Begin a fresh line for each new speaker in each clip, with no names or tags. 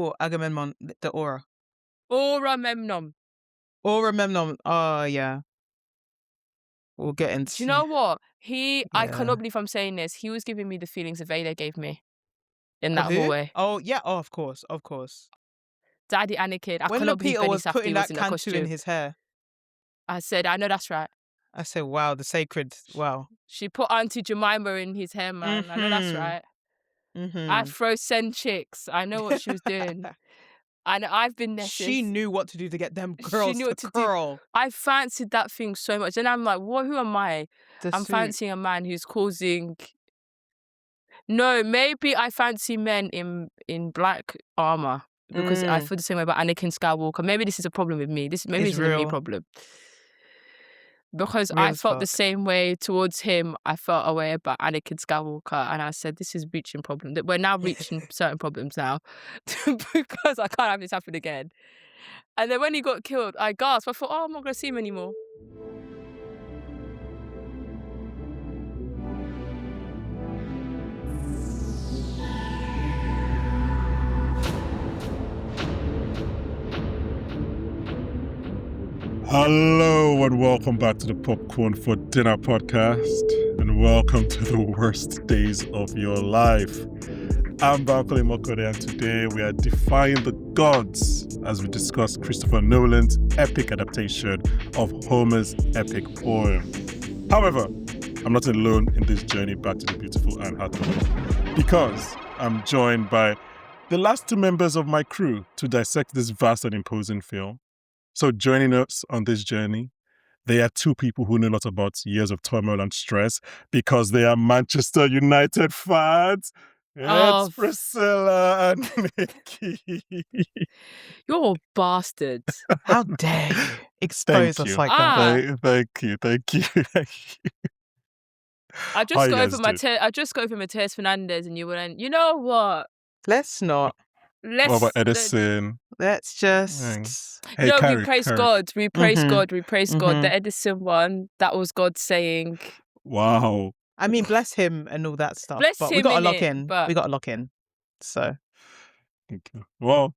or Agamemnon, the aura?
Auramemnon.
Auramemnon. Oh, yeah. We'll get into...
Do you know what? I
Yeah.
cannot believe I'm saying this. He was giving me the feelings that Vader gave me in that
Who?
hallway.
Oh, yeah. Oh, of course. Of course.
Daddy Anakin. I
When
cannot believe
Lupita
Benny
was putting
Safdie
that
was in a
Cantu
costume.
in his hair,
I said, I know that's right.
I said, wow, the sacred... Wow.
She put Auntie Jemima in his hair, man. I know that's right.
Mm-hmm.
Afro send chicks. I know what she was doing. And I've been Nessus.
She knew what to do to get them
She
girls
knew
to
what to do.
curl.
I fancied that thing so much. And I'm like, what? Who am I?
The
I'm
suit.
fancying a man who's causing... No, maybe I fancy men in black armor because I feel the same way about Anakin Skywalker. Maybe this is a problem with me. Maybe this is a me
real.
problem. Because
Real
I
as
felt the
fuck.
same way towards him. I felt a way about Anakin Skywalker, and I said, "This is reaching problem. That we're now reaching certain problems now, because I can't have this happen again." And then when he got killed, I gasped. I thought, "Oh, I'm not gonna see him anymore."
Hello and welcome back to the Popcorn for Dinner podcast, and welcome to the worst days of your life. I'm Bankole, and today we are defying the gods as we discuss Christopher Nolan's epic adaptation of Homer's epic poem. However, I'm not alone in this journey back to the beautiful Anne Hathaway, because I'm joined by the last two members of my crew to dissect this vast and imposing film. So joining us on this journey, they are two people who know a lot about years of turmoil and stress because they are Manchester United fans. It's Priscilla and Nicky.
You're a bastard.
How dare you expose us like that?
Thank you.
I just got over Mateus Fernandez, and you went, you know what?
Let's not.
What about Edison?
Let's just...
Hey,
we praise God. We praise God. We praise God. The
Mhm.
Edison one, that was God saying...
Wow.
I mean, bless him and all that stuff.
Bless
but
him
we got to lock
innit,
in.
but-
We got to lock in. So...
Okay. Well,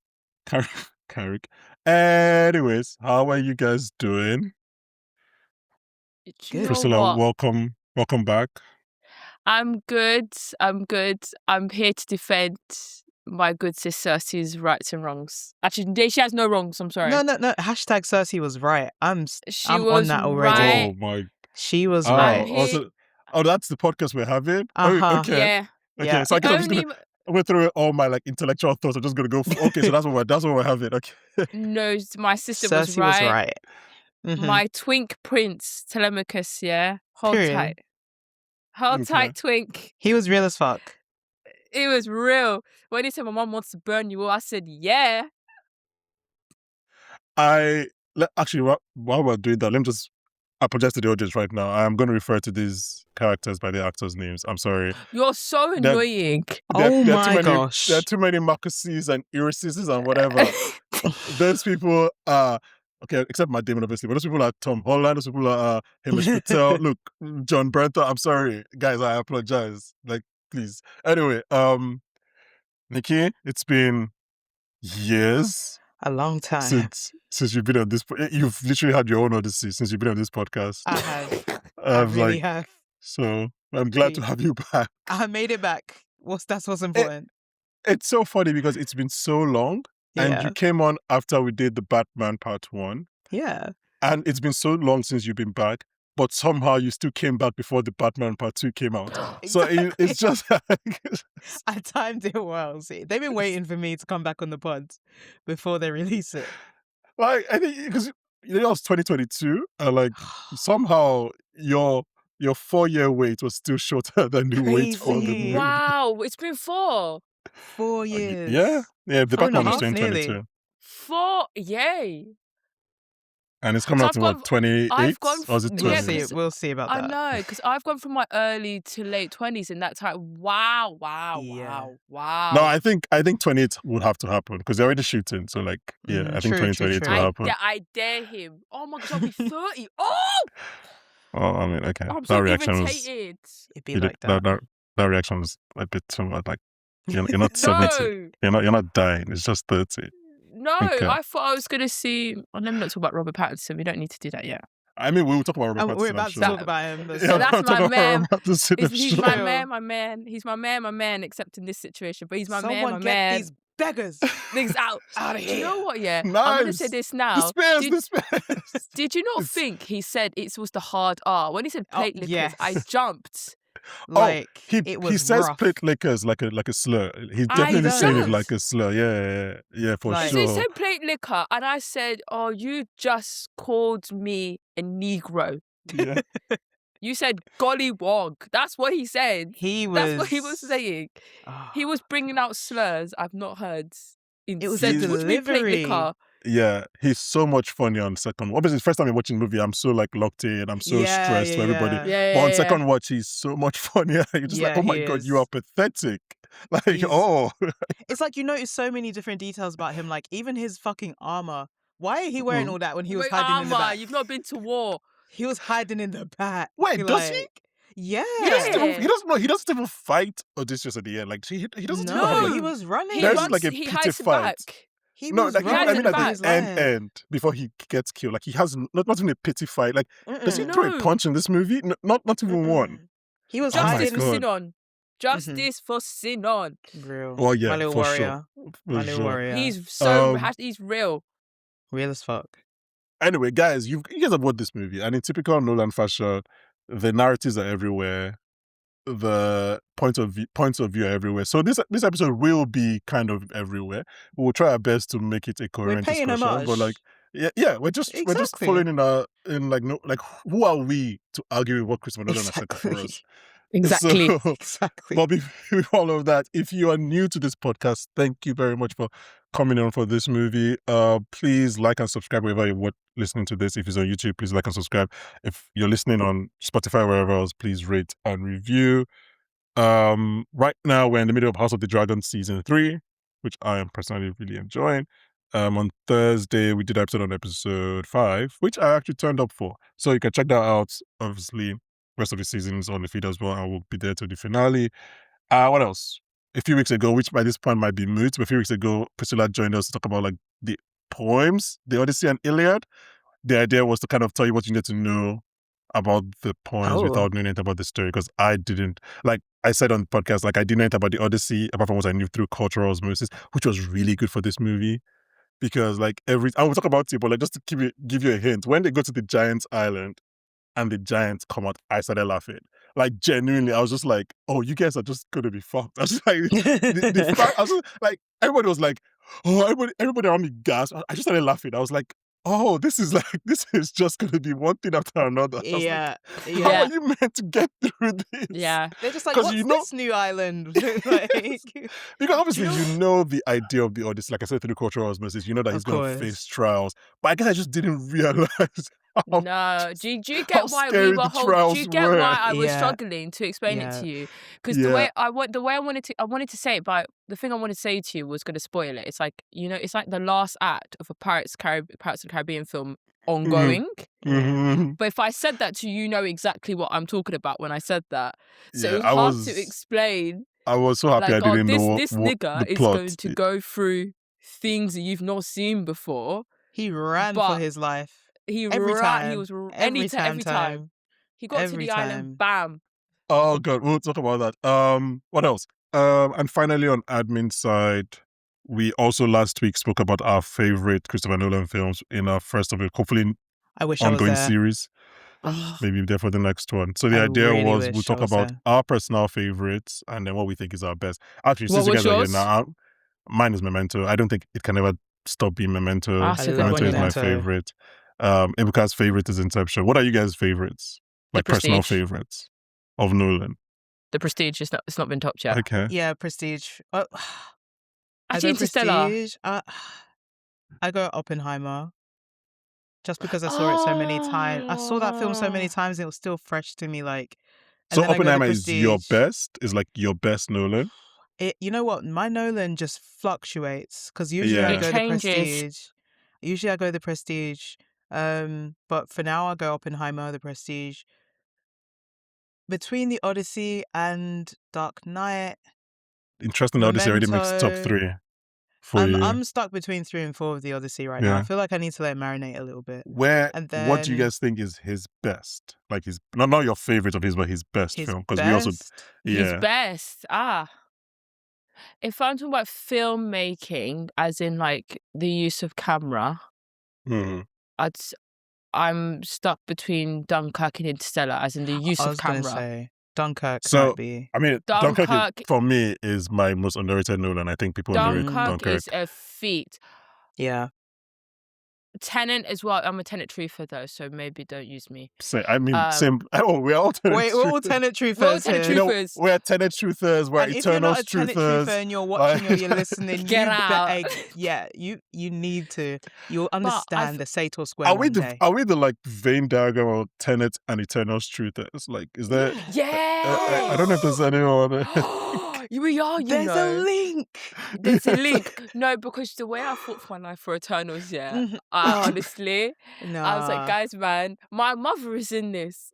Carrick. Anyways, how are you guys doing?
You know
Priscilla,
what?
welcome back.
I'm good. I'm here to defend my good sis Cersei's rights and wrongs. Actually, she has no wrongs. I'm sorry.
No. Hashtag Cersei was right. I'm
was
on that already.
right.
Oh my!
She was
Oh,
right.
also, that's the podcast we're having.
Uh-huh.
Oh, okay.
Yeah.
Okay.
Yeah.
So I guess I'm just gonna go through all my intellectual thoughts. I'm just gonna go. Okay, so that's what we're having. Okay.
No, my sister
Cersei
was right.
was right. Mhm.
My twink prince Telemachus, yeah, hold
Period.
tight. Hold
Okay.
tight, twink.
He was real as fuck.
It was real. When he said my mom wants to burn you all, I said, yeah.
Actually, while we're doing that, let me just apologize to the audience right now. I'm going to refer to these characters by their actors' names. I'm sorry.
You're so annoying.
Oh my gosh.
There are too many Marcuses and Irises and whatever. Those people are... Okay, except Matt Damon, obviously. But those people are Tom Holland. Those people are Hamish Patel. Look, John Brenta. I'm sorry. Guys, I apologize. Please. Anyway, Nicky, it's been years.
A long time.
Since you've been on this... You've literally had your own odyssey since you've been on this podcast.
I have. I really have.
So I'm glad to have you back.
I made it back. That's what's important.
It's so funny because it's been so long. And
Yeah.
you came on after we did the Batman Part 1.
Yeah.
And it's been so long since you've been back, but somehow you still came back before the Batman Part 2 came out. So it's just...
I timed it well. See, they've been waiting for me to come back on the pod before they release it.
I think because it was 2022, and somehow your 4-year wait was still shorter than the wait for the movie.
Wow, it's been 4
years.
Yeah, the Batman was 2022.
Nearly.
4, yay.
And it's coming out to what, 28? Or is it 20?
We'll see about that.
I know, because I've gone from my early to late 20s in that time. Wow.
No, I think 28 would have to happen because they're already shooting. So I think 2028 will happen.
I dare him. Oh my gosh, I'll be 30. Oh!
Oh, I mean, okay.
I'm so irritated.
It'd be like that.
That reaction was a bit too much. You're not 70.
No,
You're not dying. It's just 30.
no.
Okay.
I thought I was gonna see. Let me not talk about Robert Pattinson. We don't need to do that yet.
I mean, we will talk about Robert
And we're
Pattinson,
about
I'm
to
sure.
talk about him.
Yeah,
that's
we'll talk
my
about
man.
Robert Pattinson, I'm
He's
sure.
my
True.
man, my man. He's my man, except in this situation. But he's my
Someone
man, my
get
man.
these beggars
Things out.
out of
Do you know
here.
what? Yeah, I'm gonna say
Nice.
this
The
now.
spares,
Did,
the spares.
did you not
It's-
think he said it was the hard R when he said plate lickers?
yes.
I jumped.
Like
he
it was
says
rough.
plate lickers like a slur. He's
I
definitely saying it
jumped.
like a slur. Yeah, for
Like-
So he
sure.
said plate liquor, and I said, "Oh, you just called me a Negro.
Yeah.
You said gollywog." That's what he said.
He was.
That's what he was saying.
Ah.
He was bringing out slurs I've not heard in
It was the
centuries. What do you mean plate
delivery.
liquor?
Yeah, he's so much funny on second. Obviously, the first time I'm watching the movie, I'm so like locked in. I'm so
Yeah,
stressed for everybody.
Yeah,
But on
yeah.
second watch, he's so much funnier. You're just like,
Yeah,
oh my
he
god,
is.
you are pathetic. Like,
He's-
oh,
It's like you notice so many different details about him. Like even his fucking armor. Why are he wearing all that when he was
Wait,
hiding in the
armor,
back?
you've not been to war.
He was hiding in the back.
Wait, does he?
like, Yeah.
he doesn't
Yeah.
even, he doesn't know. He doesn't even fight Odysseus at the end. Like he doesn't even have,
No,
like,
he was running.
He
There's
runs,
like a
he
pity
hides in
fight.
back.
He
No,
was
like
running
I mean
in
at
the
the
running.
end before he gets killed. Like he has not even a pity fight. Like does he throw a
No.
punch in this movie? Not even one.
He was
Oh my
Justice
hiding.
for
God.
Sinon. Justice for Sinon.
Real.
Oh yeah,
My little
for
warrior.
sure.
My
For
little
sure.
warrior.
He's real.
real as fuck.
Anyway, guys, you guys have watched this movie, and in typical Nolan fashion, the narratives are everywhere, the points of view are everywhere. So this episode will be kind of everywhere. We will try our best to make it a coherent
paying
discussion.
homage.
But like, yeah, we're just
Exactly.
following who are we to argue with what Christopher Nolan has set for
Exactly.
us?
Exactly.
So,
Exactly.
but with all of that, if you are new to this podcast, thank you very much for coming on for this movie. Please like and subscribe wherever you're listening to this. If it's on YouTube, please like and subscribe. If you're listening on Spotify or wherever else, please rate and review. Right now we're in the middle of House of the Dragon season 3, which I am personally really enjoying. On Thursday we did an episode on episode 5, which I actually turned up for. So you can check that out. Obviously, rest of the seasons on the feed as well. I will be there to the finale. What else? A few weeks ago, which by this point might be moot, but a few weeks ago, Priscilla joined us to talk about like the poems, the Odyssey and Iliad. The idea was to kind of tell you what you need to know about the poems
Oh.
without knowing anything about the story, because I didn't, like I said on the podcast, like I didn't know anything about the Odyssey apart from what I knew through cultural osmosis, which was really good for this movie. Because like I will talk about it, but like just to give you a hint, when they go to the giant's island and the giants come out, I started laughing. Like genuinely, I was just like, "Oh, you guys are just gonna be fucked." I was just like, the fact, I was just, like, everybody was like, "Oh, everybody around me gasped." I just started laughing. I was like, "Oh, this is just gonna be one thing after another." I was like,
Yeah.
how
Yeah.
are you meant to get through this?
Yeah.
They're just like,
'Cause
what's
you know-
this new island? Like,
Because obviously you know the idea of the Odyssey, like I said, through cultural osmosis, you know that he's
Of
going to
course.
face trials. But I guess I just didn't realize how
No, do you
how
get why
scary
we were
the
do
trials
you get
were.
why I was
Yeah.
struggling to explain it
Yeah.
to you? Because
Yeah.
the way I wanted to say it, but the thing I wanted to say to you was going to spoil it. It's like, it's like the last act of a Pirates of the Caribbean film ongoing.
Mhm.
But if I said that to you, you know exactly what I'm talking about when I said that. So
Yeah,
it was
I
hard
was-
to explain.
I was so happy
Like,
I didn't know
this
what
nigga
the
is
plot.
going to go through things that you've not seen before.
he ran
But
for his life.
He
Every
ran. He
time.
was
Every
every time. He got to
Every
the island,
time.
bam.
Oh god, we'll talk about that. What else? And finally on admin side, we also last week spoke about our favorite Christopher Nolan films in our first of it, hopefully
I wish I was
ongoing
there.
series.
Ugh.
Maybe there for the next one. So the
I
idea
really
was
wish
we'll
I
talk
was
about
there.
our personal favorites and then what we think is our best. Actually,
What
since you
was
guys are here
yours?
now, mine is Memento. I don't think it can ever stop being Memento.
That's a good
Memento
one,
is
yeah.
my favorite. Ibuka's favorite is Inception. What are you guys' favorites? Like personal
Prestige.
favorites of Nolan.
The Prestige is it's not been topped yet.
Okay.
Yeah, Prestige. I
Actually,
go
Interstellar.
Prestige. I go Oppenheimer. Just because I saw it so many times. I saw that film so many times and it was still fresh to me. Like, and
So
then I go to
Oppenheimer is your
Prestige.
best? Is like your best Nolan?
You know what? My Nolan just fluctuates because usually I
Yeah.
go
It
the
changes.
Prestige. Usually I go the Prestige. But for now I go Oppenheimer, the Prestige. Between the Odyssey and Dark Knight,
interesting how this already makes top
Memento.
3 for you.
I'm stuck between 3 and 4 of the Odyssey right now. I
Yeah.
feel like I need to let it marinate a little bit.
What
And
do you
then
guys think is his best? Like his not your favorite of his, but his best
his
film? Because we also
best.
His
yeah.
best. If I'm talking about filmmaking, as in like the use of camera,
Mhm.
I'm stuck between Dunkirk and Interstellar, as in the use
I
of
was gonna
camera.
say Dunkirk
So
might be.
I mean, Dunkirk
Dunkirk,
for me is my most underrated Nolan. I think people underrate
Dunkirk
Dunkirk.
is a feat.
Yeah.
Tenet as well. I'm a Tenet truther though, so maybe don't use me.
Same.
Um,
We're all Tenet
Wait, we're all
truthers.
Tenet
We're all
truthers
Tenet
here.
truthers.
We're Tenet truthers. We're
And if you're
Eternals
not a Tenet
truthers.
truther and you're watching or you're listening,
Get
you
out.
you need to. You'll
I've-
understand the Sator Square
Are we
one
the
day.
like Venn diagram of Tenet and Eternals truthers? Like, is there?
Yeah.
I don't know if there's anyone.
We are,
There's a link.
There's a link. No, because the way I fought for my life for Eternals, yeah.
Oh,
Honestly,
no.
I was like, guys, man, my mother is in this.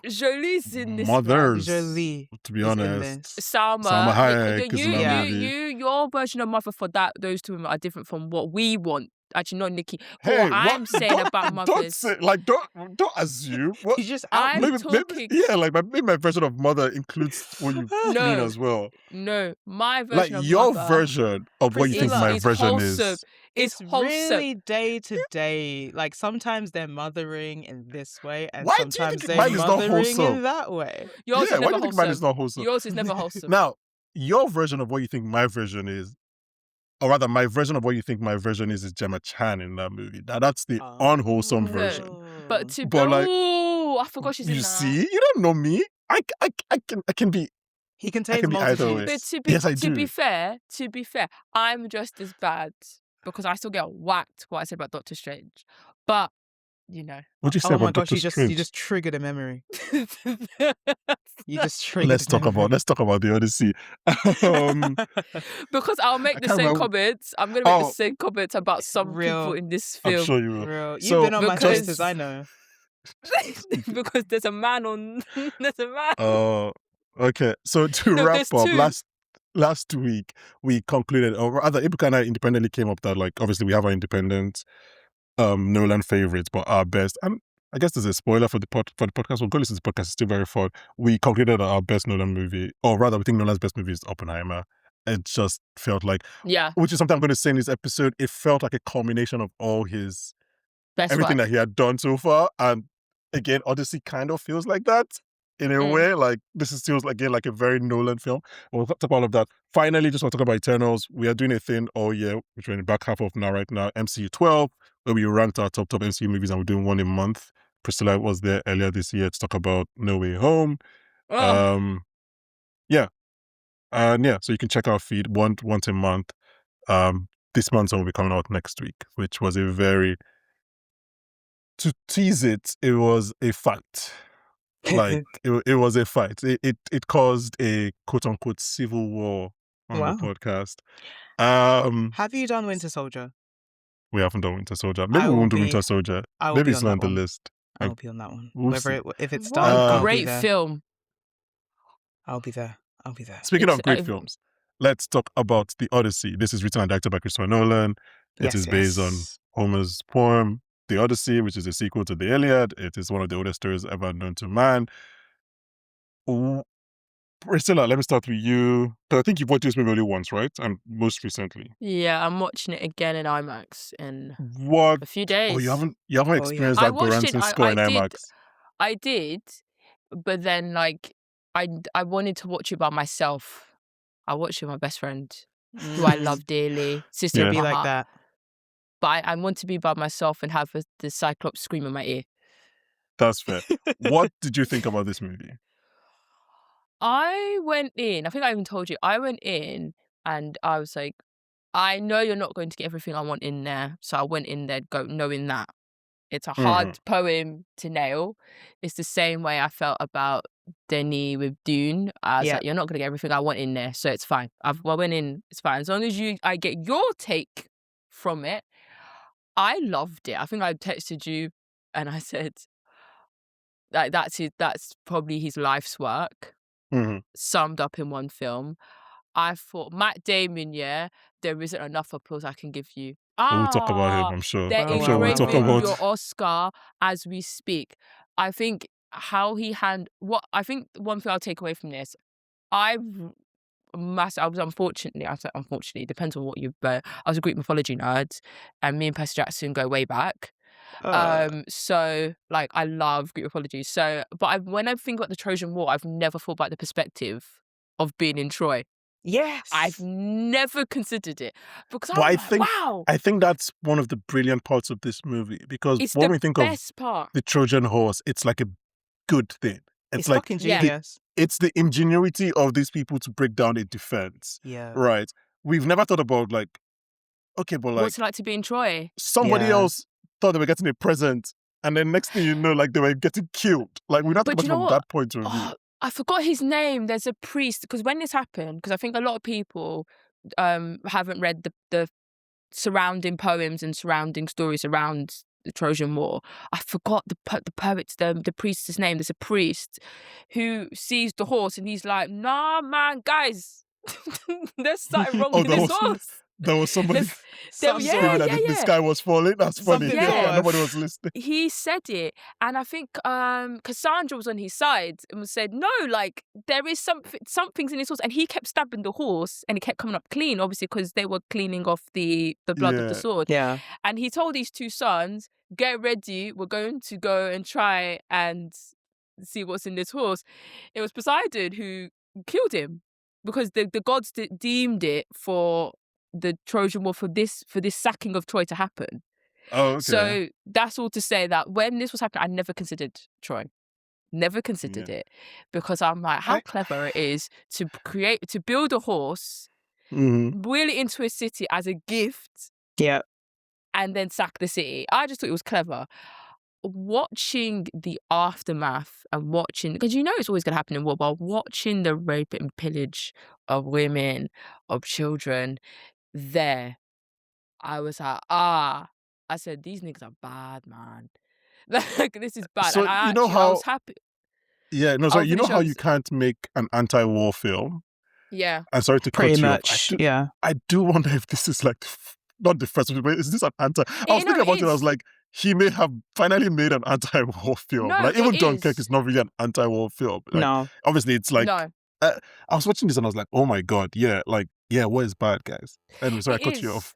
Jolie's in this.
Mothers.
Jolie
To be
is in
honest.
this.
Salma
Hayek is in that
movie.
your version of mother for those two women are different from what we want. Actually, not Nicky.
Hey,
What I'm saying about
don't
mothers.
say don't assume. What?
You just out.
I'm
maybe,
talking.
yeah, like maybe my version of mother includes what you mean
No.
as well.
No, my
Like
version of
your
mother
version of what you think
Priscilla
my
is
version
wholesome.
is.
It's wholesome.
really day to day. Like sometimes they're mothering in this way, and
Why do you
sometimes
think
they're
mine is not
mothering
wholesome?
in that way.
Yours
Yeah,
is
why do
never
you think mine is
wholesome.
not wholesome?
Yours is never wholesome.
Now, your version of what you think my version is, or rather, my version of what you think my version is Gemma Chan in that movie. Now, that's the unwholesome version.
But
like,
I forgot she's in
You
that.
see, you don't know me. I can be.
He
I
contains
can be either way.
multitudes.
But
Yes, I
to
do.
be fair, I'm just as bad because I still get whacked what I said about Doctor Strange. But you know,
What do you say
Oh
about
my gosh,
Doctor
you
Strange?
just triggered a memory. You just triggered.
Let's talk about the Odyssey.
Because I'll make
I
the
can't
same
remember-
comments. I'm gonna make the
Oh.
same comments about some
Real.
people in this
I'm
film.
sure you will.
Real. You've
So,
been on my
because-
posters, I know.
Because there's a man on. There's a man.
Okay. So to
No,
wrap
there's
up,
two.
last week we concluded, or rather, Ibuka and I independently came up that, like, obviously we have our independent Nolan favorites, but our best. And I guess there's a spoiler for the podcast. We'll go listen to the podcast. It's still very fun. We concluded that our best Nolan movie, or rather, we think Nolan's best movie is Oppenheimer. It just felt like,
Yeah,
which is something I'm going to say in this episode. It felt like a culmination of all his
best
everything
work.
that he had done so far. And again, Odyssey kind of feels like that in a way. Like, this is still, again, like a very Nolan film. We'll talk about all of that. Finally, just want to talk about Eternals. We are doing a thing all year, which we're in the back half of now, right now, MCU 12, where we ranked our top MCU movies, and we're doing one a month. Priscilla was there earlier this year to talk about No Way Home.
Oh,
Yeah. And yeah, so you can check our feed once a month. This month's one will be coming out next week, which was a very, to tease it was a fight. Like, it was a fight. It caused a quote unquote civil war on
Wow.
the podcast.
Have you done Winter Soldier?
We haven't done Winter Soldier. Maybe
I
we
will
won't do
be-
Winter Soldier.
I will
Maybe
be
it's
on
not
that
on the
one.
list.
I will be on that one.
We'll see.
If it's
what
done,
a
I'll be
great
there.
film.
I'll be there.
Speaking
It's-
of great films, let's talk about The Odyssey. This is written and directed by Christopher Nolan. It is based on Homer's poem, The Odyssey, which is a sequel to the Iliad. It is one of the oldest stories ever known to man. Priscilla, let me start with you. I think you've watched this movie only once, right? And most recently.
Yeah, I'm watching it again in IMAX in
What?
a few days.
Oh, you haven't experienced
I
that
watched it,
Goranson score in
I did.
IMAX?
I did, but then like I wanted to watch it by myself. I watched it with my best friend, who I love dearly, sister
Yeah.
of
Be
my
like
heart.
that.
But I want to be by myself and have the Cyclops scream in my ear.
That's fair. What did you think about this movie?
I went in, I think I even told you, I went in and I was like, I know you're not going to get everything I want in there. So I went in there knowing that. It's a hard poem to nail. It's the same way I felt about Denis with Dune. I was
Yeah.
like, you're not going to get everything I want in there. So it's fine. I went in, it's fine. As long as I get your take from it. I loved it. I think I texted you and I said, like, that's probably his life's work.
Mm-hmm.
Summed up in one film. I thought Matt Damon, yeah, there isn't enough applause I can give you.
We'll talk about him,
Ah,
I'm sure.
they're
Well,
I'm sure we'll talk
engraving
about.
your Oscar as we speak. I think how he I think one thing I'll take away from this, I was unfortunately, depends on what you, but I was a Greek mythology nerd, and me and Percy Jackson go way back. So like I love Greek mythology. So, but when I think about the Trojan War, I've never thought about the perspective of being in Troy.
yes.
I've never considered it because
But
I'm like, wow,
I think that's one of the brilliant parts of this movie, because
it's
when
the
we think of
best part.
the Trojan horse, it's like a good thing.
It's
like
fucking
Yeah.
genius.
it's the ingenuity of these people to break down a defense.
Yeah.
Right. We've never thought about like, okay, but like
What's it like to be in Troy?
somebody
Yeah.
else thought they were getting a present, and then next thing you know, like they were getting killed. Like we're not
But
talking
you know
from
what?
that point of view.
Oh, I forgot his name. There's a priest, because when this happened, because I think a lot of people haven't read the surrounding poems and surrounding stories around the Trojan War. I forgot the poet's the priest's name. There's a priest who sees the horse and he's like, "Nah, man, guys, there's something wrong with this horse."
There was somebody
There was-
screaming that the sky was falling. That's funny.
Something
Yeah,
off.
nobody was listening.
He said it, and I think Cassandra was on his side and said, "No, like there is something's in his horse," and he kept stabbing the horse, and it kept coming up clean, obviously because they were cleaning off the blood of the
Yeah.
sword.
Yeah.
And he told his two sons, "Get ready, we're going to go and try and see what's in this horse." It was Poseidon who killed him because the gods deemed it for the Trojan War, for this sacking of Troy to happen.
Oh, okay.
So that's all to say that when this was happening, I never considered Troy. Never considered it, because I'm like, how clever it is to build a horse,
Mhm.
wheel it into a city as a gift,
Yeah.
and then sack the city. I just thought it was clever. Watching the aftermath and watching, because you know it's always going to happen in war, but watching the rape and pillage of women, of children, there, I was like, I said, these niggas are bad, man. Like, this is bad.
So,
and I
you know
I
how-
was happy.
Yeah, no,
I'll
sorry. You know
finish
how
up-
you can't make an anti-war film?
Yeah.
I'm sorry to cut
Pretty
you
much.
off.
Yeah.
I do wonder if this is like not the first one, but is this an anti? I was
No,
thinking about
it
it. I was
is.
like, he may have finally made an anti-war film.
No,
like even
it
Dunkirk
is.
is not really an anti-war film. Like,
No.
obviously, it's like
No.
I was watching this and I was like, oh my god, yeah, like war is bad, guys. Anyway, sorry, I
It
ut you
is.
off.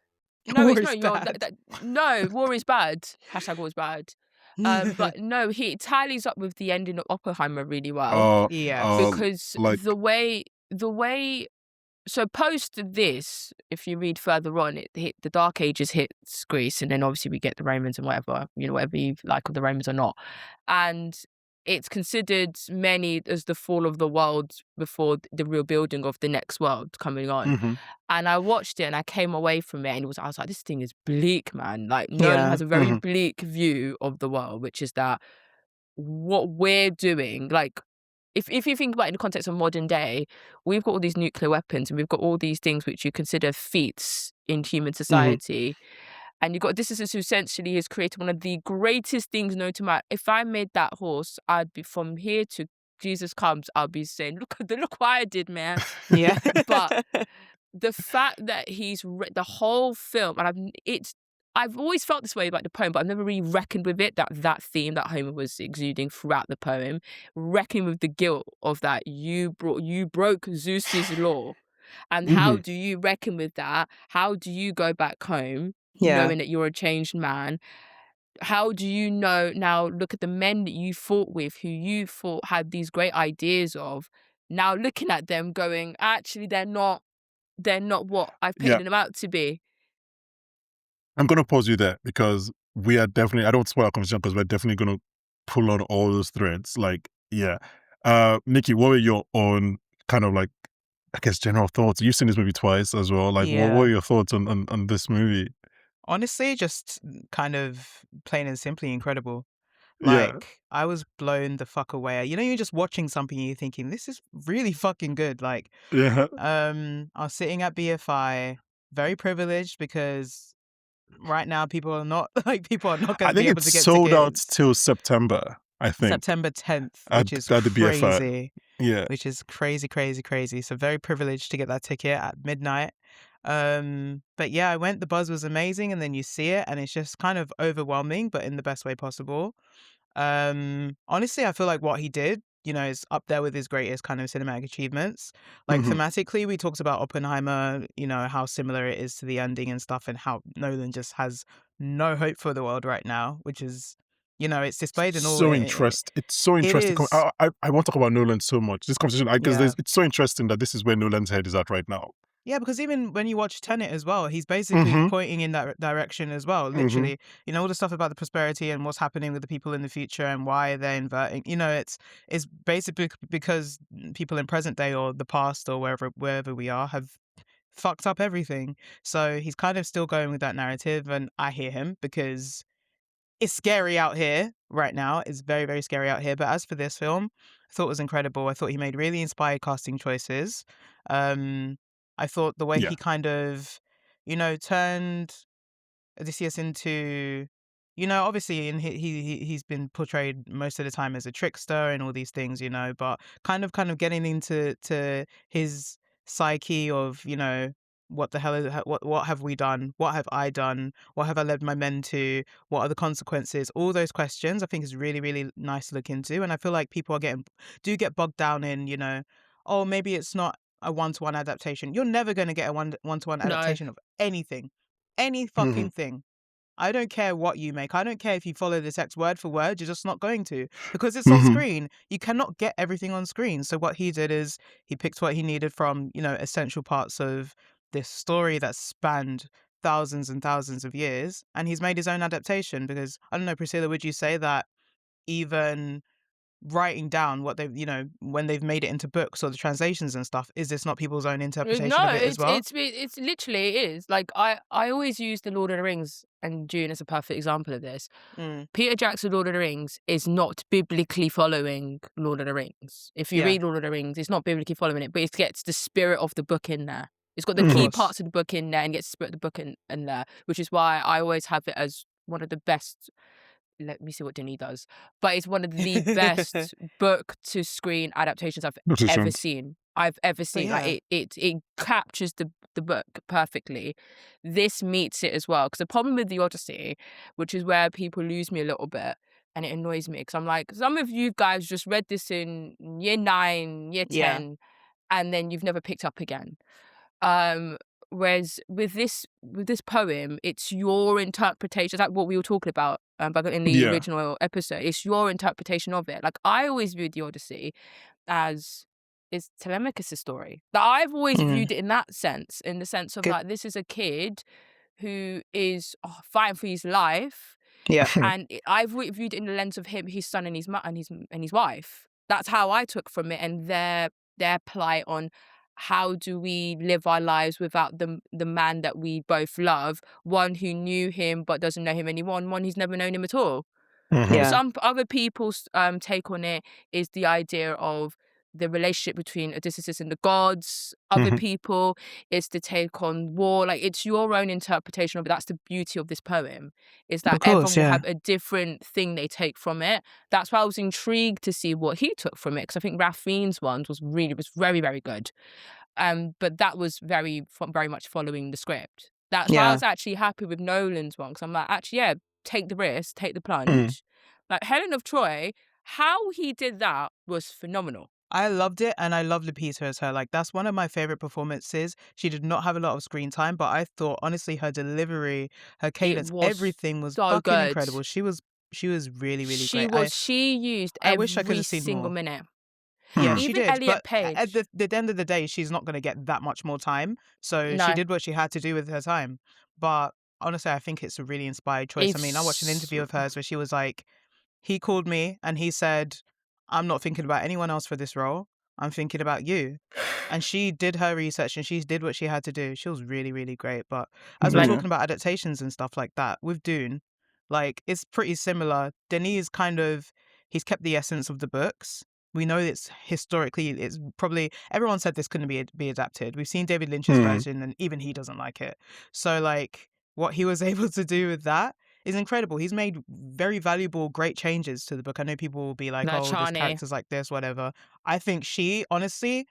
No,
War
it's
is
not. You're,
bad.
no, war is bad. Hashtag war is bad. But no, he tallies up with the ending of Oppenheimer really well.
Yes.
Because
like-
the way so post this, if you read further on, it hit the Dark Ages hits Greece, and then obviously we get the Romans and whatever you like of the Romans or not, and it's considered many as the fall of the world before the real building of the next world coming on.
Mhm.
And I watched it and I came away from it and I was like, this thing is bleak, man. Like Nolan
Yeah.
has a very
Mhm.
bleak view of the world, which is that what we're doing, like if you think about it in the context of modern day, we've got all these nuclear weapons and we've got all these things which you consider feats in human society. And you've got Odysseus, who essentially has created one of the greatest things known to man. If I made that horse, I'd be from here to Jesus comes, I'll be saying, look what I did, man.
Yeah.
But the fact that he's the whole film, and I've always felt this way about the poem, but I've never really reckoned with it, that theme that Homer was exuding throughout the poem, reckoning with the guilt of that you broke Zeus's law. And how do you reckon with that? How do you go back home knowing that you're a changed man? How do you know now? Look at the men that you fought with, who you thought had these great ideas of. Now looking at them, going, actually, they're not what I've painted them out to be.
I'm going to pause you there because we are definitely, I don't spoil our conversation because we're definitely going to pull on all those threads. Like, yeah. Nicky, what were your own kind of like, I guess, general thoughts? You've seen this movie twice as well. Like, what were your thoughts on this movie?
Honestly, just kind of plain and simply incredible.
Yeah.
Like, I was blown the fuck away. You know, you're just watching something and you're thinking, this is really fucking good. Like,
Yeah.
I was sitting at BFI, very privileged because right now people are not going
I
to be
think
able
it's
to get
sold out
tickets.
till September. I think.
September 10th,
At
which is
the BFI.
crazy.
Yeah.
Which is crazy, crazy, crazy. So very privileged to get that ticket at midnight. But yeah, I went. The buzz was amazing, and then you see it, and it's just kind of overwhelming, but in the best way possible. Honestly, I feel like what he did, is up there with his greatest kind of cinematic achievements. Like
Mhm.
thematically, we talked about Oppenheimer, how similar it is to the ending and stuff, and how Nolan just has no hope for the world right now, which is, it's displayed in all.
So interest. It's so
It
interesting.
is,
I want to talk about Nolan so much. This conversation, because
yeah.
it's so interesting that this is where Nolan's head is at right now.
Yeah, because even when you watch Tenet as well, he's basically
Mm-hmm.
pointing in that direction as well.
Mm-hmm.
Literally, all the stuff about the prosperity and what's happening with the people in the future and why they're inverting. It's basically because people in present day or the past or wherever we are have fucked up everything. So he's kind of still going with that narrative, and I hear him because it's scary out here right now. It's very, very scary out here. But as for this film, I thought it was incredible. I thought he made really inspired casting choices. Um, I thought the way
Yeah.
he kind of, turned Odysseus into, obviously, and he's been portrayed most of the time as a trickster and all these things, but kind of getting into his psyche of, what the hell is what have we done? What have I done? What have I led my men to? What are the consequences? All those questions I think is really, really nice to look into. And I feel like people do get bogged down in, oh, maybe it's not a one-to-one adaptation. You're never going to get a one-to-one
No.
adaptation of anything. Any
Mm-hmm.
fucking thing. I don't care what you make. I don't care if you follow the text word for word. You're just not going to, because it's on
Mm-hmm.
screen. You cannot get everything on screen. So what he did is he picked what he needed from, essential parts of this story that spanned thousands and thousands of years, and he's made his own adaptation. Because I don't know, Priscilla, would you say that even writing down what they've, when they've made it into books or the translations and stuff, is this not people's own interpretation
No,
of it as well?
it's literally it is. Like I always use the Lord of the Rings and Dune as a perfect example of this.
Mm,
Peter Jackson's Lord of the Rings is not biblically following Lord of the Rings. If you
yeah,
read Lord of the Rings, it's not biblically following it, but it gets the spirit of the book in there. It's got the
of
Mm-hmm.
key
course.
parts of the book in there and gets the spirit of the book in there, which is why I always have it as one of the best. Let me see what Denis does. But it's one of the best book to screen adaptations I've ever
Notitions.
seen. I've ever
But
seen.
yeah.
Like it captures the book perfectly. This meets it as well. Because the problem with the Odyssey, which is where people lose me a little bit, and it annoys me, because I'm like, some of you guys just read this in year 9, year
Yeah.
10, and then you've never picked up again. Whereas with this poem, it's your interpretation. It's like what we were talking about back in the
Yeah.
original episode. It's your interpretation of it. Like I always viewed the Odyssey as it's Telemachus' story. Like I've always
Mm.
viewed it in that sense, in the sense of
Good.
like this is a kid who is fighting for his life,
Yeah.
and I've viewed it in the lens of him, his son, and his wife. That's how I took from it, and their plight on how do we live our lives without the man that we both love, one who knew him but doesn't know him anymore, and one who's never known him at all.
Mm-hmm.
Yeah.
Some other people's take on it is the idea of the relationship between Odysseus and the gods. Other
Mm-hmm.
people, it's the take on war. Like it's your own interpretation of it. That's the beauty of this poem, is that
Of course,
everyone will
yeah.
have a different thing they take from it. That's why I was intrigued to see what he took from it, because I think Ralph Fiennes' one was very, very good. But that was very much following the script. That's why I
Yeah.
was actually happy with Nolan's one, because I'm like, actually, yeah, take the risk, take the plunge.
Mm.
Like Helen of Troy, how he did that was phenomenal.
I loved it, and I love Lupita as her. Like, that's one of my favorite performances. She did not have a lot of screen time, but I thought, honestly, her delivery, her cadence,
was
everything was
so
fucking
good.
incredible. She was really, really great.
She used
I wish I could
every
have seen
single
more.
minute.
Yeah,
Mm.
she
Even
did.
Elliot
But
Page.
at the end of the day, she's not going to get that much more time. So she
No.
did what she had to do with her time. But honestly, I think it's a really inspired choice. I mean, I watched an interview of hers where she was like, he called me and he said, I'm not thinking about anyone else for this role. I'm thinking about you. And she did her research and she did what she had to do. She was really, really great. But as we're
Like-
Yeah.
talking about adaptations and stuff like that, with Dune, like it's pretty similar. Denis he's kept the essence of the books. We know it's probably, everyone said this couldn't be adapted. We've seen David Lynch's
Mm.
version and even he doesn't like it. So like what he was able to do with that is incredible. He's made very valuable, great changes to the book. I know people will be like,
Like
"Oh, this
Chani.
character's like this, whatever." I think she, honestly,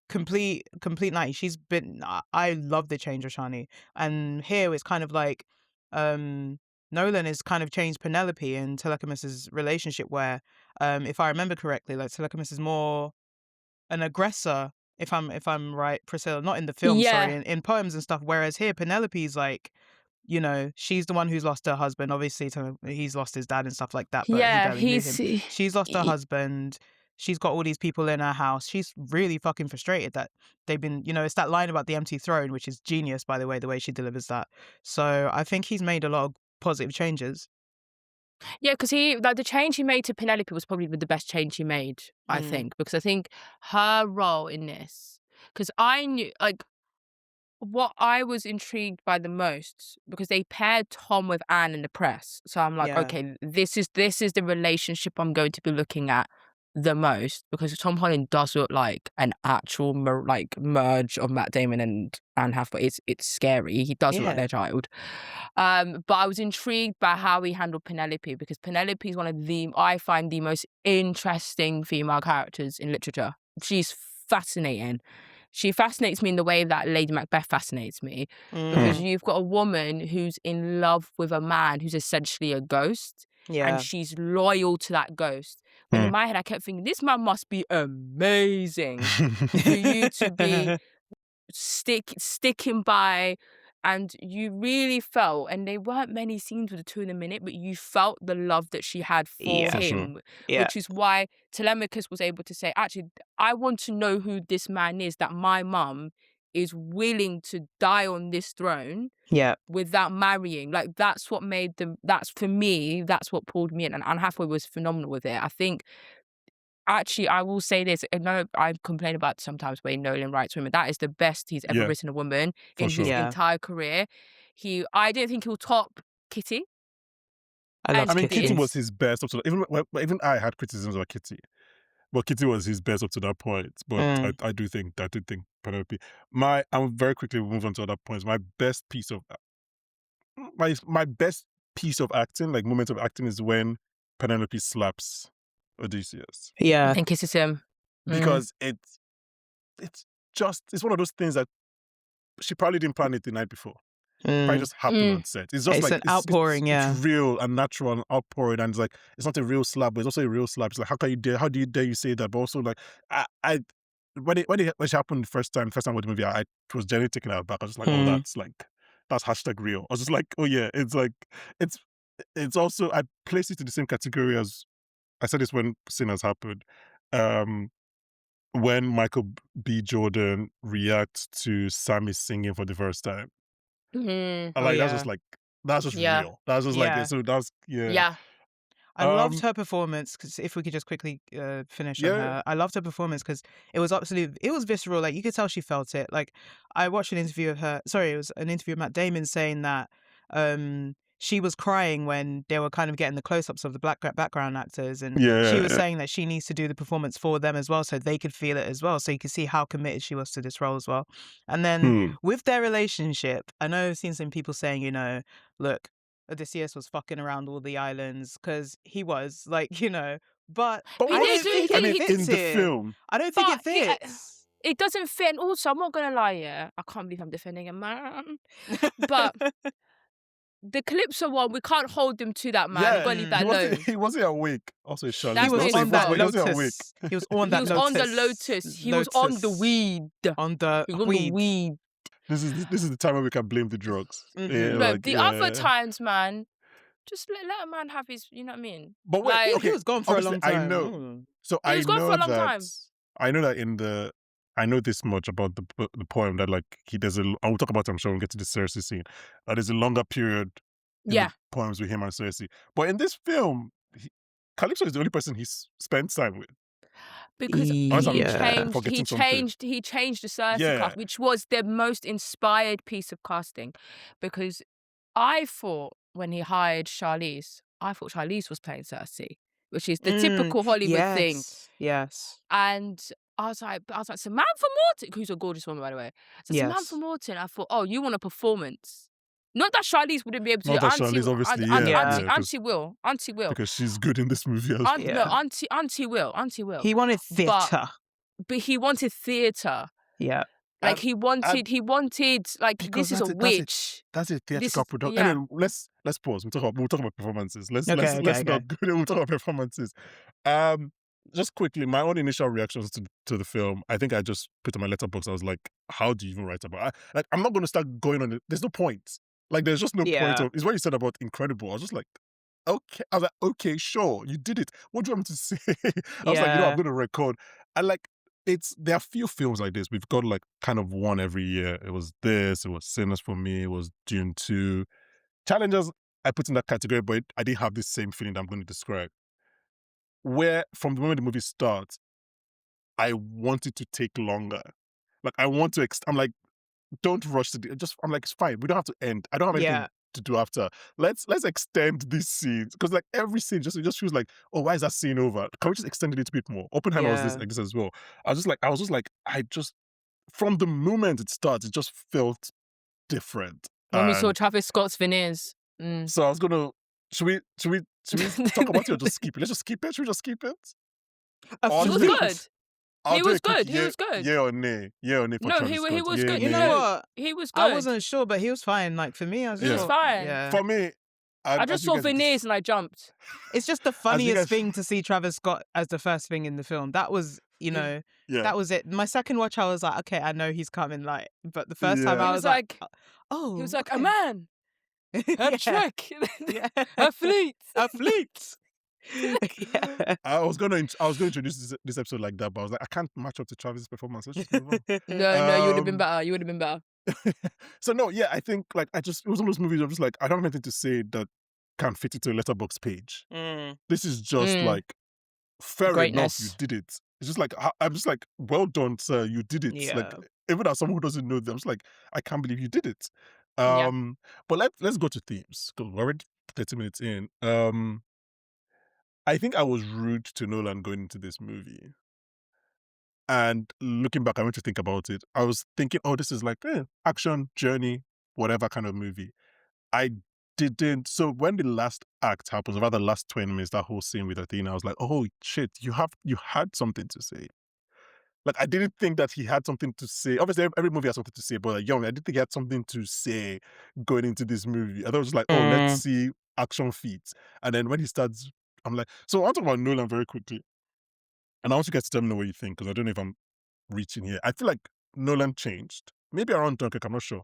complete 90. She's been. I love the change of Shani, and here it's kind of like, Nolan has kind of changed Penelope and Telechimus's relationship, where, if I remember correctly, like Telechimus is more an aggressor. If I'm right, Priscilla, not in the film, sorry,
Yeah,
in poems and stuff. Whereas here, Penelope's like, she's the one who's lost her husband. Obviously, he's lost his dad and stuff like that, but he
yeah.
barely knew him. She's lost her husband. She's got all these people in her house. She's really fucking frustrated that they've been, it's that line about the empty throne, which is genius, by the way she delivers that. So I think he's made a lot of positive changes.
Yeah, because the change he made to Penelope was probably the best change he made, I
Mm.
think, because I think her role in this, because I knew, like, what I was intrigued by the most, because they paired Tom with Anne in the press. So I'm like,
Yeah.
okay, this is the relationship I'm going to be looking at the most, because Tom Holland does look like an actual merge of Matt Damon and Anne Hathaway. It's scary. He does look like
Yeah.
their child. But I was intrigued by how he handled Penelope, because Penelope is one of I find the most interesting female characters in literature. She's fascinating. She fascinates me in the way that Lady Macbeth fascinates me, because you've got a woman who's in love with a man who's essentially a ghost,
Yeah.
and she's loyal to that ghost. When in my head, I kept thinking, this man must be amazing for you to be sticking by. And you really felt, and there weren't many scenes with the two of them in it, but you felt the love that she had for
Yeah.
For sure.
him,
Yeah.
which is why Telemachus was able to say, actually, I want to know who this man is, that my mum is willing to die on this throne
Yeah.
without marrying. Like, that's what made them, that's for me, that's what pulled me in. And Anne Hathaway was phenomenal with it. I think, actually, I will say this. I know I complain about sometimes the way Nolan writes women. That is the best he's ever
Yeah,
written a woman
for
in
sure.
his
Yeah.
entire career. I don't think he'll top Kitty.
I love
And
I mean,
Kitty.
Kitty was his best up to even I had criticisms about Kitty, but Kitty was his best up to that point. But I do think Penelope. I'm very quickly move on to other points. My best piece of acting, like moment of acting, is when Penelope slaps Odysseus,
Yeah.
And kisses him.
because it's one of those things that she probably didn't plan it the night before. Probably just happened on set. It's just
It's
like
an outpouring, yeah.
It's real and natural and outpouring, and it's like it's not a real slap, but it's also a real slap. It's like, how do you dare you say that? But also, like, when it happened the first time with the movie, I was genuinely taken out back. I was just like, oh, that's hashtag real. I was just like, oh yeah, it's like it's also, I placed it in the same category as, I said this when Sinners happened. When Michael B. Jordan reacts to Sammy singing for the first time.
Mm-hmm.
And like, that's just
Yeah.
real. That's just
Yeah.
like, so that's, yeah.
Yeah.
I loved her performance, because if we could just quickly finish on
Yeah.
her. I loved her performance because it was visceral. Like, you could tell she felt it. Like, I watched an interview of her. Sorry, it was an interview of Matt Damon saying that she was crying when they were kind of getting the close-ups of the black background actors, and she was saying that she needs to do the performance for them as well, so they could feel it as well. So you could see how committed she was to this role as well. And then with their relationship, I know I've seen some people saying, look, Odysseus was fucking around all the islands, because he was, like, but
He
I don't
did,
think
he
it
did.
fits
in the
here.
film.
I don't think it
But he-
fits.
It doesn't fit. And also, I'm not gonna lie, yeah, I can't believe I'm defending a man. But the Calypso one, we can't hold him to that, man.
Yeah,
We've got to leave that alone.
he wasn't awake. Also, a Charlize.
That's
He
what
was
it
on
is.
that
He wasn't awake.
lotus. He was on
He
that
was
lotus.
on the lotus. He was on the
Lotus.
weed.
On the
He was on
weed.
the weed.
This is the time where we can blame the drugs.
Mhm.
Yeah,
No,
like,
the
yeah.
other times, man, just let a man have his, you know what I mean?
But wait,
Like,
He was gone for a
obviously,
long time.
I know.
Mm.
So
He was gone for a long time.
I know that I know this much about the poem, that like I will talk about it, I'm sure, when we get to the Cersei scene. There's a longer period in
yeah.
the poems with him and Cersei. But in this film, Calypso is the only person he spends time with.
Because
Unless I'm
Yeah.
forgetting something.
he changed the Cersei
Yeah.
cast, which was the most inspired piece of casting. Because I thought when he hired Charlize, I thought Charlize was playing Cersei, which is the typical Hollywood thing.
Yes.
And I was like, Samantha Morton, who's a gorgeous woman, by the way. So Samantha
Yes.
Morton, I thought, oh, you want a performance. Not that Charlize wouldn't be able to do
Not
it.
that Charlize, obviously,
Auntie will. Auntie will.
because she's good in this movie as well.
Yeah.
No, Auntie will. Auntie will.
He wanted theatre.
But he wanted theatre.
Yeah.
Like he wanted like
because
this is a witch.
That's a theatrical production.
yeah.
Anyway, let's pause. We'll talk about performances. Let's
Okay.
not go. We'll talk about performances. Just quickly, my own initial reactions to the film. I think I just put in my letterbox. I was like, how do you even write about it? Like, I'm not going to start going on it. There's no point. Like, there's just no point of. It's what you said about incredible. I was just like, okay. I was like, okay, sure, you did it. What do you want me to say? I was like, I'm going to record. And like, there are few films like this. We've got like kind of one every year. It was Sinners for me, it was Dune 2. Challengers, I put in that category, but I didn't have this same feeling that I'm going to describe. Where from the moment the movie starts, I want it to take longer. Like I want to, I'm like, don't rush to I'm like, it's fine. We don't have to end. I don't have anything to do after. Let's extend these scenes because like every scene it just feels like, oh, why is that scene over? Can we just extend it a little bit more? Oppenheimer was like this as well. I was just like from the moment it starts, it just felt different.
When we saw Travis Scott's veneers.
So I was gonna should we talk about it or just skip it? Let's just skip it. Should we just skip it?
He was good. He was good. He was good.
Yeah or nay? Yeah or nay for Travis Scott?
He was good.
You know what?
He was good.
I wasn't sure, but he was fine. Like for me, I was
He was fine.
Yeah.
For me,
I just saw veneers and I jumped.
It's just the funniest thing to see Travis Scott as the first thing in the film. That was, that was it. My second watch, I was like, okay, I know he's coming. Like, but the first time I was like, oh,
he was like, a man, a trick,
yeah.
a fleet.
Yeah.
I was going to introduce this episode like that, but I was like, I can't match up to Travis' performance. Let's just move on.
No, you would have been better. You would have been better.
So no, yeah, I think like it was one of those movies. I'm just like, I don't have anything to say that can fit into a letterbox page. This is just like fair enough. You did it. It's just like I'm just like, well done, sir. You did it.
Yeah.
Like even as someone who doesn't know them, I'm just like, I can't believe you did it. But let's go to themes because we're already 30 minutes in. I think I was rude to Nolan going into this movie. And looking back, I went to think about it. I was thinking, oh, this is like action, journey, whatever kind of movie. I didn't. So when the last act happens, or rather the last 20 minutes, that whole scene with Athena, I was like, oh shit, you had something to say. Like I didn't think that he had something to say. Obviously, every movie has something to say, but like, I didn't think he had something to say going into this movie. I thought it was like, oh, let's see action feats. And then when he starts, I'm like, so I'll talk about Nolan very quickly. And I want you guys to tell me what you think, because I don't know if I'm reaching here. I feel like Nolan changed. Maybe around Dunkirk, I'm not sure.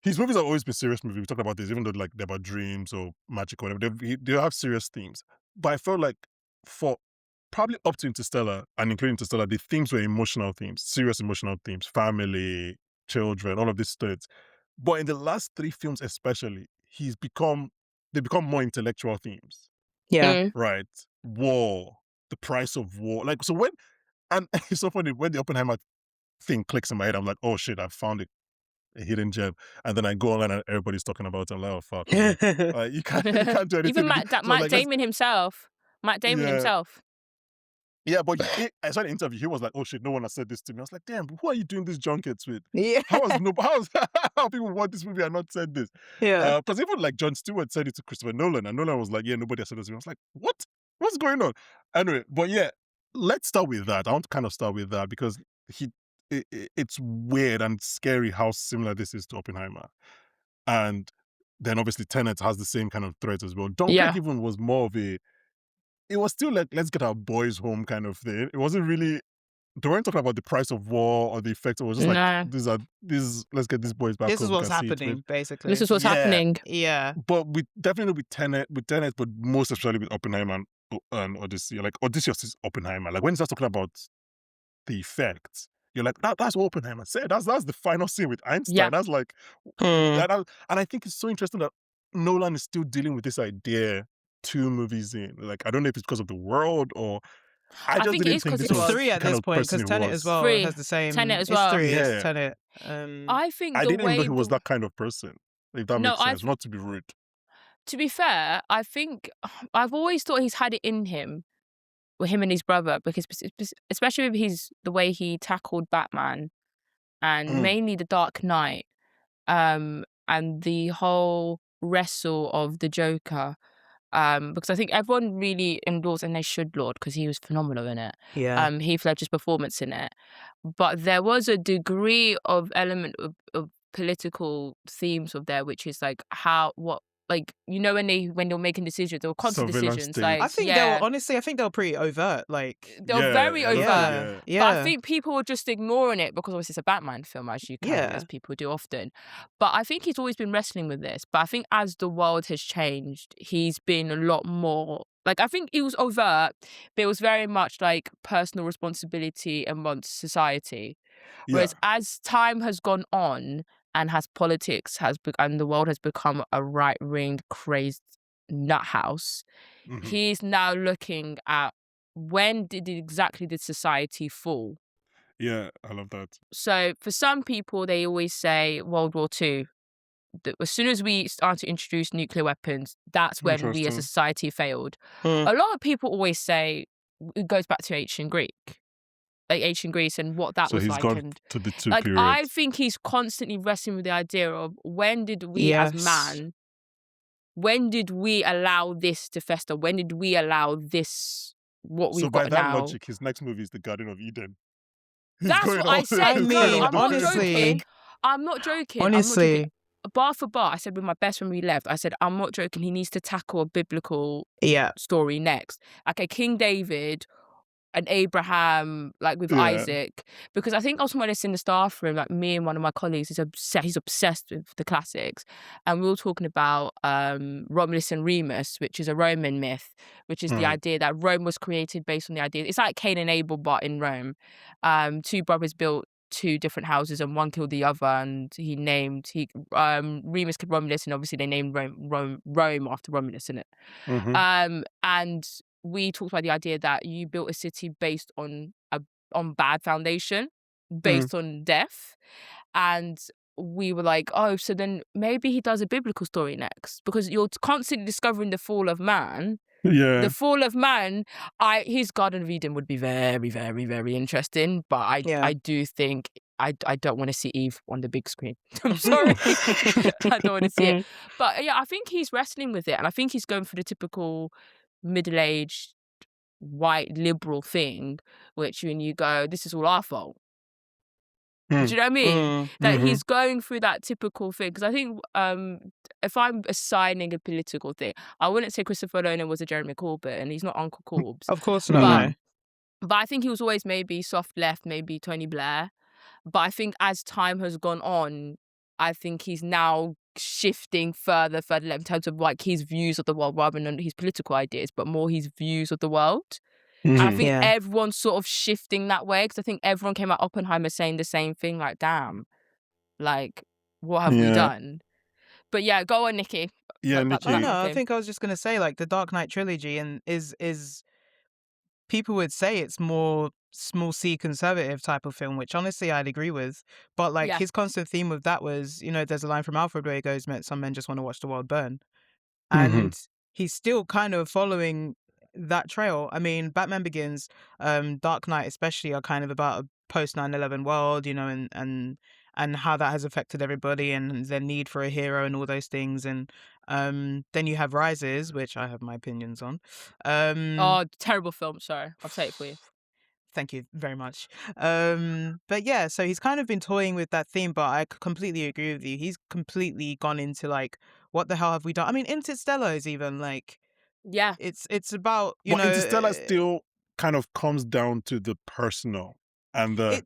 His movies have always been serious movies. We talked about this, even though like they're about dreams or magic or whatever. They have serious themes. But I felt like for probably up to Interstellar and including Interstellar, the themes were emotional themes, serious emotional themes, family, children, all of these things. But in the last 3 films especially, they become more intellectual themes.
Yeah.
Right. War, the price of war. Like, so and it's so funny, when the Oppenheimer thing clicks in my head, I'm like, oh shit, I found a hidden gem. And then I go online and everybody's talking about it. I'm like, oh fuck. Like, you can't do anything.
Even Matt Damon himself.
Yeah, but I saw the interview. He was like, "Oh shit, no one has said this to me." I was like, "Damn, who are you doing these junkets with?
Yeah.
How people want this movie and not said this?"
Yeah.
Because even like Jon Stewart said it to Christopher Nolan, and Nolan was like, "Yeah, nobody has said this to me." I was like, "What? What's going on?" Anyway, but yeah, let's start with that. I want to kind of start with that because it's weird and scary how similar this is to Oppenheimer, and then obviously Tenet has the same kind of threat as well. Dunkirk even was more of it was still like, let's get our boys home kind of thing. It wasn't really, they weren't talking about the price of war or the effect. It was just like, let's get these boys back home.
This is what's happening, basically.
This is what's happening.
Yeah.
But definitely with Tenet, but most especially with Oppenheimer and Odyssey. Like, Odyssey is Oppenheimer. Like, when he starts talking about the effects, you're like, that's what Oppenheimer said. That's the final scene with Einstein.
Yeah.
That's like, and I think it's so interesting that Nolan is still dealing with this idea 2 movies in. Like, I don't know if it's because of the world or I just
think
didn't
it is
think
because
this was
3 at
kind
this
of
point,
person
because
he
Tenet
was.
as well
3.
has the same.
Tenet as
it's
well.
3,
Yeah.
it's Tenet.
I think
I
the
didn't
way
even know he was that kind of person. If that makes sense, not to be rude.
To be fair, I think I've always thought he's had it in him, with him and his brother, because especially with the way he tackled Batman and mainly The Dark Knight. And and the whole wrestle of the Joker. Because I think everyone really endorsed, and they should laud, because he was phenomenal in it.
Yeah.
Heath Ledger's performance in it. But there was a degree of element of political themes of there, which is like when they were making decisions, they were constant
Surveillance
decisions.
state.
Like
I think they were honestly, I think they were pretty overt. Like,
they were very overt.
Yeah.
yeah.
But I think people were just ignoring it because obviously it's a Batman film, as you can, as people do often. But I think he's always been wrestling with this. But I think as the world has changed, he's been a lot more. Like, I think it was overt, but it was very much like personal responsibility amongst society. Whereas as time has gone on and and the world has become a right-winged, crazed nut house, he's now looking at when exactly did society fall?
Yeah, I love that.
So for some people, they always say World War II. As soon as we start to introduce nuclear weapons, that's when we as a society failed. A lot of people always say it goes back to ancient Greece and what that was like.
So he's
and
gone to the two
like
periods.
I think he's constantly wrestling with the idea of when did we as man, when did we allow this to fester? When did we allow this, what we've got now? So
by that logic, his next movie is The Garden of Eden.
That's what I said. I'm not joking. I'm not joking.
Honestly.
Bar for bar, I said with my best friend we left, I said, I'm not joking. He needs to tackle a biblical story next. Like a King David, an Abraham, like with Isaac. Because I think I was when it's in the staff room, like me and one of my colleagues, he's obsessed with the classics. And we were talking about Romulus and Remus, which is a Roman myth, which is the idea that Rome was created based on the idea. It's like Cain and Abel, but in Rome. Two brothers built two different houses and one killed the other, and Remus killed Romulus, and obviously they named Rome after Romulus, in it. And we talked about the idea that you built a city based on bad foundation, based on death, and we were like, oh, so then maybe he does a biblical story next, because you're constantly discovering the fall of man. The fall of man, his Garden of Eden would be very, very, very interesting, but I do think I don't want to see Eve on the big screen. I'm sorry. I don't want to see it. But yeah, I think he's wrestling with it, and I think he's going for the typical middle-aged white liberal thing, which when you go, this is all our fault. Do you know what I mean? That he's going through that typical thing. Because I think if I'm assigning a political thing, I wouldn't say Christopher Nolan was a Jeremy Corbyn, and he's not Uncle Corbs.
Of course not.
But I think he was always maybe soft left, maybe Tony Blair. But I think as time has gone on, I think he's now shifting further left in terms of like his views of the world, rather than his political ideas, but more his views of the world. And I think everyone's sort of shifting that way, because I think everyone came out Oppenheimer saying the same thing, like, damn, like, what have we done? But yeah, go on, Nicky.
Nicky.
I think I was just going to say, like, the Dark Knight trilogy is people would say it's more small C conservative type of film, which honestly I'd agree with. But like his constant theme with that was, there's a line from Alfred where he goes, some men just want to watch the world burn. And he's still kind of following that trail. I mean, Batman Begins, Dark Knight especially, are kind of about a post 9/11 world, and how that has affected everybody and their need for a hero and all those things. And then you have Rises, which I have my opinions on.
Terrible film. Sorry, I'll say it for you.
Thank you very much. But yeah, so he's kind of been toying with that theme, but I completely agree with you. He's completely gone into like, what the hell have we done? I mean, Interstellar is even like, it's about,
Interstellar still kind of comes down to the personal and the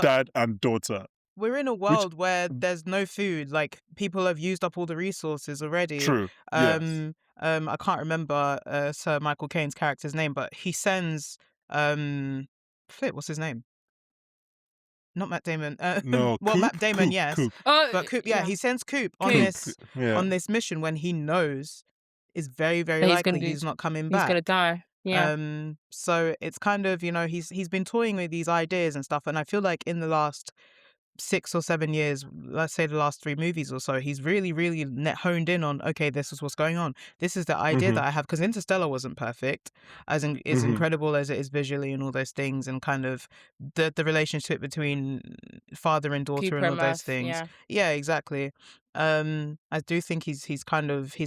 dad and daughter.
We're in a world where there's no food. Like, people have used up all the resources already.
True.
I can't remember Sir Michael Caine's character's name, but he sends what's his name? Not Matt Damon.
No,
well,
Coop?
Matt Damon,
Coop,
yes.
Coop.
But Coop, he sends Coop on this mission when he knows is very, very likely he's not coming back.
He's gonna die. Yeah.
So it's kind of, he's been toying with these ideas and stuff, and I feel like in the last 6 or 7 years, let's say the last 3 movies or so, he's really, really honed in on, okay, this is what's going on. This is the idea that I have, because Interstellar wasn't perfect, as incredible as it is visually and all those things, and kind of the relationship between father and daughter and all those things. Yeah, exactly. I do think he's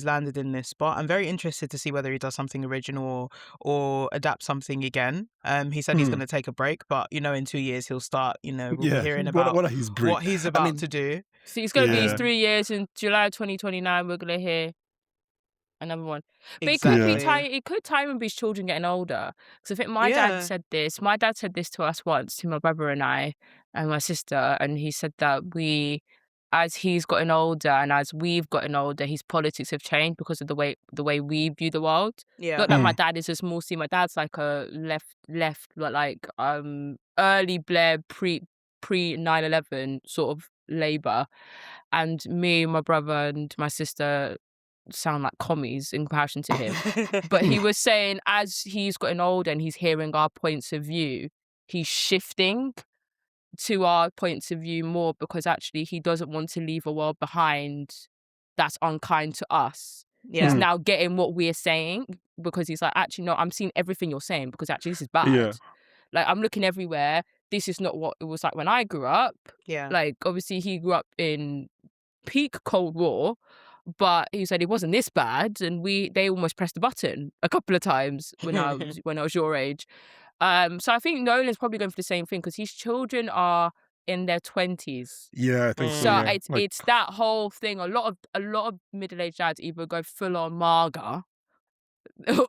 landed in this spot. I'm very interested to see whether he does something original or adapt something again. He said he's going to take a break, but in 2 years he'll start. We'll be hearing about
what are his break?
what he's about to do.
So it's going to be his
Yeah.
3 years in July 2029. We're going to hear another one. But
Exactly.
it could tie in with his children getting older. Because I think my dad said this. My dad said this to us once, to my brother and I and my sister, and he said that as he's gotten older and as we've gotten older, his politics have changed because of the way we view the world.
Yeah.
Not that my dad is a small C. My dad's like a left, like early Blair pre 9/11 sort of Labour, and me, my brother, and my sister sound like commies in comparison to him. But he was saying as he's gotten older and he's hearing our points of view, he's shifting to our points of view more because actually he doesn't want to leave a world behind that's unkind to us. He's now getting what we're saying because he's like, actually, no, I'm seeing everything you're saying because actually this is bad.
Yeah.
Like, I'm looking everywhere. This is not what it was like when I grew up.
Yeah.
Like, obviously he grew up in peak Cold War, but he said it wasn't this bad, and they almost pressed the button a couple of times when I was your age. So I think Nolan's probably going for the same thing because his children are in their 20s.
Yeah, I think so.
So
Yeah.
it's that whole thing. A lot of middle-aged dads either go full on MAGA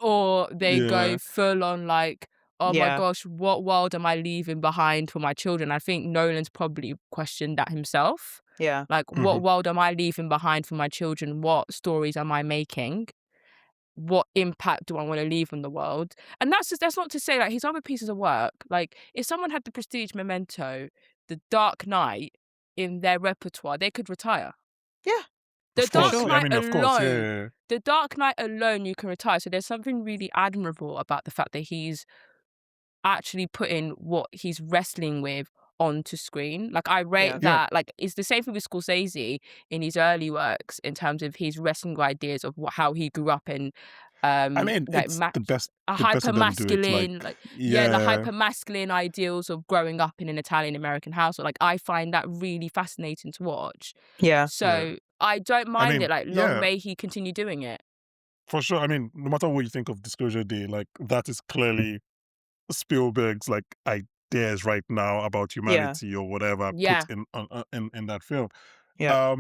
or they go full on like, oh my gosh, what world am I leaving behind for my children? I think Nolan's probably questioned that himself.
Yeah.
Like, what world am I leaving behind for my children? What stories am I making? What impact do I want to leave on the world? And that's not to say like his other pieces of work. Like, if someone had the Prestige, Memento, The Dark Knight in their repertoire, they could retire.
Yeah.
The Dark Knight
of course,
alone. The Dark Knight alone, you can retire. So there's something really admirable about the fact that he's actually putting what he's wrestling with onto screen. Like, I rate that. Like, it's the same thing with Scorsese in his early works in terms of his wrestling with ideas of how he grew up in.
I mean,
like,
it's the best.
a
The best of them do it,
hyper-masculine, the hyper-masculine ideals of growing up in an Italian-American household. Like, I find that really fascinating to watch.
Yeah.
So I don't mind it. Like, long may he continue doing it.
For sure. I mean, no matter what you think of Disclosure Day, like, that is clearly Spielberg's like ideas right now about humanity or whatever put in that film.
Yeah.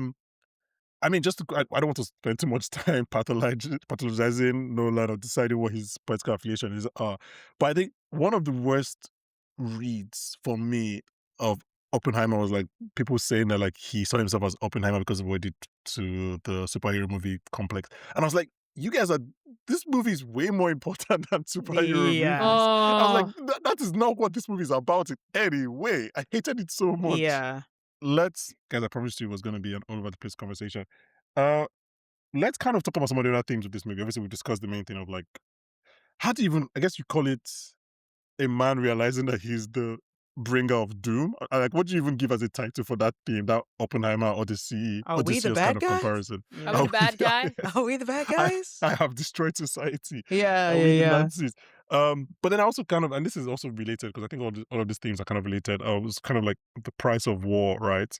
I mean, I don't want to spend too much time pathologizing Nolan or deciding what his political affiliation is. But I think one of the worst reads for me of Oppenheimer was like people saying that like he saw himself as Oppenheimer because of what he did to the superhero movie complex. And I was like, this movie is way more important than superhero movies. I was like, that is not what this movie is about in any way. I hated it so much.
Yeah.
Guys, I promised you it was going to be an all over the place conversation. Let's kind of talk about some of the other things with this movie. Obviously, we discussed the main thing of like, how do you even, I guess you call it a man realizing that he's the bringer of doom? Like, what do you even give as a title for that theme, that Oppenheimer Odyssey,
Are we the
Odysseus
bad
kind of
guys?
comparison?
Are we the bad guy?
Are we the bad guys?
I have destroyed society.
Yeah.
Are we the Nazis? But then I also kind of, and this is also related because I think all of these themes are kind of related. It was kind of like the price of war, right?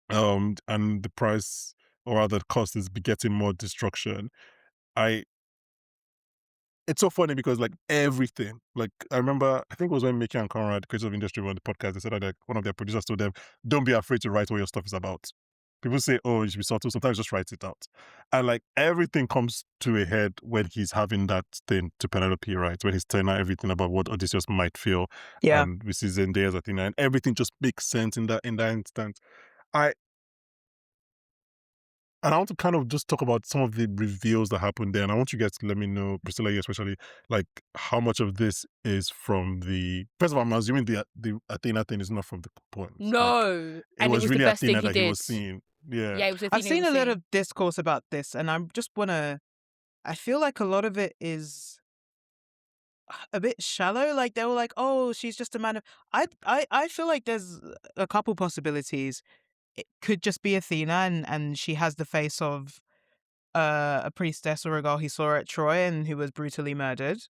And the price, or rather the cost, is begetting more destruction. It's so funny because like everything, like I remember, I think it was when Mickey and Conrad, creators of industry, were on the podcast, they said that like, one of their producers told them, don't be afraid to write what your stuff is about. People say, oh, you should be subtle. Sometimes just write it out. And like everything comes to a head when he's having that thing to Penelope, right? When he's telling her everything about what Odysseus might feel.
Yeah.
And we see Zendaya as Athena, and everything just makes sense in that instant. And I want to kind of just talk about some of the reveals that happened there. And I want you guys to let me know, Priscilla, you especially, like how much of this is from first of all, I'm assuming the Athena thing is not from the poems.
No.
Like,
and it was
really
the best
Athena
thing he
that
did.
he was seeing. Yeah.
Yeah, it was
I've seen a lot of discourse about this, and I feel like a lot of it is a bit shallow. Like they were like, oh, she's just a man of. I feel like there's a couple possibilities. It could just be Athena, and she has the face of a priestess or a girl he saw at Troy and who was brutally murdered,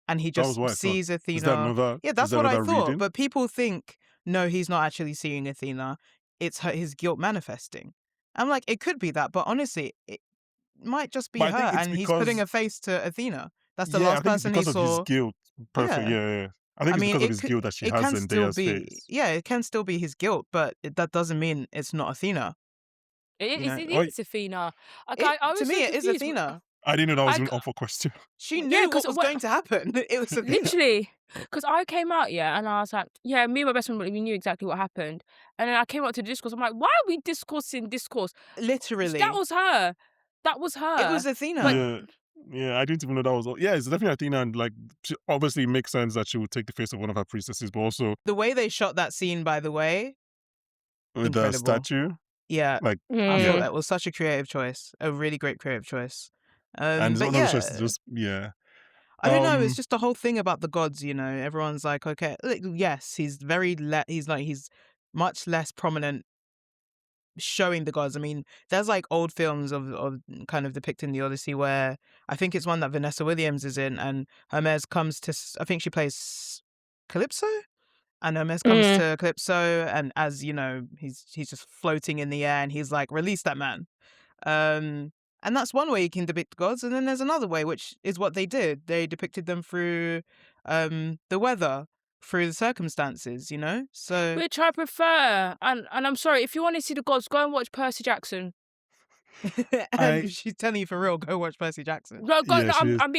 and he just sees Athena.
Is that another?
Yeah, that's what I thought.
Reading?
But people think no, he's not actually seeing Athena. It's his guilt manifesting. I'm like, it could be that, but honestly, it might just be
But I
her,
think it's
and he's putting
because
a face to Athena. That's the
yeah, I
last
think it's
person he
because of his
saw.
guilt. Perfect.
Yeah.
Yeah, yeah. I think
I
it's
mean,
because of his guilt that she
it
has
can still
Zendaya's
be,
face.
yeah, it can still be his guilt, but that doesn't mean it's not Athena.
It
You
is,
know,
it
Oh,
is Athena. I
to
was
me,
so
it is
confused.
Athena.
I didn't know that was
I
even up for question.
She
yeah,
knew
because
what was going to happen. It was Athena.
literally, because I came out, yeah, and I was like, yeah, me and my best friend, we knew exactly what happened. And then I came out to the discourse. I'm like, why are we discussing discourse? That
Literally,
was her. That was
it
her.
was Athena.
But
Yeah. Yeah, I didn't even know that was. Yeah, it's definitely Athena, and like, she obviously makes sense that she would take the face of one of her priestesses, but also
The way they shot that scene, by the way,
with the
incredible.
statue,
Yeah,
like,
I thought
yeah,
mm,
that was such a creative choice, a really great creative choice.
and
But
one of those choices
yeah,
just yeah.
I don't know. It's
Um,
just the whole thing about the gods. Everyone's like, okay, like, yes, he's he's much less prominent showing the gods. I mean, there's like old films of kind of depicting the Odyssey where I think it's one that Vanessa Williams is in, and Hermes comes to, I think she plays Calypso, and Hermes comes
mm.
to Calypso, and as you know, he's just floating in the air, and he's like, release that man. Um, and that's one way you can depict gods, and then there's another way, which is what they did. They depicted them through the weather, through the circumstances. So
Which I prefer. And I'm sorry, if you want to see the gods, go and watch Percy Jackson.
I
and she's telling you for real, go watch Percy Jackson.
No, go.
yeah,
No,
she is.
I'm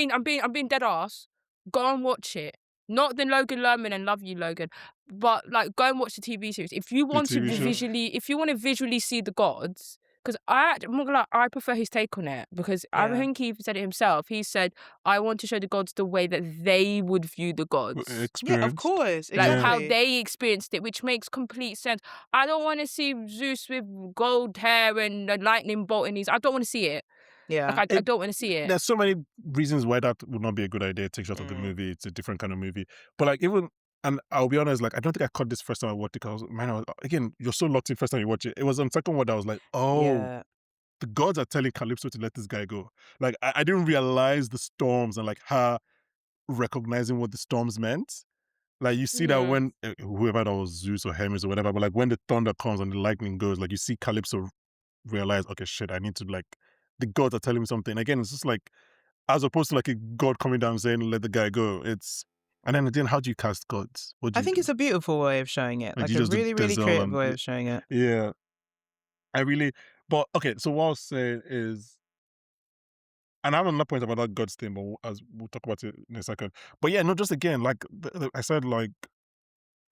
being dead ass. Go and watch it. Not the Logan Lerman and love you, Logan, but like go and watch the TV series. If you
The
want to
TV show.
if you want to visually see the gods, because I'm not gonna lie, I prefer his take on it because I
Yeah.
think he even said it himself. He said, "I want to show the gods the way that they would view the gods."
Yeah, of
Experienced.
course,
Like
Yeah.
how
exactly.
they experienced it, which makes complete sense. I don't want to see Zeus with gold hair and a lightning bolt in his. I don't want to see it. Like
Yeah.
I
It,
don't want to see it.
there's so many reasons why that would not be a good idea. Take shot of the
Mm.
movie. It's a different kind of movie. But like even and I'll be honest, like I don't think I caught this first time I watched it because man, again, you're so locked in first time you watch it. It was on second one that I was like, oh,
Yeah.
the gods are telling Calypso to let this guy go. Like I didn't realize the storms and like her recognizing what the storms meant. Like you see that
Mm.
when whoever that was Zeus or Hermes or whatever, but like when the thunder comes and the lightning goes, like you see Calypso realize, okay, shit, I need to like the gods are telling me something. Again, it's just like as opposed to like a god coming down saying, let the guy go. It's and then how do you cast gods? What do
I
you
think
do?
it's a beautiful way of showing it,
Like do
like
you
a
just do
really, really
Denzel
creative
and
way of showing it.
yeah. I really but okay, so what I'll say is and I have another point about that gods thing, but as we'll talk about it in a second. But yeah, no, just again, like I said, like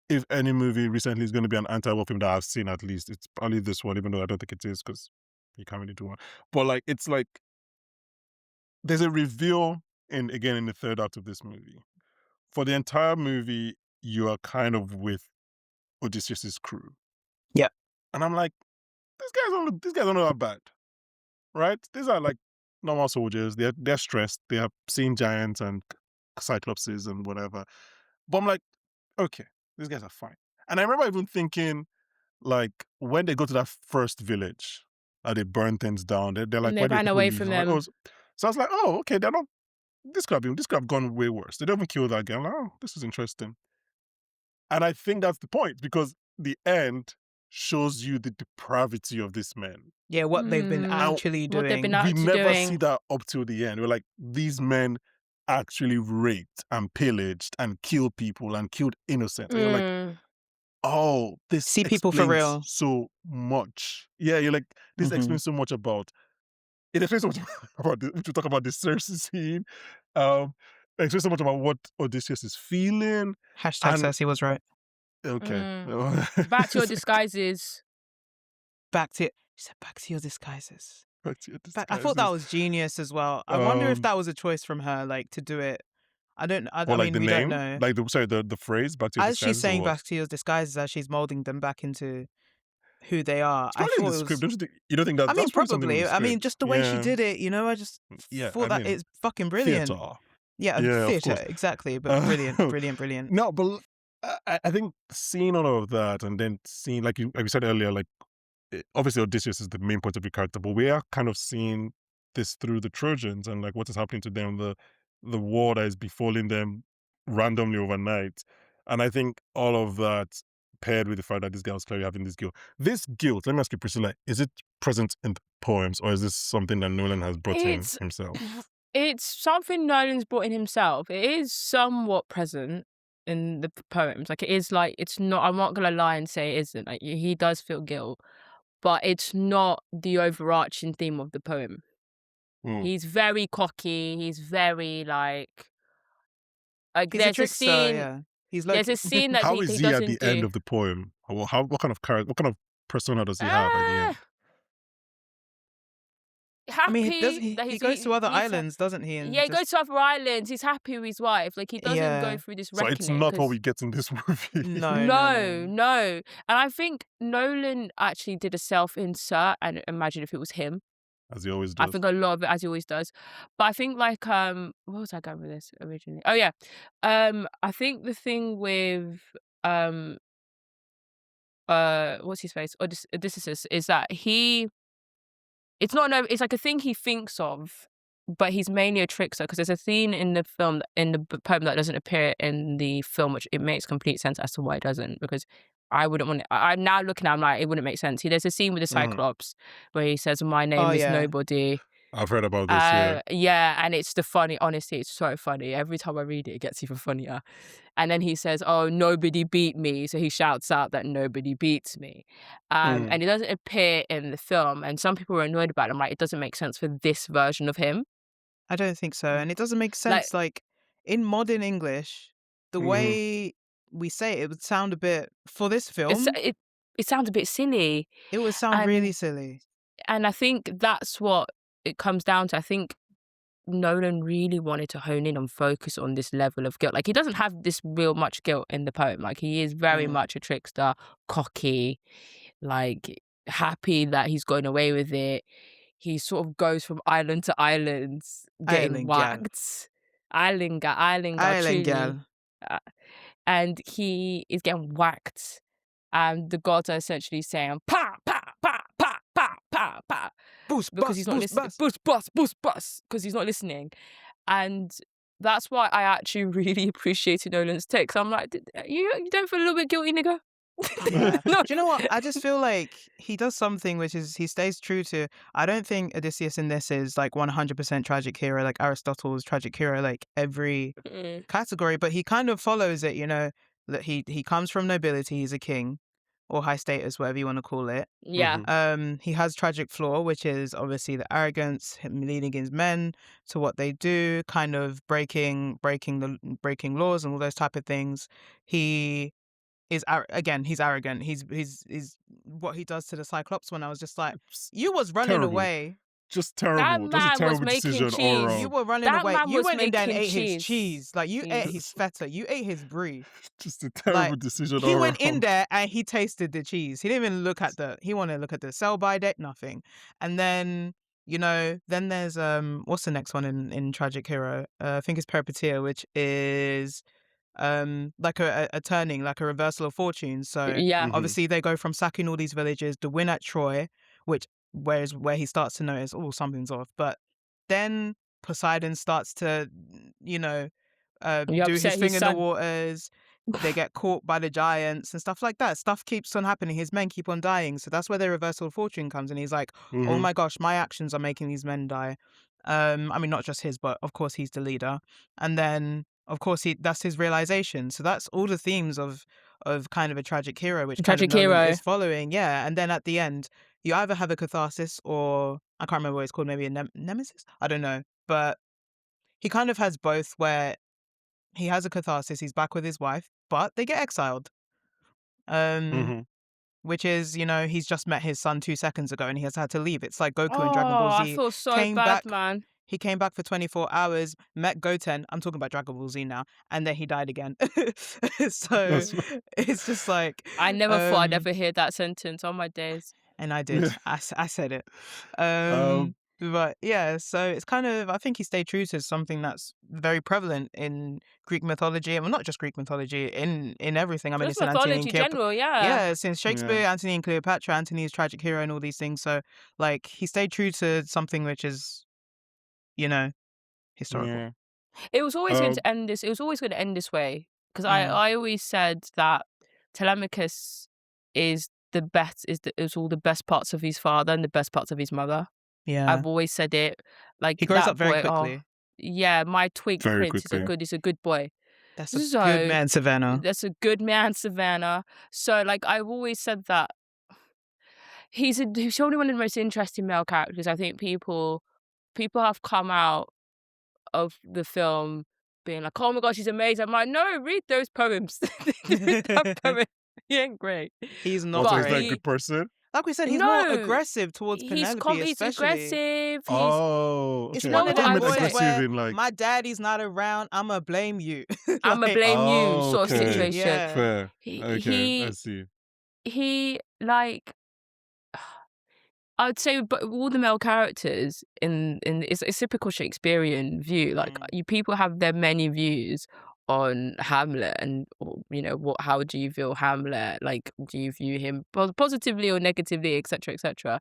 if any movie recently is going to be an anti-war film that I've seen, at least it's probably this one, even though I don't think it is because you can't really do one. But like, it's like there's a reveal in the third act of this movie. For the entire movie, you are kind of with Odysseus's crew,
Yeah.
and I'm like, these guys don't know that bad, right? These are like normal soldiers. They're stressed. They have seen giants and cyclopses and whatever. But I'm like, okay, these guys are fine. And I remember even thinking, like, when they go to that first village, they burn things down, they're
And
like,
they
why do
ran
people
away
leave?
from
I'm like, oh,
them.
so I was like, oh, okay, they're not, this could have gone way worse. They don't even kill that guy. I'm like, oh, this is interesting. And I think that's the point because the end shows you the depravity of this man.
Yeah, what they've been
Mm.
And
actually
What they've been
doing.
we
actually
never see
doing.
that up till the end. We're like, these men actually raped and pillaged and killed people and killed innocents. And you're like,
Mm.
oh, this
See people for
explains
real.
so much. Yeah, you're like, this
Mhm.
explains so much about it explains so much about we should talk about the Cersei scene. It explains so much about what Odysseus is feeling.
Hashtag
And
Cersei was right.
okay.
Back to your disguises.
She said, back to your disguises.
Back to your
I thought that
disguises.
was genius as well. I wonder if
Um,
that was a choice from her, like to do it. I
or like
mean,
the
we don't
name,
know.
like the phrase, back to your
As she's
disguises or
saying
what?
back to your disguises, as she's molding them back into who they are,
It's
I
probably in
thought
the
it
script.
was.
Don't you think? You don't think
I
that
mean,
that's probably something in the
probably. I mean,
script?
just the way she
Yeah,
did it, I just
yeah. I
thought that
mean,
it's fucking
theater.
brilliant. Yeah,
Yeah, of
theater,
course.
exactly, but
Uh,
brilliant, brilliant, brilliant.
no, but I think seeing all of that and then seeing, like you said earlier, like obviously Odysseus is the main point of view character, but we are kind of seeing this through the Trojans and like what is happening to them, the war that is befalling them randomly overnight. And I think all of that paired with the fact that this guy was clearly having this guilt. This guilt, let me ask you, Priscilla, is it present in the poems, or is this something that Nolan has brought in
It's
himself?
it's something Nolan's brought in himself. It is somewhat present in the poems. Like, it is like, it's not, I'm not gonna lie and say it isn't. Like, he does feel guilt, but it's not the overarching theme of the poem.
Mm.
He's very cocky. He's very like
He's a
there's a
trickster,
scene.
yeah. He's
There's
Loki.
a scene that
How
he
is he at
doesn't
the end
do.
of the poem? What kind of character, what kind of persona does he have at the end?
I mean,
Happy that
he
he's
goes to other
he's
islands, doesn't he?
yeah,
And
he goes
just
to other islands. He's happy with his wife. Like, he doesn't go
yeah.
through this
So it's
reckoning
not what
because
we get in this movie.
No,
no. And I think Nolan actually did a self-insert, and imagine if it was him.
As he always
I
does.
think a lot of it, as he always does. But I think, like, what was I going with this originally? Oh yeah. I think the thing with what's his face? Odysseus is that it's not it's like a thing he thinks of, but he's mainly a trickster, because there's a scene in the film, in the poem, that doesn't appear in the film, which it makes complete sense as to why it doesn't, because I wouldn't want it. I'm now looking at him like, it wouldn't make sense. There's a scene with the Cyclops where he says, "My name
Oh
is
yeah.
Nobody."
I've heard about this, yeah.
Yeah, and it's honestly, it's so funny. Every time I read it, it gets even funnier. And then he says, "Oh, nobody beat me." So he shouts out that nobody beats me. And it doesn't appear in the film. And some people were annoyed about it. I'm like, it doesn't make sense for this version of him.
I don't think so. And it doesn't make
Like,
sense. Like in modern English, the way we say it would sound a bit, for this film,
it sounds a bit silly.
it would sound really silly.
And I think that's what it comes down to. I think Nolan really wanted to hone in and focus on this level of guilt. Like, he doesn't have this real much guilt in the poem. Like, he is very much a trickster, cocky, like, happy that he's gotten away with it. He sort of goes from island to island, getting
Island gal.
whacked. Island gal,
Island
truly.
gal.
And he is getting whacked. And the gods are essentially saying, "Pa, pa, pa, pa, pa, pa, pa."
Boost,
Because
bust,
he's not
boost,
listening.
bust.
Boost, because he's not listening. And that's why I actually really appreciated Nolan's take. 'Cause I'm like, you don't feel a little bit guilty, nigga?
Yeah.
No.
Do you know what? I just feel like he does something which is, he stays true to. I don't think Odysseus in this is like 100% tragic hero, like Aristotle's tragic hero, like every category, but he kind of follows it, you know, that he comes from nobility, he's a king, or high status, whatever you want to call it.
Yeah.
He has tragic flaw, which is obviously the arrogance, him leading his men to what they do, kind of breaking laws and all those type of things. He is he's arrogant. He's what he does to the Cyclops, when I was just like, you was running
Terrible.
away.
Just terrible.
That
That's a
man was
terrible
making
decision
cheese.
all
You
around.
were running
That
away.
man
You
was
went in there and
making
ate his
cheese.
cheese. Like, you ate his feta. You ate his brie.
Just a terrible
Like,
decision
he
all
went in
around.
there and he tasted the cheese. He didn't even look at he wanted to look at the sell by date, nothing. And then, you know, then there's what's the next one in Tragic Hero? I think it's Peripetia, which is like a turning, like a reversal of fortune. So
Yeah.
obviously they go from sacking all these villages, the win at Troy, which where he starts to notice, oh, something's off. But then Poseidon starts to, you know,
You
do his
upset
thing
his
in the
son.
waters. They get caught by the giants and stuff like that. Stuff keeps on happening. His men keep on dying. So that's where the reversal of fortune comes. And he's like, oh my gosh, my actions are making these men die. I mean, not just his, but of course he's the leader. And then, of course, that's his realization. So that's all the themes of kind of a tragic hero, which
Tragic
kind of Nolan
hero.
is following. Yeah. And then at the end, you either have a catharsis, or I can't remember what it's called, maybe a nemesis? I don't know. But he kind of has both, where he has a catharsis, he's back with his wife, but they get exiled. Which is, you know, he's just met his son 2 seconds ago and he has had to leave. It's like Goku in Dragon Ball Z.
I feel so
came
bad,
back,
man.
He came back for 24 hours, met Goten. I'm talking about Dragon Ball Z now. And then he died again. So it's just like...
I never thought I'd ever hear that sentence on my days.
And I did. I said it. But yeah, so it's kind of, I think he stayed true to something that's very prevalent in Greek mythology. Well, not just Greek mythology, in everything. I mean,
Just
it's in Antony and
mythology
Cleopatra.
general, yeah.
Yeah, since Shakespeare, Antony and Cleopatra, Antony's tragic hero and all these things. So, like, he stayed true to something which is, you know, historical.
Yeah.
It was always going to end this. It was always going to end this way, because I always said that Telemachus is is all the best parts of his father and the best parts of his mother.
Yeah.
I've always said it. Like
He grows
that
up very
boy,
quickly.
yeah, my twig
Very
prince
quickly.
is a good boy.
That's a good
So
man, Savannah.
that's a good man, Savannah. So like I've always said that he's only one of the most interesting male characters. I think people have come out of the film being like, oh my gosh, he's amazing. I'm like, no, read those poems. Read that poem. He ain't great.
He's
Oh,
not
so
But
he's not a
great.
good person?
Like we said, he's more
no,
aggressive towards Penelope,
he's
especially.
aggressive.
Oh,
It's
okay.
one
No,
of
I thought you
them
I
meant
boys
said
aggressive
where
in like.
my daddy's not around, I'ma blame you.
I'ma
Like,
blame you
Oh,
sort of
okay.
situation.
yeah.
Fair.
He
Okay, I
he
see.
he like I would say, but all the male characters in it's a typical Shakespearean view. Like
Mm.
people have their many views on Hamlet, and you know how do you view Hamlet? Like, do you view him positively or negatively, etc., etc.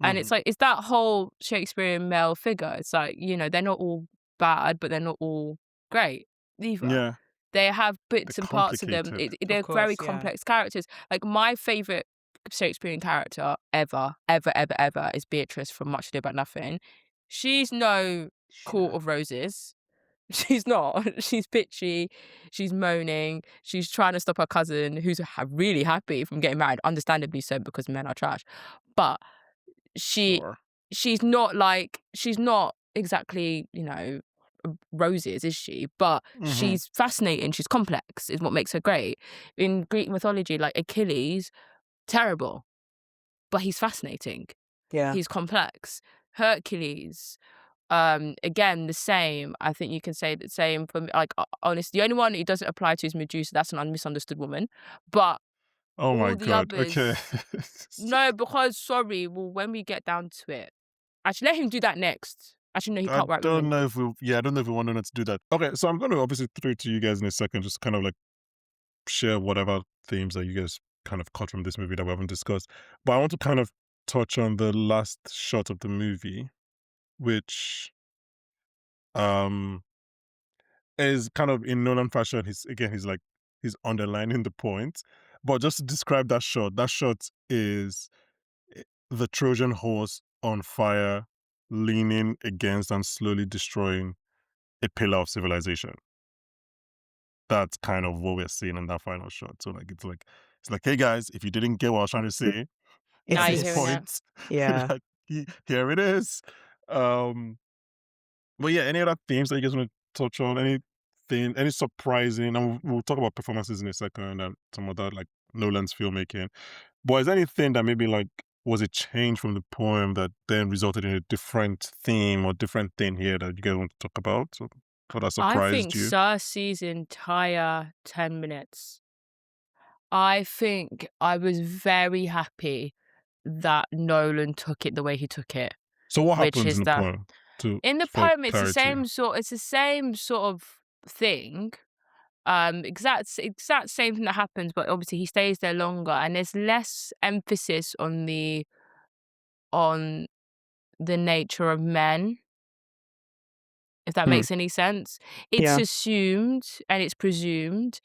And it's
Mhm.
like it's that whole Shakespearean male figure. It's like they're not all bad, but they're not all great either.
Yeah,
They have
they're
bits and parts of them.
complicated.
They're
Of
very
course, yeah.
complex characters. Like my favorite Shakespearean character ever is Beatrice from Much Ado About Nothing. She's no Court of Roses. She's not. She's bitchy. She's moaning. She's trying to stop her cousin, who's really happy from getting married. Understandably so, because men are trash. But
Sure.
she's not exactly roses, is she? But
Mhm.
she's fascinating. She's complex. Is what makes her great. In Greek mythology, like Achilles, terrible, but he's fascinating.
Yeah.
He's complex. Hercules, again, the same. I think you can say the same for me. Like, honestly, the only one it doesn't apply to is Medusa. That's an misunderstood woman. But
Oh my
all the
God. Okay.
others, no, because sorry. Well, when we get down to it, actually, let him do that next. Actually, no, he
I
can't write
don't
women.
know if I don't know if we want to do that. Okay, so I'm going to obviously throw it to you guys in a second, just kind of like share whatever themes that you guys kind of caught from this movie that we haven't discussed. But I want to kind of touch on the last shot of the movie, which um is kind of in Nolan fashion. He's underlining the point. But just to describe that shot is the Trojan horse on fire, leaning against and slowly destroying a pillar of civilization. That's kind of what we're seeing in that final shot. So it's like, hey guys, if you didn't get what I was trying to say
Now
at
you're
this
hearing it.
point,
Yeah.
like, here it is. But yeah, any other themes that you guys want to touch on? Anything, any surprising? And we'll talk about performances in a second and some other like Nolan's filmmaking. But is there anything that maybe like was a change from the poem that then resulted in a different theme or different thing here that you guys want to talk about? So, what that
I
surprised
think
you?
Cersei's entire 10 minutes. I think I was very happy that Nolan took it the way he took it.
So what
Which
happens
is
in the
that
poem?
in the
For
poem it's the
clarity.
same sort of thing. Exact same thing that happens, but obviously he stays there longer and there's less emphasis on the nature of men, if that
Hmm.
makes any sense. It's
Yeah.
assumed and it's presumed,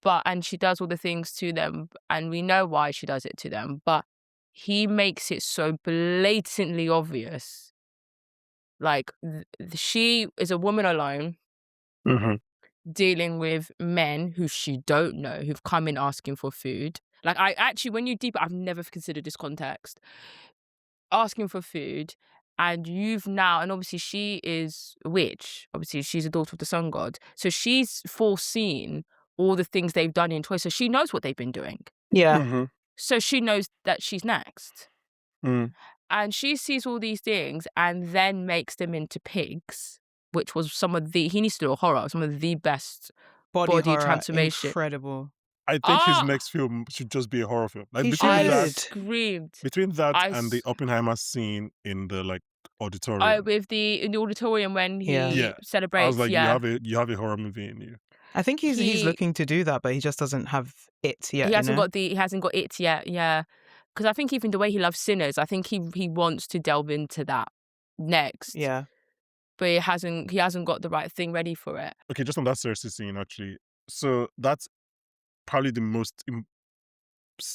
and she does all the things to them, and we know why she does it to them, but he makes it so blatantly obvious. Like, she is a woman alone
Mhm.
dealing with men who she don't know, who've come in asking for food. Like, I actually, when you I've never considered this context. Asking for food, and and obviously she is a witch. Obviously, she's a daughter of the sun god. So she's foreseen all the things they've done in Toy. So she knows what they've been doing.
Yeah.
Mhm.
So she knows that she's next.
Mm.
And she sees all these things and then makes them into pigs, which was he needs to do a horror, some of the best
Body
body
horror,
transformation.
incredible.
I think his next film should just be a horror film. Like
He
I
should.
screamed.
between that
I
and the
s-
Oppenheimer scene in the like
Oh,
auditorium.
with in the auditorium when
Yeah.
he
Yeah. I was
celebrates,
like,
yeah.
you have a horror movie in you.
I think he's
He
looking to do that, but he just doesn't have it yet.
he hasn't got it yet, yeah. Because I think even the way he loves sinners, I think he wants to delve into that next.
Yeah.
But he hasn't got the right thing ready for it.
Okay, just on that Cersei scene, actually. So that's probably the most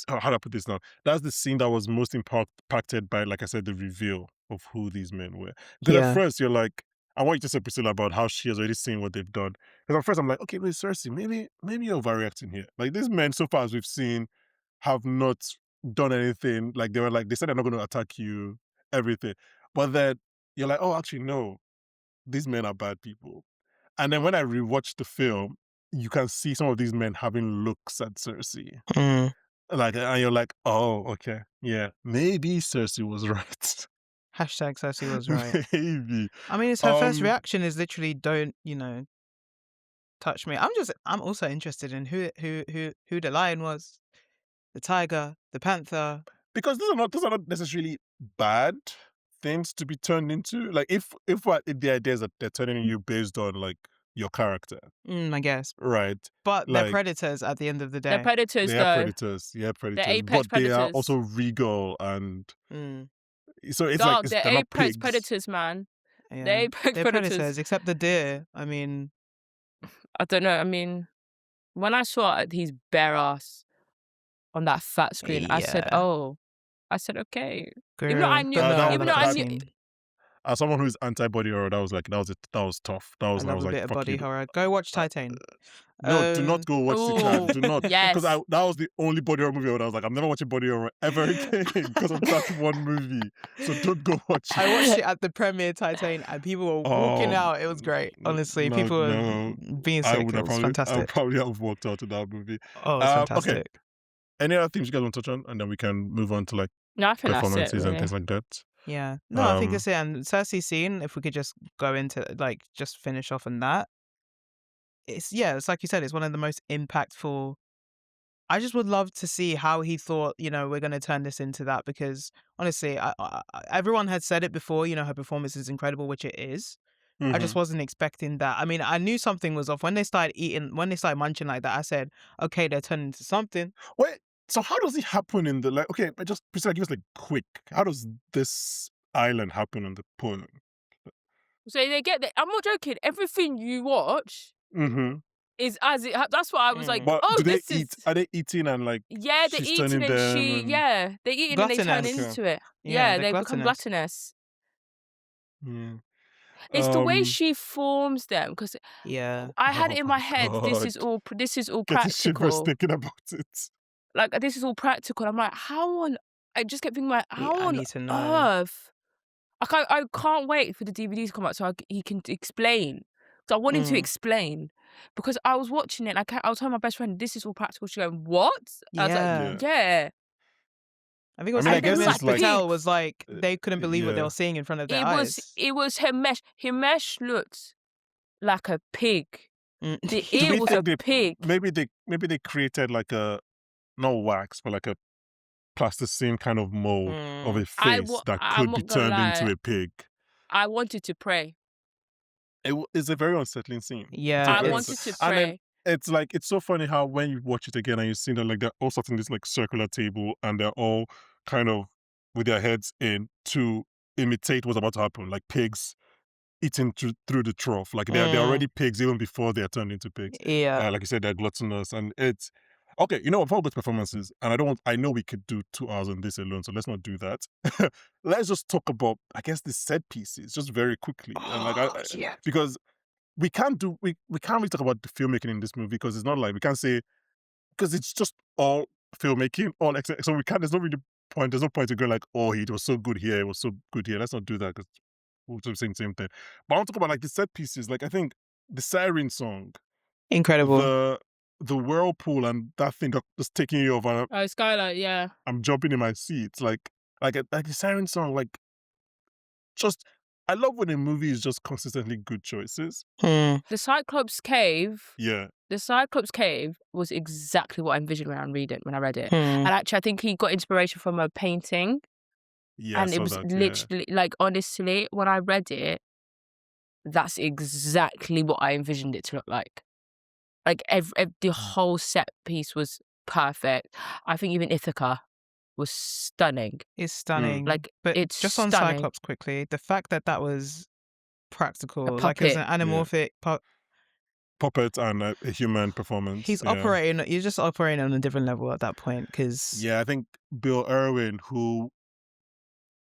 how do I put this now? That's the scene that was most impacted by, like I said, the reveal of who these men were. Because at
Yeah.
first you're like, I want you to say Priscilla about how she has already seen what they've done. Because at first I'm like, okay, wait, Cersei, maybe you're overreacting here. Like these men so far as we've seen have not done anything. Like they said they're not going to attack you, everything. But then you're like, oh, actually no, these men are bad people. And then when I rewatched the film, you can see some of these men having looks at Cersei.
Mm.
Like, and you're like, oh, okay, yeah, maybe Cersei was right.
Hashtag Cersei was right.
Maybe.
I mean, it's her first reaction is literally don't, touch me. I'm also interested in who the lion was, the tiger, the panther.
Because those are not necessarily bad things to be turned into. Like if what the idea is that they're turning you based on like your character,
I guess.
right?
But they're
Like
predators at the end of the
They're
day.
predators,
they are
though.
predators, yeah,
They're
predators,
apex
but they are
predators.
also regal and
Mm.
so it's
Dog,
like
they're
they're not
apex
pigs.
predators, man.
Yeah.
They're apex
They're
predators.
except the deer. I mean,
I don't know. I mean, when I saw his bare ass on that fat screen, I said,
yeah.
okay.
Girl,
Even though I knew,
got me
even
on
though
the
I
fat
knew,
scene.
As someone who's anti-body horror, that was tough.
I
I
love
was
a
like,
bit of
fuck
body
you.
horror. Go watch Titan.
No, do not go watch Sickness.
ooh,
Do not.
yes.
Because that was the only body horror movie where I was like, I'm never watching body horror ever again because of that one movie. So don't go watch
I
it.
watched it at the premiere Titan and people were walking out. It was great. Honestly, people were being sick. It was
I would
fantastic.
probably have walked out of that movie.
Oh, it was fantastic.
Okay. Any other things you guys want to touch on? And then we can move on to like
No, I think that's it,
performances
really.
and things like that.
Yeah. No, I think that's it. And Cersei scene, if we could just go into like just finish off on that. It's like you said, it's one of the most impactful. I just would love to see how he thought, we're going to turn this into that because honestly, everyone had said it before, her performance is incredible, which it is. I just wasn't expecting that. I mean, I knew something was off when they started munching like that. I said, okay, they're turning into something.
Wait, so how does it happen in the like? Okay, but just Priscilla, give us like quick. How does this island happen in the poem?
So they get I'm not joking. Everything you watch is as it. That's what I was like.
But
Oh,
do they
this
eat? Are they eating and like?
Yeah, they're
she's
eating
turning
and
them
they're eating and they turn
Gluttonous.
into it.
Yeah,
Yeah,
they're
they become gluttonous.
Yeah.
It's the way she forms them because
Yeah.
I had
Oh
it in my
my
head. This is all
Getting shivers
practical.
thinking about it.
Like this is all practical. I'm like, how on? I just kept thinking, like, how
I
on
need to know.
earth? I can't wait for the DVD to come out so he can explain. So I want him to explain because I was watching it. I was telling my best friend, "This is all practical." She's going, "What?" I was like, "Yeah."
I think it was I
guess
Miss
it's like
Patel was like they couldn't believe what they were seeing in front of their eyes.
It was Himesh. Himesh looked like a pig. The ear was a pig.
Maybe they created like a not wax, but like a plasticine kind of mold of a face that could be turned into a pig.
I wanted to pray.
It's a very unsettling scene.
Yeah,
I wanted to pray.
And then it's like it's so funny how when you watch it again and you see that like they're all sat in this like circular table and they're all kind of with their heads in to imitate what's about to happen, like pigs eating through the trough. Like they're already pigs even before they're turned into pigs.
Yeah.
Like you said, they're gluttonous and it's okay. You know, of all those performances, and I know we could do 2 hours on this alone, so let's not do that. Let's just talk about, I guess, the set pieces just very quickly. And because we can't really talk about the filmmaking in this movie because it's not like we can't say because it's just all filmmaking, all so we can't. There's no really point. There's no point to go like, oh, it was so good here, it was so good here. Let's not do that because we're saying the same thing. But I want to talk about like the set pieces. Like I think the siren song,
incredible.
The whirlpool and that thing just taking you over.
Oh, Skylight, yeah.
I'm jumping in my seat. Like the siren song, like just I love when a movie is just consistently good choices.
The Cyclops Cave.
Yeah.
The Cyclops Cave was exactly what I envisioned when I read it. And actually, I think he got inspiration from a painting.
Yeah,
and it was literally like honestly, when I read it, that's exactly what I envisioned it to look like. Like the whole set piece was perfect. I think even Ithaca was stunning.
It's stunning.
Like
but
it's
just
stunning.
on Cyclops quickly, the fact that was practical,
A
like as
puppet.
an anamorphic
puppet and a human performance.
He's operating. You're just operating on a different level at that point because
Yeah, I think Bill Irwin, who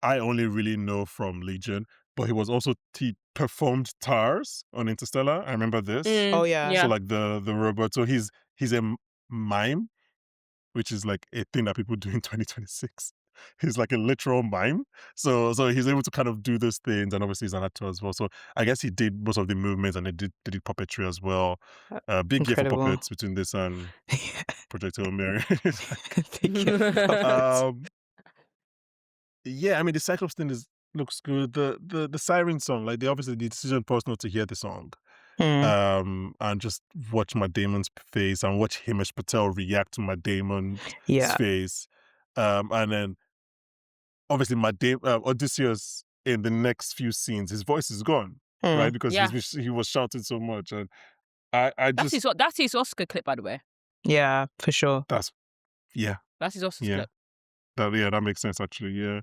I only really know from Legion, but he performed TARS on Interstellar. I remember this.
oh yeah,
So
Yeah.
like the robot. So he's a mime, which is like a thing that people do in 2026. He's like a literal mime. So he's able to kind of do those things, and obviously he's an actor as well. So I guess he did most of the movements, and they did puppetry as well. Big year for
incredible.
puppets between this and Project Hail Mary.
Thank you.
um, yeah, I mean the Cyclops thing looks good. The siren song, like they obviously the decision personal to hear the song. And just watch Matt Damon's face and watch Himesh Patel react to Matt Damon's
Yeah.
face. And then obviously Odysseus in the next few scenes, his voice is gone, right? Because
Yeah.
he was shouting so much. And I
That's
just
his Oscar clip, by the way.
Yeah, for sure.
that's yeah,
That's his Oscar
yeah.
clip.
That makes sense actually, yeah.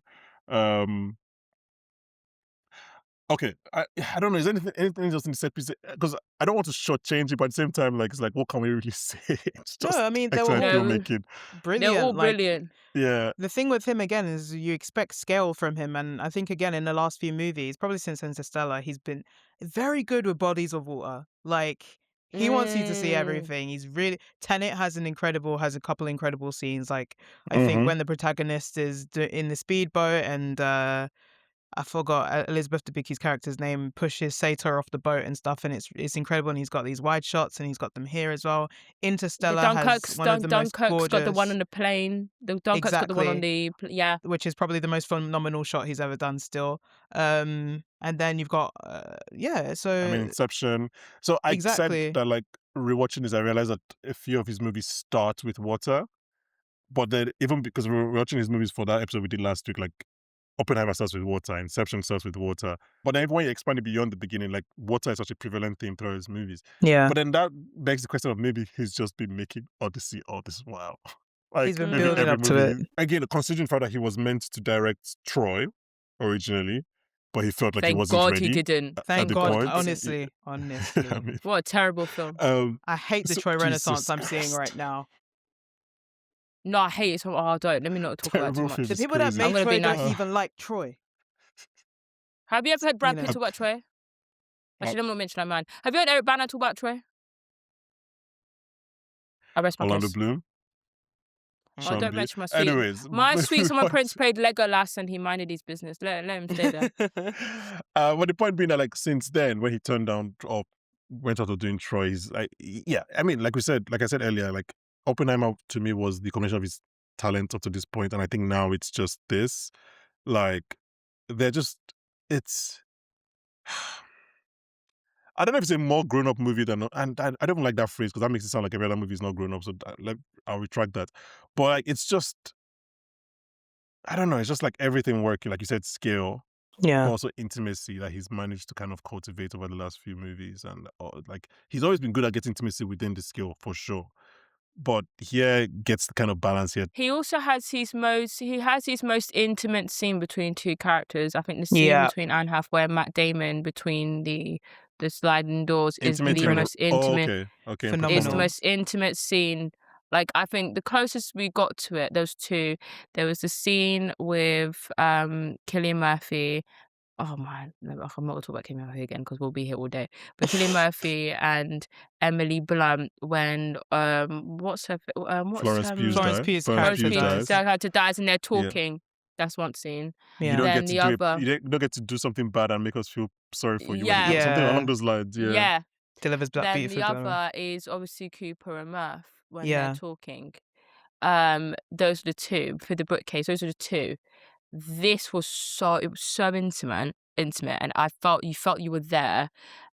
Okay, I don't know. Is anything else in the set piece? Because I don't want to shortchange it, but at the same time, like it's like, what can we really say? It's
No,
just
I mean, they were
excellent
all
filmmaking.
brilliant.
They're all
like,
brilliant.
Yeah,
The thing with him again is you expect scale from him, and I think again in the last few movies, probably since Interstellar, he's been very good with bodies of water. Like he wants you to see everything. He's really Tenet has a couple incredible scenes. Like I think when the protagonist is in the speedboat and I forgot Elizabeth Debicki's character's name pushes Sator off the boat and stuff, and it's incredible. And he's got these wide shots, and he's got them here as well. Interstellar has one of the most
Dunkirk's
gorgeous.
got the one on the plane. Dunkirk's got the one on the yeah.
Which is probably the most phenomenal shot he's ever done still. And then you've got so
I mean Inception. So I
exactly.
said that like rewatching this, I realized that a few of his movies start with water, but then even because we were watching his movies for that episode we did last week, like Oppenheimer starts with water, Inception starts with water. But then when you expand it beyond the beginning, like water is such a prevalent theme throughout his movies.
Yeah.
But then that begs the question of maybe he's just been making Odyssey all this while. Like
He's been
maybe
building
every
up to
movie.
it.
Again, considering the fact that he was meant to direct Troy originally, but he felt like he
Thank
wasn't
God
ready.
he didn't.
At
Thank
the
God,
point.
honestly.
I mean,
What a terrible film.
I hate the
so-
Troy
Jesus
Renaissance I'm seeing
Christ.
right now.
No, I hate it. So don't. Let me not talk about it too
Terrible
much.
film.
The
It's
people that
crazy.
I'm
made
gonna
Troy
be nice.
don't even like Troy.
Have you ever heard Brad
You
Pitt
know.
talk about Troy? Actually, let me not mention that man. Have you heard Eric Bana talk about Troy? I rest my
Orlando
case.
Bloom.
Oh,
Sean
don't
Bean.
mention my sweet.
Anyways,
My sweet summer
what-
prince played Legolas and he minded his business. Let him stay there.
But the point being that like since then when he turned down or went out of doing Troy, he's like I mean like I said earlier, like Oppenheimer to me was the combination of his talent up to this point, and I think now it's just this. Like they're just it's I don't know if it's a more grown-up movie than and I don't like that phrase because that makes it sound like every other movie is not grown up, so I'll retract that. But like it's just I don't know, it's just like everything working, like you said, scale, but
Yeah.
also intimacy that he's managed to kind of cultivate over the last few movies. And like he's always been good at getting intimacy within the skill for sure. But here gets the kind of balance here.
He also has his most intimate scene between two characters. I think the scene
Yeah.
between Anne Hathaway and Matt Damon between the sliding doors is
Intimate
the
in a-
most intimate.
Okay.
Phenomenal.
It's the most intimate scene. Like I think the closest we got to it, those two, there was the scene with Cillian Murphy. Oh man, no, I'm not gonna talk about Cillian Murphy again because we'll be here all day. But Cillian Murphy and Emily Blunt when
Florence Pugh's
Florence
died.
Pugh's
Florence
character
Pugh
dies.
dies and they're talking. That's one scene.
You
Yeah.
don't
Then
get
the
to do
other-
you don't get to do something bad and make us feel sorry for you.
Yeah.
Something
Yeah.
along those lines. Yeah.
Yeah.
Delivers that
Then
beautiful.
the other is obviously Cooper and Murph when
Yeah.
they're talking. Those are the two for the bookcase. Those are the two. This was so intimate, and you felt you were there,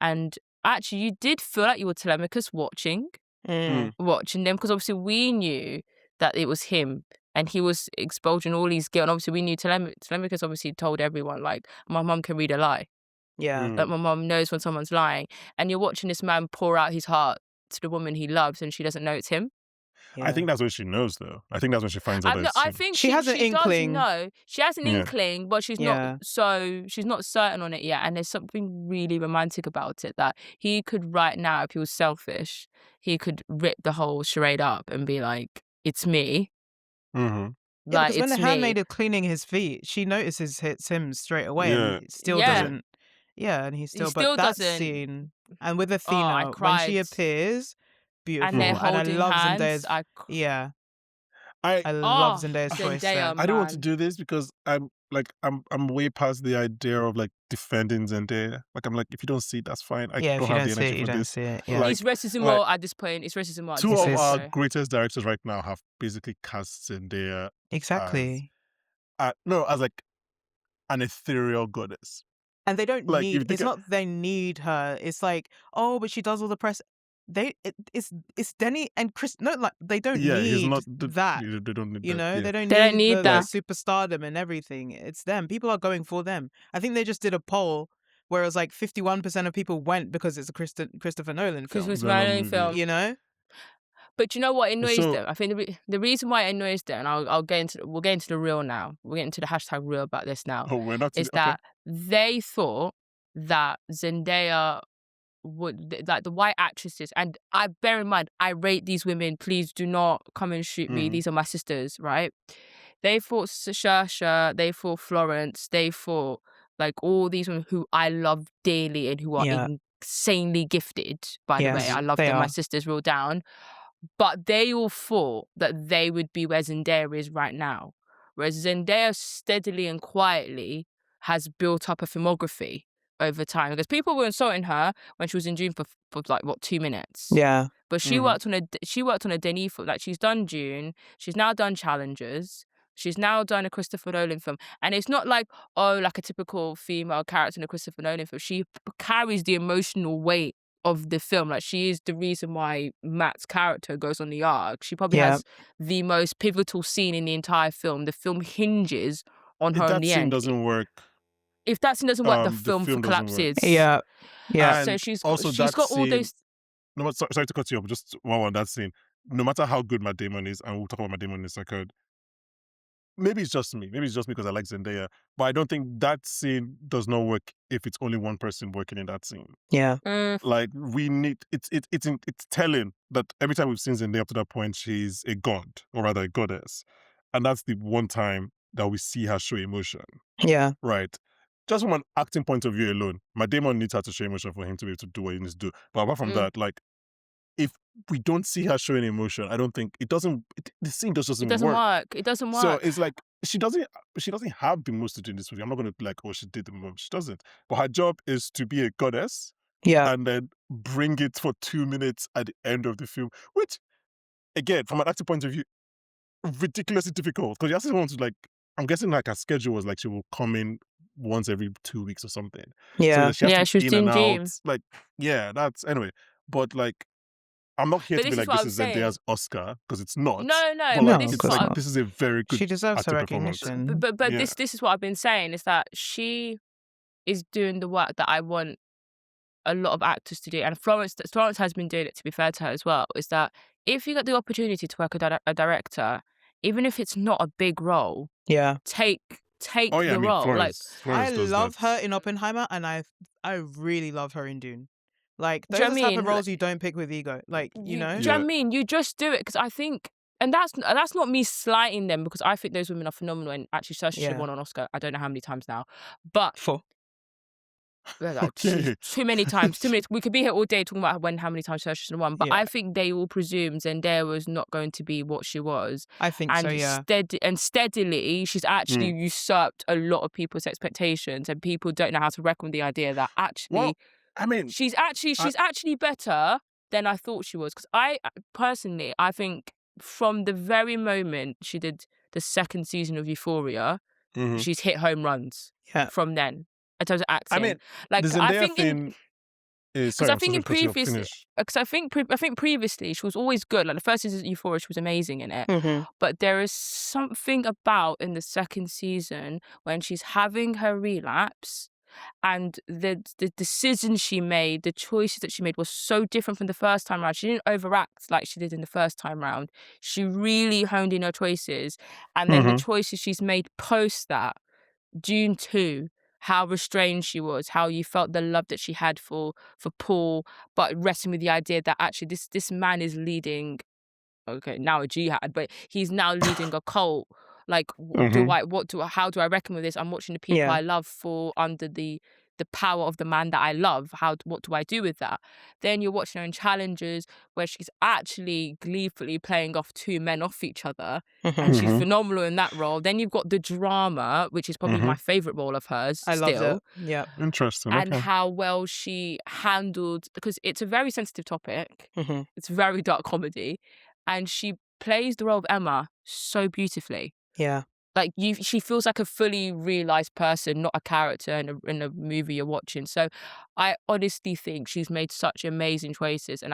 and actually you did feel like you were Telemachus watching them because obviously we knew that it was him. And he was exposing all his guilt. And obviously, we knew Telemachus obviously told everyone, like, my mum can read a lie.
Yeah.
Like, my mum knows when someone's lying. And you're watching this man pour out his heart to the woman he loves and she doesn't know it's him.
I think that's when she knows, though. I think that's when she finds out that it's
I
him.
think
She has an
she does
inkling.
know. She has an
Yeah.
inkling, but she's
Yeah.
she's not certain on it yet. And there's something really romantic about it that he could right now, if he was selfish, he could rip the whole charade up and be like, "It's me."
Mm-hmm.
Yeah,
Like,
because when
it's
the
me.
handmaid is cleaning his feet, she notices it's him straight away, and
Yeah.
he still
Yeah.
doesn't. Yeah, and he
He
still.
still
But that
doesn't.
scene, and with
I
Athena when she
cried.
appears,
And they're
beautiful, and I
holding
love
hands.
Zendaya's. Yeah,
I
I love
Oh,
Zendaya's choice there.
Zendaya,
I don't want to
man.
do this because I'm way past the idea of like defending Zendaya. Like I'm like, if you don't see it, that's fine. I
Yeah,
don't
if you
have
don't
the
see
energy
it, you
for
don't
this.
see it. Yeah,
Like,
It's racism
like
at this point. It's racism at
two
this
of
point.
our
Sorry.
greatest directors right now have basically cast Zendaya
exactly.
as like an ethereal goddess.
And they don't
Like if you
need.
think
It's not they need her. It's like, oh, but she does all the press. It's Denny and Chris. No, like they don't
yeah, he's
need
not
that.
they don't need
You
that.
know,
Yeah.
they don't
They don't
need
need
the
that.
superstardom and everything. It's them. People are going for them. I think they just did a poll where it was like 51% of people went because it's a Christopher Nolan
Because it
film.
was
Nolan
my own
movie.
film.
You know?
But you know what annoys
So-
them? I think the reason why it annoys them, and we'll get into the real now. We'll get into the hashtag real about this now.
Oh, we're not
Is
okay.
that they thought that Zendaya would, like the white actresses, and I bear in mind, I rate these women. Please do not come and shoot me.
Mhm.
These are my sisters, right? They thought Saoirse, they thought Florence, they thought like all these women who I love dearly and who are
Yeah.
insanely gifted. By the way,
Yes,
I love
they
them. My
are.
sisters real down. But they all thought that they would be where Zendaya is right now. Whereas Zendaya steadily and quietly has built up a filmography over time. Because people were insulting her when she was in June for like, what, 2 minutes?
Yeah.
But she
Mhm.
worked on a Denis film. Like, she's done June. She's now done Challengers. She's now done a Christopher Nolan film. And it's not like, oh, like a typical female character in a Christopher Nolan film. She carries the emotional weight of the film. Like, she is the reason why Matt's character goes on the arc. She probably
Yeah.
has the most pivotal scene in the entire film. The film hinges on
If
her in
that
the
scene
end.
doesn't work,
If that scene doesn't work, the
the
film
film doesn't work.
collapses.
Yeah. Yeah.
And
So she's
also
got
that
all
scene-
those.
No, sorry to cut you off. Just one on that scene. No matter how good Matt Damon is, and we'll talk about Matt Damon in a second. Maybe it's just me. Maybe it's just because I like Zendaya. But I don't think that scene does not work if it's only one person working in that scene.
Yeah.
Like we need it's telling that every time we've seen Zendaya up to that point, she's a god, or rather a goddess. And that's the one time that we see her show emotion.
Yeah.
Right. Just from an acting point of view alone, Matt Damon needs her to show emotion for him to be able to do what he needs to do. But apart from that, like if we don't see her showing emotion, I don't think the scene just doesn't
It doesn't
work.
work. It doesn't work.
So it's like she doesn't have the most to do in this movie. I'm not going to be like, oh, she did the most. She doesn't. But her job is to be a goddess
Yeah.
and then bring it for 2 minutes at the end of the film, which, again, from an acting point of view, ridiculously difficult. Because you actually want to, like, I'm guessing like her schedule was like she will come in once every 2 weeks or something.
Yeah.
So she has
Yeah,
to
she was
be in
doing
and
Dream.
out. Like, yeah, that's anyway. But like, I'm not here
But
to be
this
like,
is what
this
I'm
is
saying.
Zendaya's Oscar, because it's not.
No,
But
No,
like,
of
it's
course
like
not.
this is a very good
She deserves her
acting performance.
recognition.
But
Yeah.
this is what I've been saying, is that she is doing the work that I want a lot of actors to do. And Florence has been doing it, to be fair to her as well, is that if you get the opportunity to work with a director, even if it's not a big role,
Yeah.
take
Oh yeah,
the
I mean,
role.
Florence
I
does
love
that.
her in Oppenheimer, and I really love her in Dune. Like,
Do
those
you
are
know
the
what I
type of
mean?
roles you don't pick with ego. Like, you know?
Do you know what I
Yeah.
mean? You just do it, because I think, and that's not me slighting them, because I think those women are phenomenal, and actually Saoirse should have
Yeah.
won an Oscar. I don't know how many times now, but
For
Okay.
too many times. We could be here all day talking about how many times Saoirse should have won. But
Yeah.
I think they all presume Zendaya was not going to be what she was,
I think so,
and
yeah.
steadily she's actually usurped a lot of people's expectations, and people don't know how to reckon with the idea that actually
Well, I mean,
she's actually better than I thought she was. Because I personally, I think from the very moment she did the second season of Euphoria,
mhm.
she's hit home runs
Yeah.
from then in terms of acting.
I mean,
like
the
I
Zendaya
think
thing is
because
sorry.
I think in previous,
finish.
because I think previously she was always good. Like the first season of Euphoria, she was amazing in it.
Mm-hmm.
But there is something about in the second season when she's having her relapse, and the decisions she made, the choices that she made was so different from the first time around. She didn't overact like she did in the first time round. She really honed in her choices, and then the
Mm-hmm.
choices she's made post that, Dune 2, how restrained she was, how you felt the love that she had for Paul, but wrestling with the idea that actually this man is leading, okay, now a jihad, but he's now leading a cult. Like, how do I reckon with this? I'm watching the people
Yeah.
I love fall under the power of the man that I love. What do I do with that? Then you're watching her in Challenges, where she's actually gleefully playing off two men off each other, and she's
Mhm.
phenomenal in that role. Then you've got the drama, which is probably my favorite role of hers
I loved
still,
it. Yeah.
Interesting.
and
Okay.
how well she handled, because it's a very sensitive topic.
hmm
It's very dark comedy, and she plays the role of Emma so beautifully.
Yeah.
Like, she feels like a fully realized person, not a character in a movie you're watching. So I honestly think she's made such amazing choices, and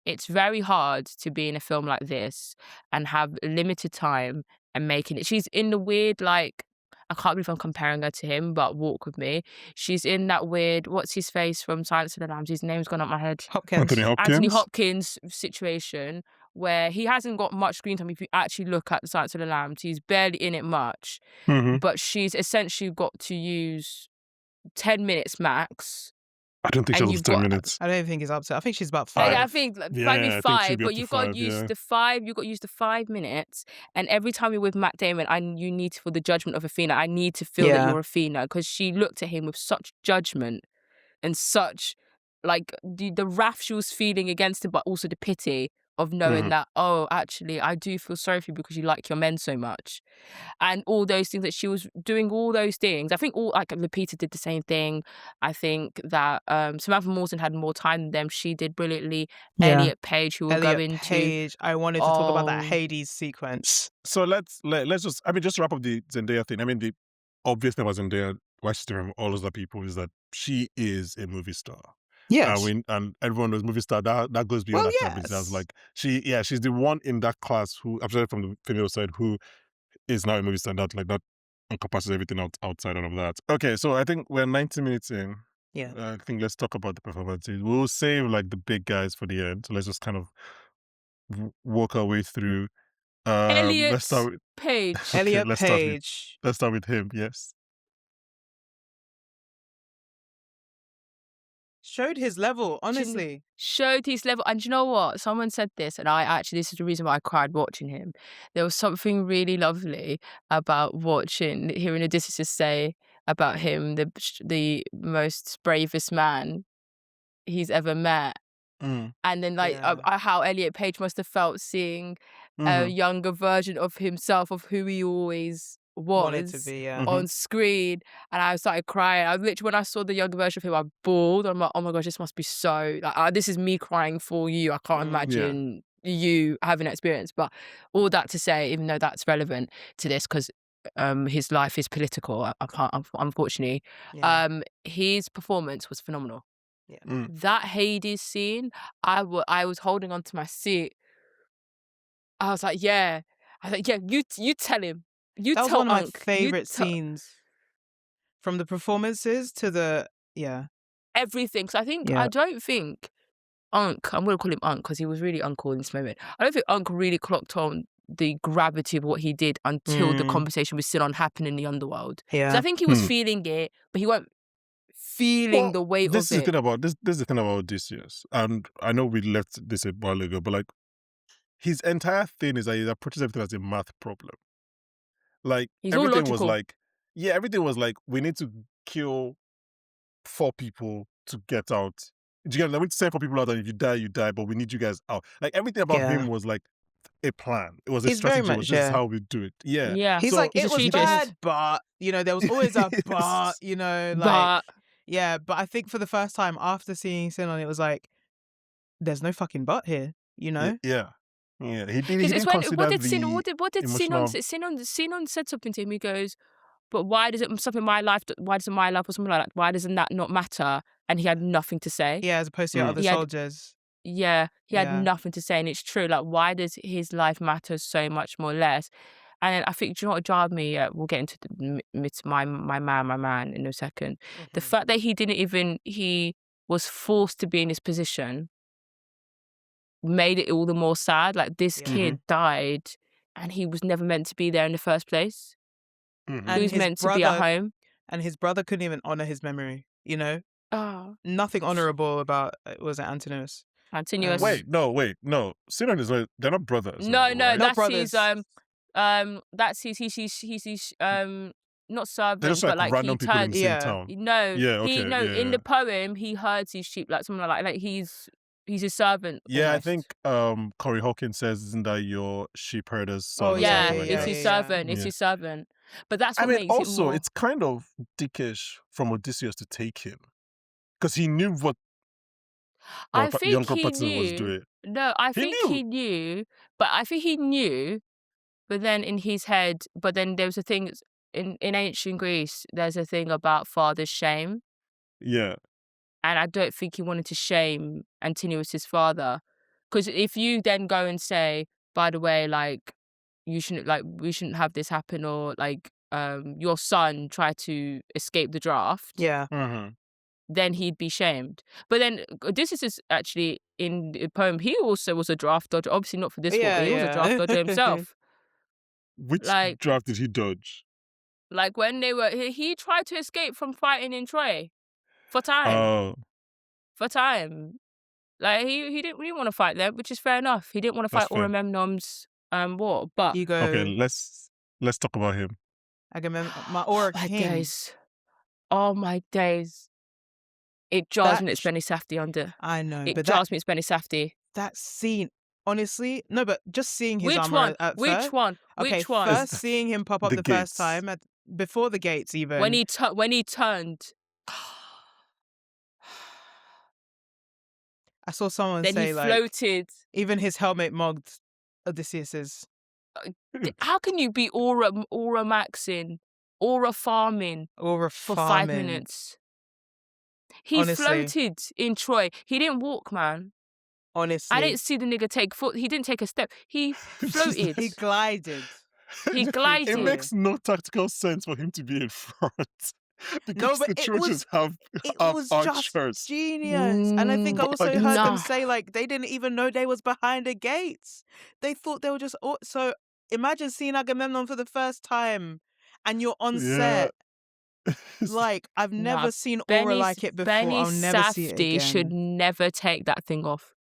it's very hard to be in a film like this and have limited time and making it. She's in the weird, like, I can't believe I'm comparing her to him, but walk with me. She's in that weird, what's his face from Silence of the Lambs? His name's gone up my head.
Hopkins.
Anthony Hopkins situation, where he hasn't got much screen time. If you actually look at Silence of the Lambs, he's barely in it much,
Mhm.
but she's essentially got to use 10 minutes max.
I don't think
And
she was
you've
10
got-
minutes.
I don't think he's up to. I think she's about
Five.
five.
I think like,
Yeah,
maybe
I think she'd
five,
be
but
up to
you've got to
five,
use
yeah.
the 5. You've got to use the 5 minutes, and every time you're with Matt Damon, you need to feel the judgment of Athena. I need to feel that
Yeah.
you're Athena, because she looked at him with such judgment and such, like, the wrath she was feeling against him, but also the pity of knowing that, oh, actually, I do feel sorry for you because you like your men so much. And all those things, that she was doing all those things. I think Lupita did the same thing. I think that Samantha Morton had more time than them. She did brilliantly.
Yeah.
Elliot Page, who will go
Elliot
into.
Page. I wanted to talk about that
Oh.
Hades sequence.
So let's just, I mean, just to wrap up the Zendaya thing. I mean, the obvious thing about Zendaya, why she's different from all other people, is that she is a movie star.
Yes.
And everyone knows movie star, that goes beyond
Well,
acting ability. That's
yes.
like, she's the one in that class who, absolutely from the female side, who is now a movie star, that encompasses everything outside of that. Okay, so I think we're 90 minutes in.
Yeah.
I think let's talk about the performances. We'll save like the big guys for the end. So let's just kind of walk our way through.
Elliot
Let's start with
Page.
Elliot
let's
Page.
start with him. Yes.
Showed his level, honestly.
Showed his level. And you know what? Someone said this, and this is the reason why I cried watching him. There was something really lovely about hearing Odysseus say about him, the most bravest man he's ever met.
Mm.
And then, like,
Yeah.
how Elliot Page must have felt seeing a
Mhm.
younger version of himself, of who he always
Wanted to
was
be, yeah.
Mhm.
on screen. And I started crying. I literally, when I saw the younger version of him, I bawled. I'm like, oh my gosh, this must be so, like, this is me crying for you. I can't imagine you having that experience. But all that to say, even though that's relevant to this, because his life is political, I can't, unfortunately,
Yeah.
his performance was phenomenal.
Yeah.
Mm.
That Hades scene, I was holding onto my seat. I was like, yeah. You tell him. You
That was
tell
one of my
Unc.
favorite scenes. From the performances to the
Everything. So
Yeah.
I don't think Unc, I'm going to call him Unc because he was really uncool in this moment. I don't think Unc really clocked on the gravity of what he did until the conversation with Sinon happened in the underworld.
Yeah.
So I think he was feeling it, but he weren't feeling the weight
this
of
is
it.
the thing about this is the thing about Odysseus, and I know we left this a while ago, but like, his entire thing is that he approaches everything as a math problem. Like,
He's all
everything was
logical.
like, everything was like, we need to kill 4 people to get out. Do you get it? Like, we need to send 4 people out, and if you die, you die, but we need you guys out. Like, everything about
Yeah.
him was like a plan. It was a
He's very
strategy. It was
much,
just
yeah.
how we do it. Yeah.
Yeah.
He's
So-
like,
He's
it
a
was
strategist.
bad, but, there was always a but, like,
But
yeah, but I think for the first time after seeing Sinon, it was like, there's no fucking but here,
Yeah. He didn't
it's when,
consider
what did
the
Sinon
emotional...
say? Sinon said something to him. He goes, but why does it something in my life? Why doesn't my life or something like that? Why doesn't that not matter? And he had nothing to say.
yeah, as opposed to your other
He had-
soldiers.
Yeah, he had
Yeah.
nothing to say, and it's true. Like, why does his life matter so much more less? And then I think, do you know what jarred me? We'll get into my man in a second. The fact that he was forced to be in this position made it all the more sad. Like, this kid died and he was never meant to be there in the first place.
Mhm.
He
And
was
his
meant to be at
brother,
home.
and his brother couldn't even honor his memory. You know,
Oh,
nothing honorable about was it Antinous?
continuous.
Wait, no. Sinan is like, they're not brothers.
No,
right?
Not
that's
brothers.
he's not
They're just
servant,
like
but like
random
he
people in
turned.
the same
Yeah.
town.
No,
Yeah, okay,
in
yeah.
the poem he herds his sheep, like something like he's a servant.
Yeah,
almost.
I think Corey Hawkins says, isn't that your sheep herder's son
Oh,
or
Yeah,
something like
it's
that?
his
yeah.
servant. It's
Yeah.
his servant. But that's
I
what
mean,
makes it
also,
more.
it's kind of dickish from Odysseus to take him. Because he knew what
I think
younger
he
person was
knew.
doing.
No, I
He
think
knew.
he knew. But I think he knew. But then in his head, but then there was a thing in ancient Greece. There's a thing about father's shame.
Yeah.
And I don't think he wanted to shame Antinous' father. Because if you then go and say, by the way, like, we shouldn't have this happen, or like your son tried to escape the draft,
Yeah.
Mm-hmm.
then he'd be shamed. But then Odysseus is actually in the poem, he also was a draft dodger. Obviously not for this one, but he was a draft dodger himself.
Which
Like-
draft did he dodge?
Like when he tried to escape from fighting in Troy for time.
Oh.
For time. Like he didn't really want to fight them, which is fair enough. He didn't want to
That's
fight
fair.
Auramemnon's war. But
Ego.
Okay, let's talk about him.
Or
my
king.
days. Oh my days. It jars
That
me it's Benny Safdie under.
I know,
It
but
jars me it's Benny Safdie.
that scene, honestly, no, but just seeing his
Which
armor
one?
at
Which
first.
one?
Okay,
Which one?
first seeing him pop up
The
the first
gates.
time before the gates, even
When he turned.
I saw someone
Then
say
he
like
floated.
even his helmet mocked Odysseus's.
How can you be aura maxing, aura farming
Or
for
farming.
5 minutes? He
Honestly.
floated in Troy. He didn't walk, man.
Honestly,
I didn't see the nigga take foot. He didn't take a step. He floated.
he glided.
He glided.
It makes no tactical sense for him to be in front. Because
but
the
it
Trojans have
was just
archers.
genius. And I think I
Mm,
also
but
heard
nah.
them say like they didn't even know they was behind the gates. They thought they were just so imagine seeing Agamemnon for the first time and you're on set. Like I've never
Nah,
seen aura like it before.
Benny
I'll never see it
Safdie
again.
should never take that thing off.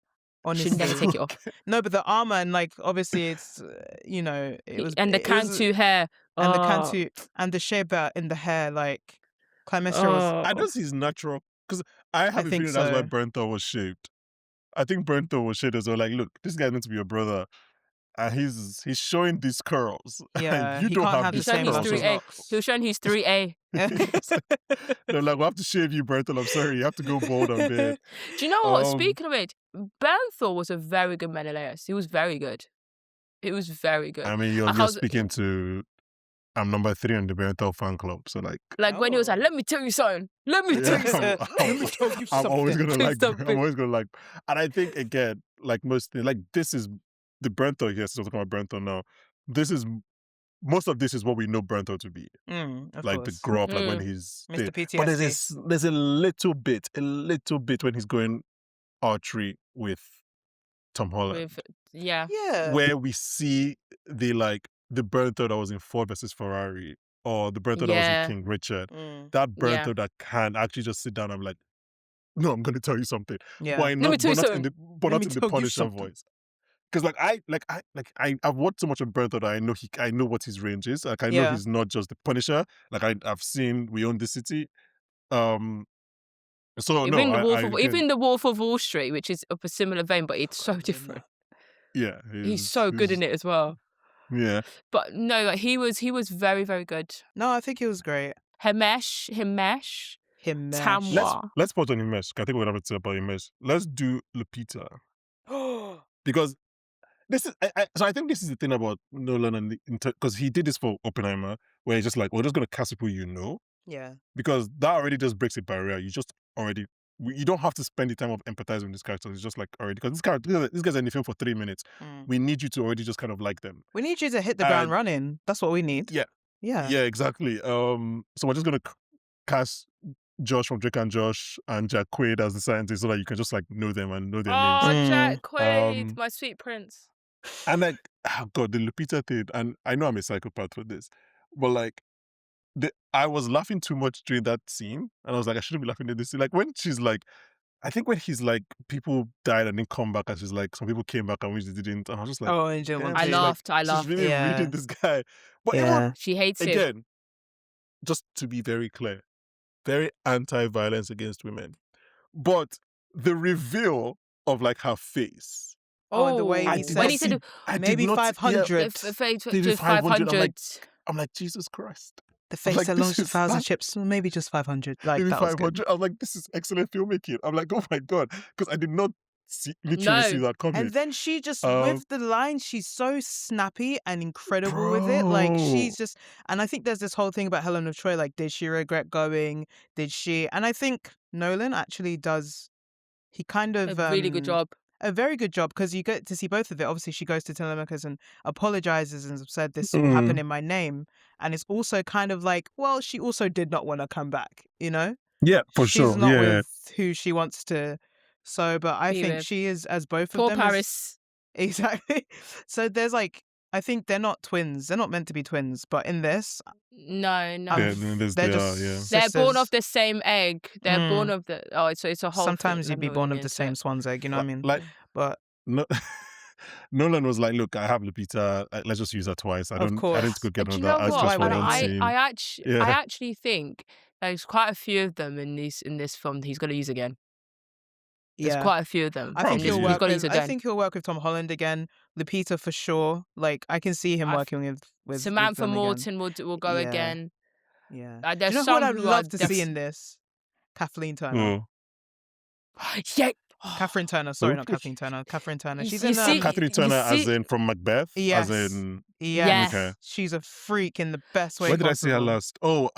Honestly.
Should never take it off.
No, but the armor and like obviously it's it was
And the
it was-
Cantu hair.
and the
Oh,
Cantu and the shape in the hair like Clemestra was
oh.
I don't see his natural, because I have a
think
feeling that's why
so.
Bernthor was shaped. I think Bernthor was shaped as well. Like, look, this guy's meant to be your brother, and he's showing these curls.
Yeah,
and you
he
don't
can't
have
have the
these
He's
same
curls.
showing his
luscious
3A.
locks.
He was showing his 3A.
They're like, we'll have to shave you, Bernthor. I'm sorry, you have to go bald and beard.
Do you know what?
Um,
Speaking of it, Bernthor was a very good Menelaus. He was very good. It was very good.
I mean, you're
Like, I was-
speaking to, I'm number 3 on the Bernthor fan club, so like,
Like when he was like,
Oh.
let me tell you something. Let me tell you something.
Let me tell you
I'm always
something.
gonna like.
Something.
I'm always gonna like. And I think again, like most things, like this is the Bernthor here. So we're talking about Bernthor now. This is most of this is what we know Bernthor to be.
Of
Like
course.
the grow up, like when he's
Mr.
there.
PTSD.
But there's a little bit when he's going archery with Tom Holland,
With, yeah.
Yeah.
where we see the Bernthor that was in Ford versus Ferrari, or the Bernthor that was
Yeah.
in King Richard.
Mm,
That
Yeah.
Bernthor that can actually just sit down and be like, no, I'm going to tell you something.
yeah.
Why
Let
not?
me tell you
But not in
something.
the,
Let me
in the
tell you
Punisher
something.
voice. Because I've watched so much of Bernthor that I know what his range is. Like I know
Yeah.
he's not just the Punisher. Like I've seen We Own the City. So
Even,
no,
even the Wolf of Wall Street, which is of a similar vein, but it's so different.
yeah,
He's so good in it as well.
Yeah,
But no, like he was very, very good.
No, I think it was great.
Himesh,
Him.
Tamwa.
let's put on Himesh. I think we're gonna talk about Himesh. Let's do Lupita, because this is so I think this is the thing about Nolan, and because he did this for Oppenheimer, where he's just like, we're just gonna cast people you know,
Yeah.
because that already just breaks a barrier. You just already you don't have to spend the time of empathizing with these characters. It's just like already because these guys are in the film for 3 minutes. We need you to already just kind of like them.
We need you to hit the ground running. That's what we need.
Yeah. Yeah, exactly. So we're just gonna cast Josh from Drake and Josh and Jack Quaid as the scientist so that you can just like know them and know their names.
Oh, Jack Quaid, my sweet prince.
And like, oh God, the Lupita thing, and I know I'm a psychopath for this, but like, I was laughing too much during that scene, and I was like, I shouldn't be laughing at this scene. Like when she's like, I think when he's like, people died and didn't come back, and she's like, some people came back and we just didn't, and I was just like,
oh, and
I laughed.
She's really reading this guy, but everyone,
she hates him.
Again, just to be very clear, very anti-violence against women, but the reveal of like her face.
Oh, the way he said maybe 500.
Just 500.
I'm like, Jesus Christ.
The face that launched 1,000 ships, maybe just 500. Like,
maybe
that
500. I'm like, this is excellent filmmaking. I'm like, oh my God. Because I did not literally see that coming.
And then she just, with the line, she's so snappy and incredible with it. Like, she's just, and I think there's this whole thing about Helen of Troy, like, did she regret going? Did she? And I think Nolan actually does, he kind of...
a really good job.
A very good job, because you get to see both of it. Obviously, she goes to Telemachus and apologizes and said this will happen in my name. And it's also kind of like, well, she also did not want to come back, you know?
Yeah, for sure.
She's not with who she wants to. So, but I think she is as both of them.
Poor Paris.
Exactly. So there's like, I think they're not twins. They're not meant to be twins. But in this...
No.
Yeah, they're just
they're born of the same egg. They're born of the... Oh, it's a whole
Sometimes
thing.
you'd be born of the same swan's egg, you know what I mean?
Like,
but...
No, Nolan was like, look, I have Lupita. Let's just use her twice. I didn't go get another.
I actually think there's quite a few of them in this film he's going to use again. There's quite a few of them.
I think he'll work with Tom Holland again. Lupita for sure. Like, I can see him working with
Samantha Morton will go again.
Yeah.
There's
you know what I'd love to see in this? Kathleen Turner.
Yeah.
Catherine Turner. Sorry, not Kathleen Turner. Catherine Turner. She's in
Catherine Turner as in from Macbeth?
Yes.
As in...
Yes.
Okay.
She's a freak in the best way
Where did
possible.
I see her last? Oh,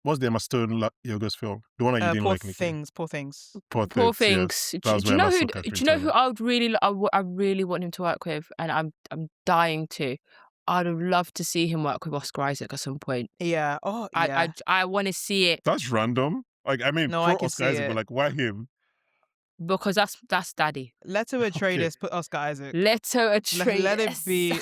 what's the Emma Stone Yorgos film? The one that you didn't like, Nikki.
Poor Things.
Poor
Things.
Yes.
Do you know who I really want him to work with, and I'm dying to. I'd love to see him work with Oscar Isaac at some point.
Yeah. Oh, yeah.
I want to see it.
That's random. Like, I mean,
I can
Oscar Isaac, but like, why him?
Because that's daddy.
Leto Atreides put Oscar Isaac.
Leto Atreides.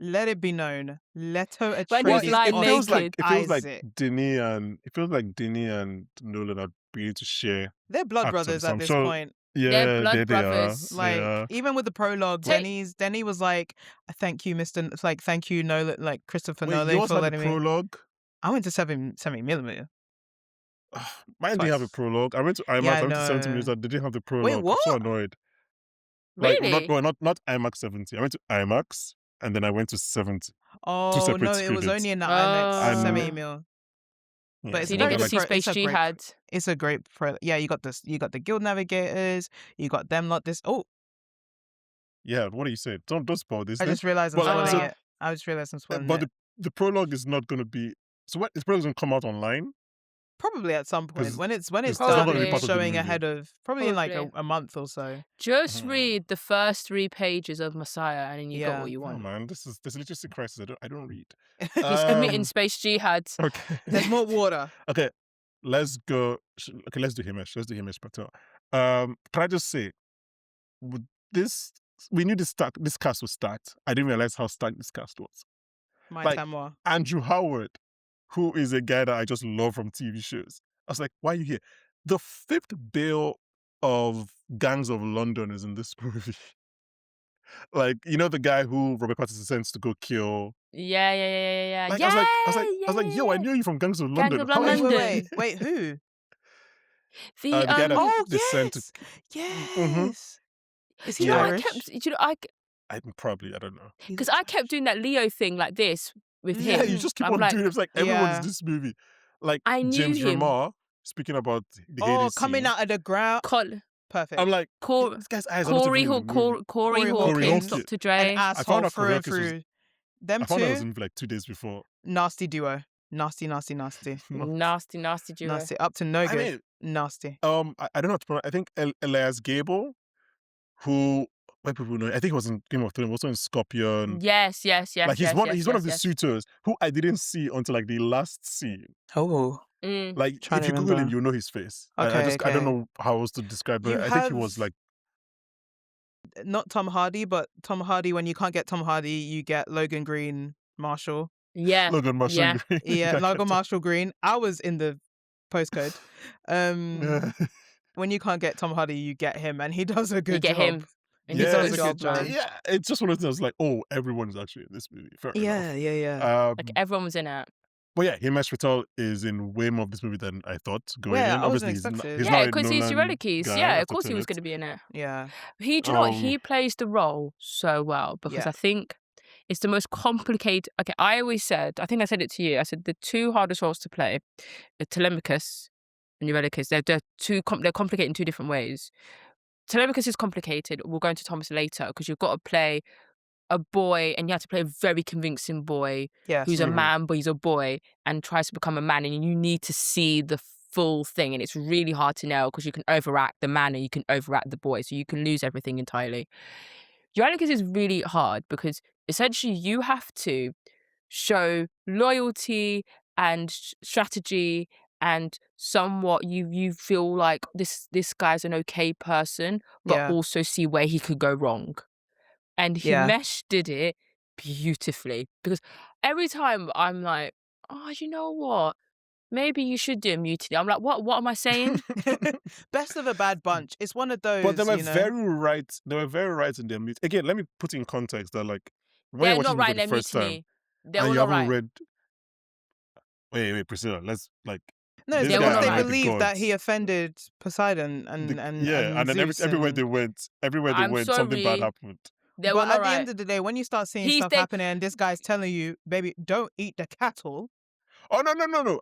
Let it be known. Leto Atreides.
When he's like naked.
It feels like Denis and Nolan are beginning to share.
They're blood brothers at this point.
Yeah,
they're blood brothers.
Like, even with the prologue, Denny was like, "Thank you, Mr. It's like, thank you, Nolan, like Christopher Nolan for letting me."
Prologue.
I went to 70mm.
Mine didn't have a prologue. I went to IMAX. I went to 70mm. They didn't have the prologue.
Wait, what?
I'm so annoyed.
Really?
Like, not IMAX 70. I went to IMAX and then I went to 70.
Oh no, it was only in the IMAX 70mm.
Yeah,
but it's
you didn't get to see Space Jihad.
It's a great you got this. You got the Guild Navigators. You got them lot. This. Oh.
Yeah, what do you say? Don't spoil this.
I just realized I'm spoiling it. I just realized I'm spoiling it.
But the prologue is not going to be. So what? This prologue is going to come out online.
Probably at some point when it's
done,
showing ahead of probably in like a month or so.
Just read the first 3 pages of Messiah and then you got what you want.
Oh man, this is literacy crisis. I don't read.
He's committing Space Jihad.
Okay.
There's more water.
Okay, let's go. Okay, let's do Himesh. Let's do Himesh Patel. Can I just say, we knew this cast would start. I didn't realize how stacked this cast was.
Tamwa.
Andrew Howard, who is a guy that I just love from TV shows. I was like, why are you here? The 5th bill of Gangs of London is in this movie. Like, you know the guy who Robert Pattinson sends to go kill.
Yeah.
Like, I was like, yo, I knew you from Gangs of London.
Wait, who?
The guy that they sent to...
Yes.
Mm-hmm.
Is he Irish?
I don't know.
Because I kept doing that Leo thing like this with him.
Yeah, you just keep on doing it. It's like everyone's this movie. Like
I knew
James
him.
Remar speaking about the Hades
coming
scene.
out of the ground. Perfect.
I'm like, this guy's eyes are
Corey Hawkins, Dr. Dre.
An asshole through and through. Them
I found out it was in like 2 days before.
Nasty duo. Nasty, nasty, nasty.
Nasty, nasty duo.
Nasty. Up to no
I
good.
mean,
Nasty.
I don't know how to pronounce. I think Elias Gable, who when people know, I think he was in Game of Thrones, also in Scorpion.
Yes.
Like he's one of the
Yes.
suitors who I didn't see until like the last scene.
Oh.
Like
Trying
if
to
you Google him,
remember.
you know his face.
Okay,
I don't
okay.
know how else to describe it.
You
I think he
have-
was like
Not Tom Hardy, but Tom Hardy. When you can't get Tom Hardy, you get Logan Green Marshall.
Yeah.
Logan Marshall
Yeah.
Green.
Yeah, Logan Marshall Green. I was in the postcode. When you can't get Tom Hardy, you get him, and he does a good
You get
job.
him. And
He
he
does
does
a good job.
Yeah, it's just one of those like, oh, everyone's actually in this movie. Fair enough.
Yeah.
Like everyone was in it.
But yeah, Himesh Patel is in way more of this movie than I thought going
Yeah,
in.
I wasn't
Obviously,
expecting.
he's
Yeah,
not a
because he's
Nolan
Eurydice.
guy,
Yeah,
I
of course he was
thought
going to be in it.
Yeah.
Do you know what? He plays the role so well because
Yeah.
I think it's the most complicated. Okay, I think I said it to you. I said the two hardest roles to play are Telemachus and Eurydice. They're complicated in two different ways. Telemachus is complicated. We'll go into Thomas later because you've got to play a boy and you have to play a very convincing boy
Yes.
who's a man, but he's a boy and tries to become a man, and you need to see the full thing, and it's really hard to nail because you can overact the man and you can overact the boy, so you can lose everything entirely. Eurydice is really hard because essentially you have to show loyalty and strategy and somewhat you feel like this guy's an okay person, but
Yeah.
also see where he could go wrong. And
Yeah.
Himesh did it beautifully because every time I'm like, oh, you know what? Maybe you should do a mutiny. I'm like, what am I saying?
Best of a bad bunch. It's one of those.
But they were
you know?
very right. They were very right in their mutiny. Again, let me put in context that like when
They're
you're watching
not right in
the
their
first time
mutiny. They're
and
all
you
not
haven't
right.
read. Wait, Priscilla. Let's like.
No, it's
this
They're
because
all
they
right.
believe that he offended Poseidon and
and then
Zeus
everywhere
and-
they went,
I'm
something bad
sorry.
happened.
They're all
But
not
at the
right.
end of the day, when you start seeing
He's
stuff
the-
happening and this guy's telling you, baby, don't eat the cattle.
Oh no!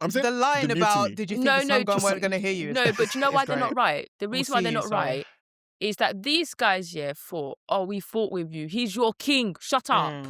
I'm saying
The line
the
about,
mutiny.
did you think
No,
the sun god
just-
weren't going to hear you?
No, but you know why they're not right? The reason why they're
see,
not
sorry.
right is that these guys thought, oh, we fought with you. He's your king. Shut up.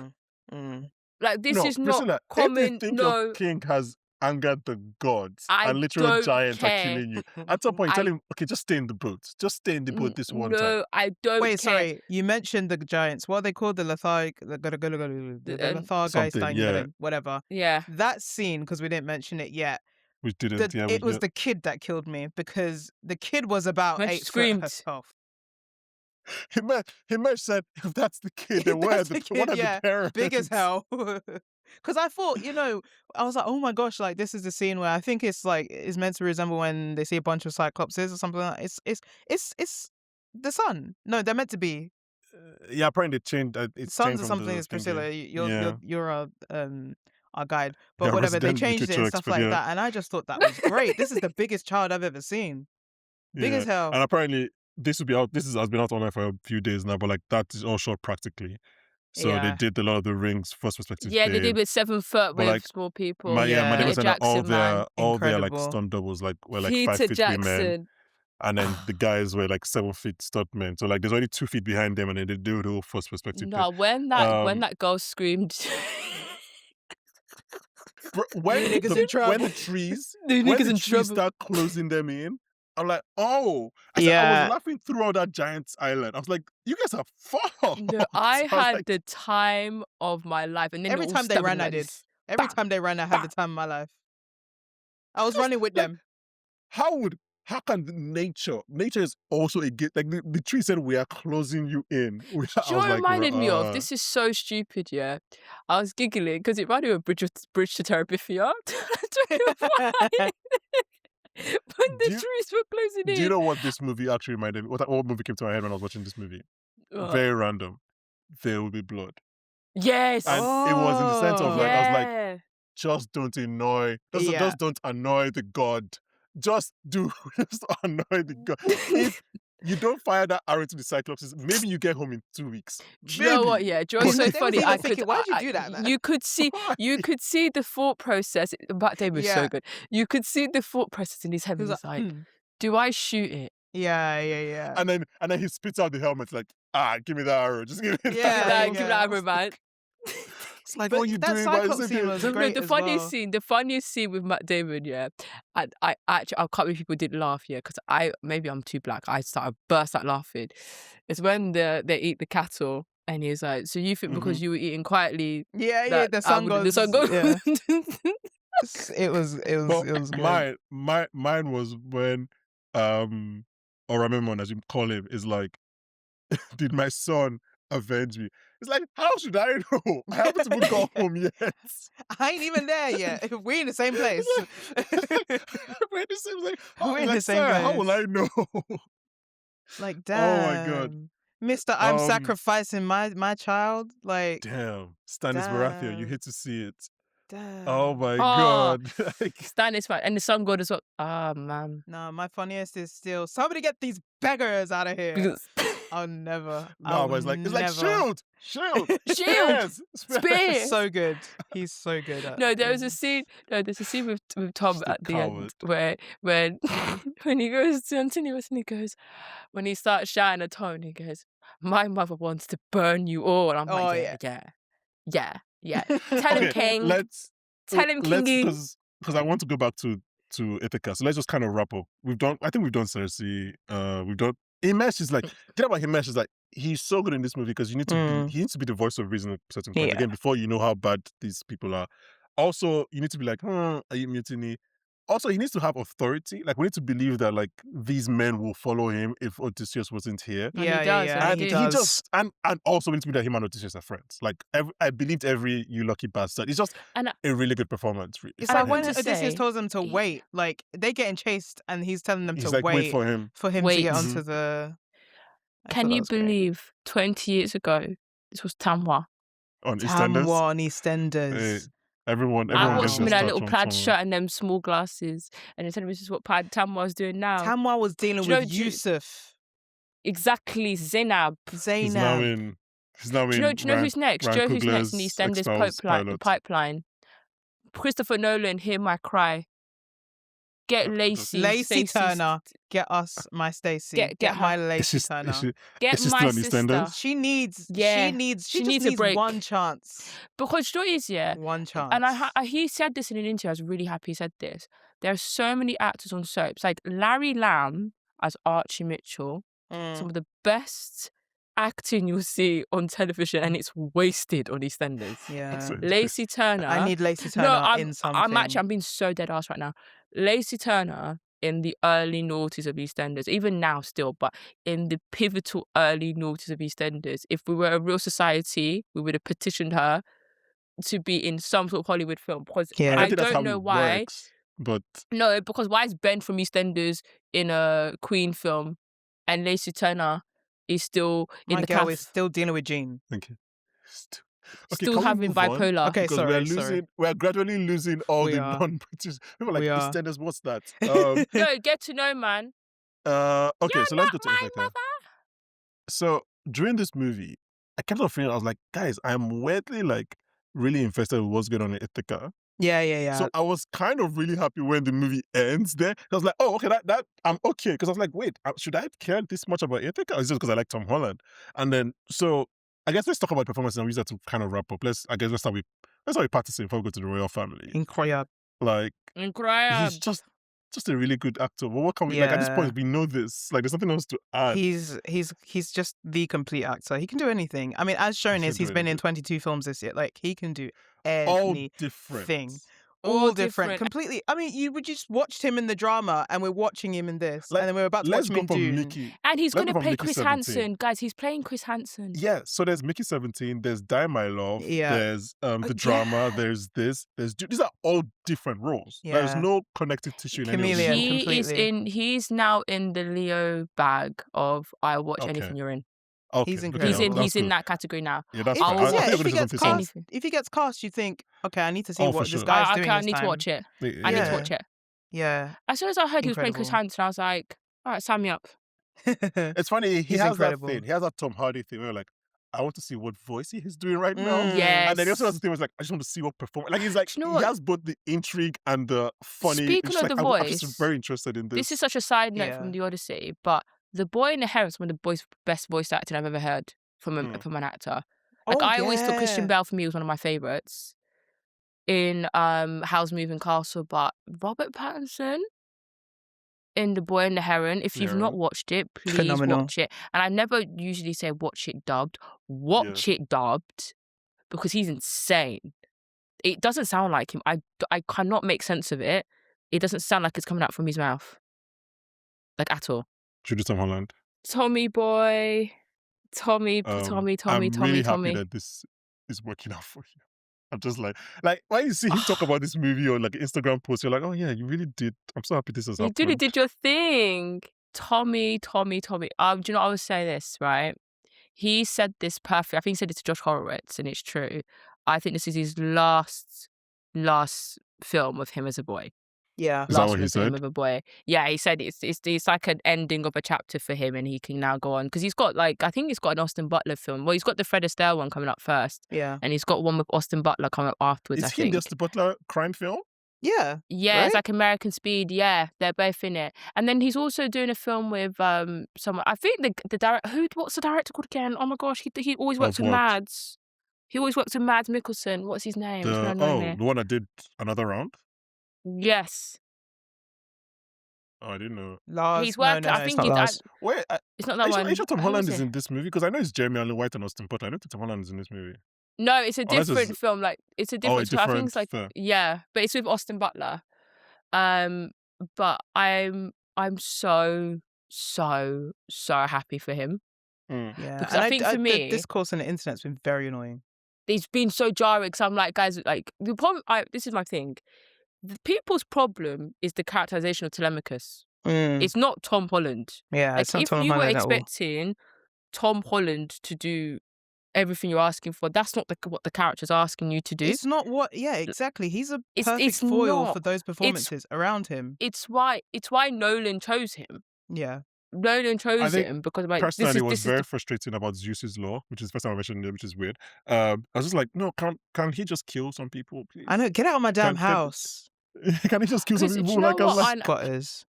Like, this is not
Priscilla, if
common.
you think
No,
your king has angered the gods
I
and literal
don't
giants
care.
are killing you, at some point you
I-
tell him, okay, just stay in the boat. Just stay in the boat this one time.
No, I don't
Wait,
care.
sorry. You mentioned the giants. What are they called? The Lothar, the Lothar guys,
something, yeah.
whatever.
Yeah.
That scene, because we didn't mention it yet.
We didn't.
It was the kid that killed me because the kid was about
When she
8 foot
screamed.
herself.
Himesh said, if that's the kid, then
That's
where
the
the
kid,
what are
yeah.
the parents?
Big as hell. Because I thought, I was like, oh my gosh, like this is the scene where I think it's like it's meant to resemble when they see a bunch of cyclopses or something like that. It's the sun. No, they're meant to be
Yeah, apparently it changed. It's
sons
changed
or
from
something.
the
Is Priscilla?
thingy.
You're our guide, but
Yeah,
whatever. They
resident
changed it and
literature
stuff
expert,
like
yeah.
that, and I just thought that was great. This is the biggest child I've ever seen. Big as hell.
And apparently this will be out. Has been out online for a few days now, but like that is all shot practically. So they
Yeah.
did a lot of the rings first perspective.
Yeah, they
thing.
did with 7 foot
But,
with
like,
small people.
My
Yeah.
neighbor
Peter
said that all
Jackson, man.
their like
Incredible.
stunt doubles were like
Peter
5 feet women,
Jackson.
and then the guys were like 7 feet stunt men. So like there's only 2 feet behind them, and then they do the whole first perspective.
No, when that girl screamed,
When
You niggas in trouble.
when the trees
the
when
niggas
the
in
trees
trouble.
start closing them in, I'm like, oh, I
Yeah.
was laughing throughout that giant's island. I was like, you guys are fucked.
No, I
So was
had
like,
the time of my life, and then
Every
it all
time they
stabbed
ran,
me
I
like
did.
this.
Every
Bam.
time they ran, I had the time of my life. I was running with
like,
them.
how can nature is also a gift? Like the tree said, we are closing you in.
Do you know what it reminded me of? This is so stupid, yeah. I was giggling because it reminded me of Bridge to Terabithia. I don't know why. When the
Do you-
trees were closing in.
Do you know what this movie actually reminded me? What movie came to my head when I was watching this movie?
What?
Very random. There Will Be Blood.
Yes.
And it was in the sense of like, I was like,
yeah.
just don't annoy.
Yeah.
Just don't annoy the god. Just annoy the god. If you don't fire that arrow to the Cyclopses, maybe you get home in 2 weeks.
Do you know what?
Maybe.
Yeah, do you know what's so
They was
funny?
even
I
thinking,
could.
why'd you
I-
do that, man?
You could see.
Why?
You could see the thought process. Matt Damon was
Yeah.
so good. You could see the thought process in his head.
He
He
was
was like,
"Hmm."
"Do I shoot it?
Yeah.
And then he spits out the helmet like, give me that arrow. Just give me
Yeah,
that arrow.
Give that arrow, man."
It's like,
But
what are you
that
doing?
Cyclops scene was
No,
great
the
as
funniest
well.
scene, the funniest scene with Matt Damon, yeah. And I can't believe people didn't laugh, yeah, because maybe I'm too black. I burst out laughing. It's when they eat the cattle, and he's like, "So you think because you were eating quietly
Yeah,
that
the
I
sun
would the
goes.
sun goes?"
Yeah, it was
But
good.
mine was when Auramemnon, as you call him, is like, did my son avenge me? It's like, how should I know? I haven't even gone home yet.
I ain't even there yet. We're in the same place.
We're in the same, like,
We're in the
like,
same
sir, how will
place.
I know?
Like,
Oh my god.
damn, Mister, I'm
Um,
sacrificing my child. Like,
damn, Stannis Baratheon, you
damn,
hate to see it. Oh
damn.
my
Oh,
god. Like,
Stannis, man, and the sun god as well. Ah, man.
No, my funniest is still somebody get these beggars out of here.
Because
I'll never.
no,
I'll
but it's like
never.
shield,
shield, spear.
So good. He's so good at.
No, there's a scene with Tom
Just a
at the end
coward.
where when when he goes to Antonius and he goes, when he starts shouting a tone, he goes, "My mother wants to burn you all," and I'm
Oh
like, yeah. Tell him,
Okay,
King.
let's
Tell him, Kingy.
because I want to go back to Ithaca. So let's just kind of wrap up. I think we've done Cersei. We've done Himesh is like, get about Himesh is like, he's so good in this movie because you need to be, he needs to be the voice of reason at certain point.
Yeah.
Again, before you know how bad these people are. Also, you need to be like, are you mutiny? Also, he needs to have authority. Like, we need to believe that like these men will follow him if Odysseus wasn't here.
And he does, and
And
he
he
does.
just and also we need to be that him and Odysseus are friends. Like I believed every you lucky bastard. It's just
And
a really good performance.
It's
And I
like when
want to
Odysseus
say-
tells them to wait, like they getting chased, and he's telling them
He's
to
like, wait for him
to
Wait.
get onto the. I
Can
thought that
you
was great.
believe 20 years ago this was Tamwa?
on EastEnders.
Tamwa on EastEnders.
Hey, everyone
I
Wow.
gets
watched him in
their
that
start
little
from
plaid
somewhere.
shirt and them small glasses, and he said this is what Tamwa was doing now.
Tamwa was dealing
Do you know-
with
do you-
Yusuf,
Exactly, Zainab.
He's now
Zainab.
in. He's now
Do you know
Ryan-
who's next?
Ryan
Do you know who's next in
Coogler's
EastEnders
X-Files pilot.
pipeline? Christopher Nolan, Hear My Cry. Get Lacey.
Lacey
Stacey's-
Turner, get us my Stacey.
Get
Get my
her.
Is
Lacey
she,
Turner.
is she,
Get
is she
my
still on
sister.
EastEnders?
She needs.
Yeah.
She needs.
She
She just
needs a
needs
break.
one chance.
Because you know what it is, yeah?
One chance.
And he said this in an interview. I was really happy he said this. There are so many actors on soaps, like Larry Lamb as Archie Mitchell. Some of the best acting you'll see on television, and it's wasted on EastEnders.
Yeah.
So-
Lacey Turner.
I need Lacey Turner in something.
I'm being so dead ass right now. Lacey Turner in the early noughties of EastEnders, even now still, but in the pivotal early noughties of EastEnders, if we were a real society, we would have petitioned her to be in some sort of Hollywood film. Because
Yeah.
I
think that's how
don't know
it
why.
works, but
No, because why is Ben from EastEnders in a Queen film and Lacey Turner is still in
My
the
girl
cast,
is still dealing with Jean.
thank you.
still
can we
having
move on?
bipolar.
Okay,
Because we're gradually losing all
We
the
are.
non-British people. Like
We are.
EastEnders, what's that?
No, get to know, man.
Okay, so let's go to
My
Ithaca.
mother.
So during this movie, I kept on feeling, I was like, guys, I'm weirdly like really invested with what's going on in Ithaca.
Yeah.
So I was kind of really happy when the movie ends there. I was like, oh, okay, that I'm okay. Because I was like, wait, should I care this much about Ithaca? Or is it just because I like Tom Holland? And then, so I guess let's talk about performance and we use that to kind of wrap up. Let's start with Patterson before we go to the royal family.
Incroyable.
Like,
Incroyable.
he's just a really good actor. Well, what can we, like, at this point, we know this. Like, there's nothing else to add.
He's just the complete actor. He can do anything. I mean, as shown
He
is
can
he's
do
been in
anything.
22 films this year. Like, he can do
All
anything.
different.
All different.
different.
Completely. I mean, you just watched him in the drama and we're watching him in this.
Like,
and then we're about to
let's
watch him
go
in
from
Dune.
Mickey.
And he's
Let's
going to
go from
play
Mickey
Chris
17.
Hansen. Guys, he's playing Chris Hansen.
Yeah, so there's Mickey 17, there's Die My Love,
Yeah.
there's the drama, there's this, these are all different roles. There's
Yeah.
no connective tissue in any of
Chameleon.
these roles.
He's now in the Leo bag of I watch
Okay.
anything you're in.
Okay,
He's
okay,
incredible.
He's in that category now.
Yeah, that's
If,
fine.
I'll
I
watch
think
if he
everybody's on
gets
his
cast,
Anything.
if he gets cast, you think, okay, I need to see
Oh, for
what
sure.
this guy's doing
I
this
need
time.
to watch it.
Yeah,
I need to
Yeah.
watch it.
Yeah.
As soon as I heard he was playing Chris
Incredible.
Hansen, I was like, all right, sign me up.
It's funny, he
He's
has
incredible.
that thing. He has that Tom Hardy thing where like, I want to see what voice he's doing right now.
Yes.
And then he also has the thing where it's like, I just want to see what performance. Like, he's like,
Do you know
he
what?
has both the intrigue and the funny.
Speaking
it's
of
like,
the
I'm
voice,
just very interested in this.
This is such a side note
Yeah.
from the Odyssey, but The Boy in the Heron is one of the best voice acting I've ever heard from an actor. Like,
Oh,
I always thought Christian
yeah.
Bale for me was one of my favourites in Howl's Moving Castle, but Robert Pattinson in The Boy and the Heron, if you've
Yeah.
not watched it, please
Phenomenal.
watch it. And I never usually say watch it dubbed. Watch it dubbed because he's insane. It doesn't sound like him. I cannot make sense of it. It doesn't sound like it's coming out from his mouth. Like, at all.
Should do Tom Holland.
Tommy boy. Tommy.
I'm really happy that this is working out for you. I'm just like when you see him talk about this movie or like Instagram post, you're like, oh yeah, you really did. I'm so happy this has
You
happened.
really did your thing. Tommy. Do you know what I would say this, right? He said this perfect. I think he said it to Josh Horowitz, and it's true. I think this is his last film with him as a boy.
Yeah.
Is that
Last
what he
film
said?
with a boy. Yeah, he said it's like an ending of a chapter for him, and he can now go on because he's got I think he's got an Austin Butler film. Well, he's got the Fred Astaire one coming up first,
Yeah.
and he's got one with Austin Butler coming up afterwards.
Is
I
he
think.
just the Butler crime film?
Yeah.
Yeah,
right?
it's like American Speed. Yeah, they're both in it. And then he's also doing a film with someone. I think the director. What's the director called again? Oh my gosh, he always works
Of
with
what?
Mads. He always works with Mads Mikkelsen. What's his name? It's gonna annoy me.
The one that did Another Round?
Yes,
Oh, I didn't know.
Lars.
he's working.
No,
I
it's
think
not
he's.
Lars.
Wait,
It's not that
are
one.
you sure Tom
Who
Holland
was
is
it?
in this movie? Because I know it's Jeremy Allen White and Austin Butler. I don't think Tom Holland is in this movie.
No, it's a
Unless it's-
different film. Like it's a different. I think it's like
fair.
yeah, but it's with Austin Butler. But I'm so happy for him.
Yeah.
Because
And
I think for
the
me-
discourse on the internet's been very annoying.
It's been so jarring because I'm like, guys, like the problem. This is my thing. The people's problem is the characterization of Telemachus. It's not Tom Holland.
Yeah,
Like
it's not
if
Tom
you were
Holland at all.
expecting Tom Holland to do everything you're asking for, that's not what the character's asking you to do.
It's not what. Yeah, exactly. He's a
It's
perfect foil
not.
for those performances around him.
It's why Nolan chose him.
Yeah.
Nolan chose
think
him because like
Personally, it was
this
very
is
frustrating about Zeus's law, which is the first time I mentioned it, which is weird. I was just like, no, can he just kill some people, please?
I know. Get out of my damn
Can-
house.
Can he just kill some
'Cause do
people?
you know
Like, I was
what?
like,
Squatters.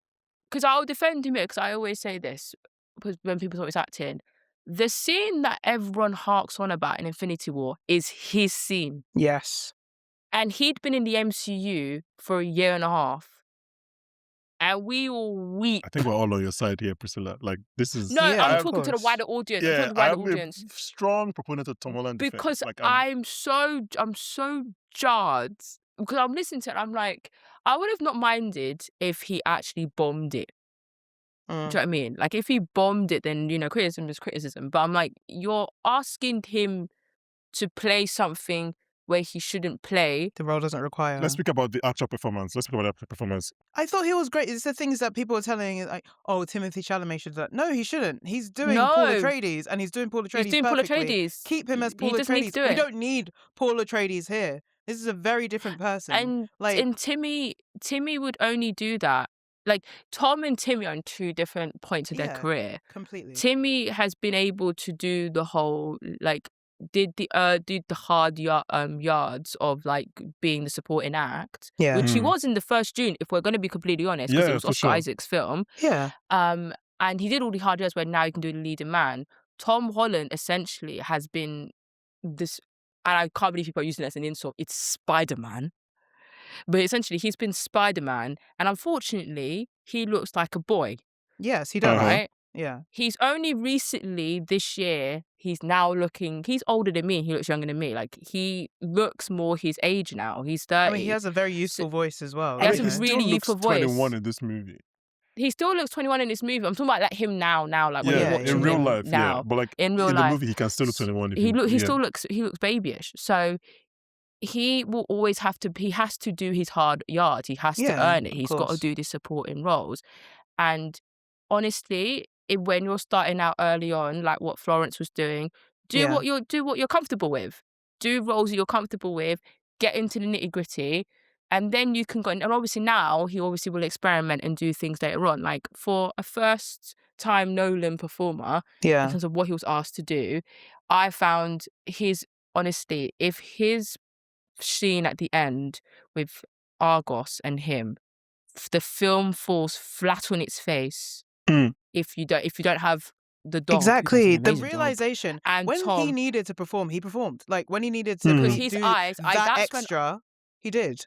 because I'll defend him because I always say this because when people talk about acting, the scene that everyone harks on about in Infinity War is his scene,
Yes.
and he'd been in the MCU for a year and a half, and we all weep.
I think we're all on your side here, Priscilla. Like, this is
No,
Yeah,
I'm
of
talking to the
course.
wider audience. I'm
yeah.
talking to the
I
wider
am
audience.
a strong proponent of Tom Holland defense.
Because
Like,
I'm so jarred because I'm listening to it. I'm like, I would have not minded if he actually bombed it. Do you know what I mean? Like if he bombed it, then criticism is criticism. But I'm like, you're asking him to play something where he shouldn't play.
The role doesn't require.
let's speak about the actual performance.
I thought he was great. It's the things that people are telling, like, oh, Timothy Chalamet should do that. No, he shouldn't. He's doing Paul
No.
Atreides, and he's doing Paul Atreides
He's doing Paul
perfectly.
Atreides.
Keep him as Paul
He doesn't need
Atreides.
to do
We
it.
don't need Paul Atreides here. This is a very different person.
And
like,
and Timmy would only do that. Like Tom and Timmy are on two different points of their
Yeah.
career.
completely.
Timmy has been able to do the whole did the hard yards of like being the supporting act,
Yeah.
which he was in the first Dune. If we're going to be completely honest, because
Yeah,
it was
for
Oscar
sure.
Isaac's film.
Yeah.
And he did all the hard yards where now he can do the leading man. Tom Holland essentially has been this, and I can't believe people are using it as an insult. It's Spider-Man. But essentially, he's been Spider-Man, and unfortunately, he looks like a boy,
Yes, he does.
right?
Yeah.
He's only recently, this year, he's older than me, and he looks younger than me. Like, he looks more his age now. He's 30.
I mean, he has a very youthful voice as well.
He has
you
a
know?
really
still looks
youthful voice.
21 in this movie.
He still looks 21 in this movie. I'm talking about like him now, like when
Yeah,
you're
yeah,
watching
in real
him
life,
now.
yeah. But like
In real
in
life.
the movie, he can still look 21. If
He
yeah.
still looks babyish. So he will always he has to do his hard yards. He has to
Yeah,
earn it.
of
He's got to
course.
do the supporting roles. And honestly, when you're starting out early on, like what Florence was doing, do
Yeah.
what you're comfortable with. Do roles that you're comfortable with. Get into the nitty gritty. And then you can go, and obviously now he obviously will experiment and do things later on. Like for a first time Nolan performer, in
Yeah.
terms of what he was asked to do, I found honestly, if his scene at the end with Argos and him, the film falls flat on its face
Mm.
if you don't have the dog.
Exactly.
an
The
amazing dog.
realization
And
when he
Tom,
needed to perform, he performed. Like when he needed to
because
Mm.
his
do
eyes,
that
that's when
extra, he did.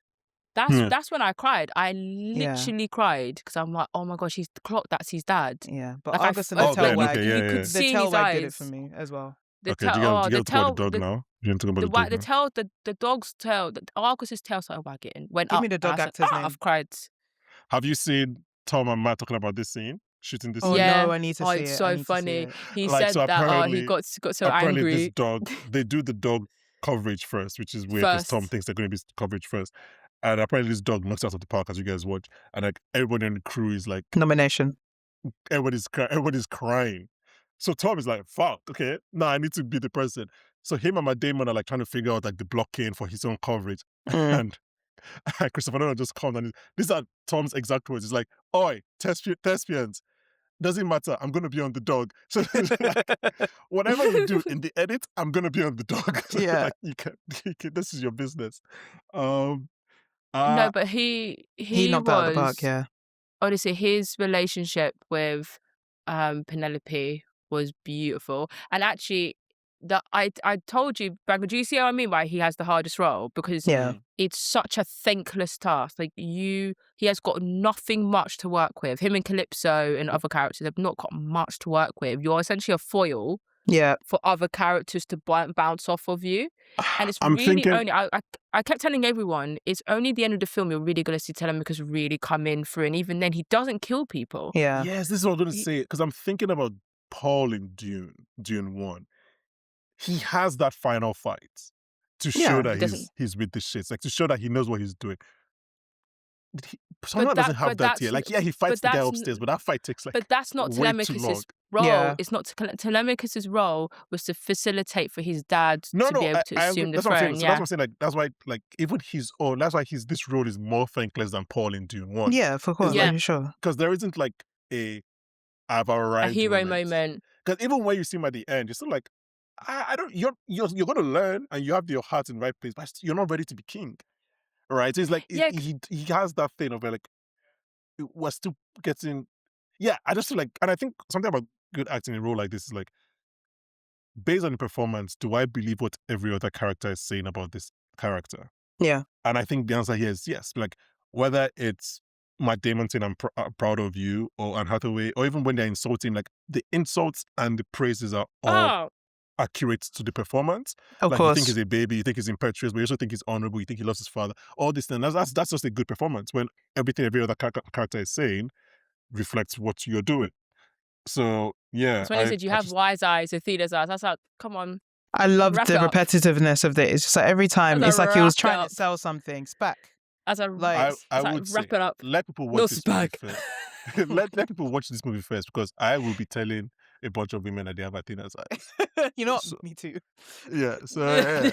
Yeah.
that's when I cried. I
Yeah.
literally cried because I'm like, oh my gosh, he's the clock. That's his dad.
Yeah. But
Like
Argus and
I
the
Oh,
tail
then,
wag,
okay, yeah,
you
yeah.
could
yeah.
the
see in
tail
his
wag did it
eyes.
for me as well.
The
Okay,
tail,
do you
oh,
get
the
to talk about
tail,
the dog now? You didn't talk about
the
the dog
the
now?
tail, the dog's tail, Argus's tail started wagging. Went
Give
up.
me the
And
dog
I said,
actor's
I've
name.
cried.
Have you seen Tom and Matt talking about this scene? Shooting this
Oh
scene?
Yeah.
no, I need to
Oh,
see
it's
it. I
so
need to see
funny.
it.
He
Like,
said
so
that he
apparently,
got so
apparently this
angry
dog, they do the dog coverage first, which is weird because Tom
first.
thinks they're going to be coverage first. And apparently this dog knocks out of the park as you guys watch. And like everybody in the crew is like,
Nomination.
everybody's crying. So Tom is like, fuck, okay, now I need to be the person. So him and Matt Damon are like trying to figure out like the blocking for his own coverage.
Mm.
And Christopher Nolan just comes and these are Tom's exact words. He's like, oi, thespians, doesn't matter, I'm going to be on the dog. So like, whatever you do in the edit, I'm going to be on the dog. So,
Yeah.
like, you can, this is your business.
No, but he
He knocked out of the park,
was
yeah.
honestly, his relationship with Penelope was beautiful. And actually, I told you, Bankole, do you see what I mean by he has the hardest role? Because
Yeah.
it's such a thankless task. Like he has got nothing much to work with. Him and Calypso and other characters have not got much to work with. You're essentially a foil
Yeah.
for other characters to bounce off of you. And it's
I'm
really
thinking-
only, I kept telling everyone, it's only the end of the film you're really going to see Telemachus really come in through. And even then, he doesn't kill people.
Yeah.
Yes, this is what I'm going to say. Because I'm thinking about Paul in Dune 1. He has that final fight to show
Yeah.
that
He doesn't-
he's with the shits, like to show that he knows what he's doing. Someone doesn't have that
that's-
here. Like, yeah, he fights the guy
that's-
upstairs, but that fight takes like
But that's not
way too long.
Telemachus's role.
Yeah.
It's not Telemachus's role was to facilitate for his dad to be able to assume the
that's what I'm
throne.
saying. So
Yeah.
that's what I'm saying. Like, that's why, like, even his own. That's why this role is more thankless than Paul in Dune 1.
Yeah, for course.
Yeah.
Yeah. Sure.
Because there isn't like I've arrived
A hero moment.
Because even when you see him at the end, you're still like, I don't. You're going to learn, and you have your heart in the right place, but you're not ready to be king, right? So it's like
Yeah.
he has that thing of like we're still getting. Yeah, I just feel like, and I think something about good acting in a role like this is like, based on the performance, do I believe what every other character is saying about this character?
Yeah.
And I think the answer here is yes. Like whether it's Matt Damon saying I'm proud of you, or Anne Hathaway, or even when they're insulting, like the insults and the praises are all
Oh,
accurate to the performance.
Of
Like
course.
you think he's a baby, you think he's impetuous, but you also think he's honorable, you think he loves his father. All this thing, that's just a good performance when everything every other character is saying reflects what you're doing. So yeah,
that's when he said you have wise eyes, Athena's eyes. That's like, come on.
I love
Wrap
the
it up.
repetitiveness of it. It's just like every time,
As I
it's like he was
wrap it
trying
up.
to sell something. Spack.
As a
Like,
I
like,
would say,
wrap it up.
let people
No
watch this movie
spag.
first. let people watch this movie first, because I will be telling a bunch of women that they have Athena's eyes.
you know what?
So-
Me too.
Yeah, so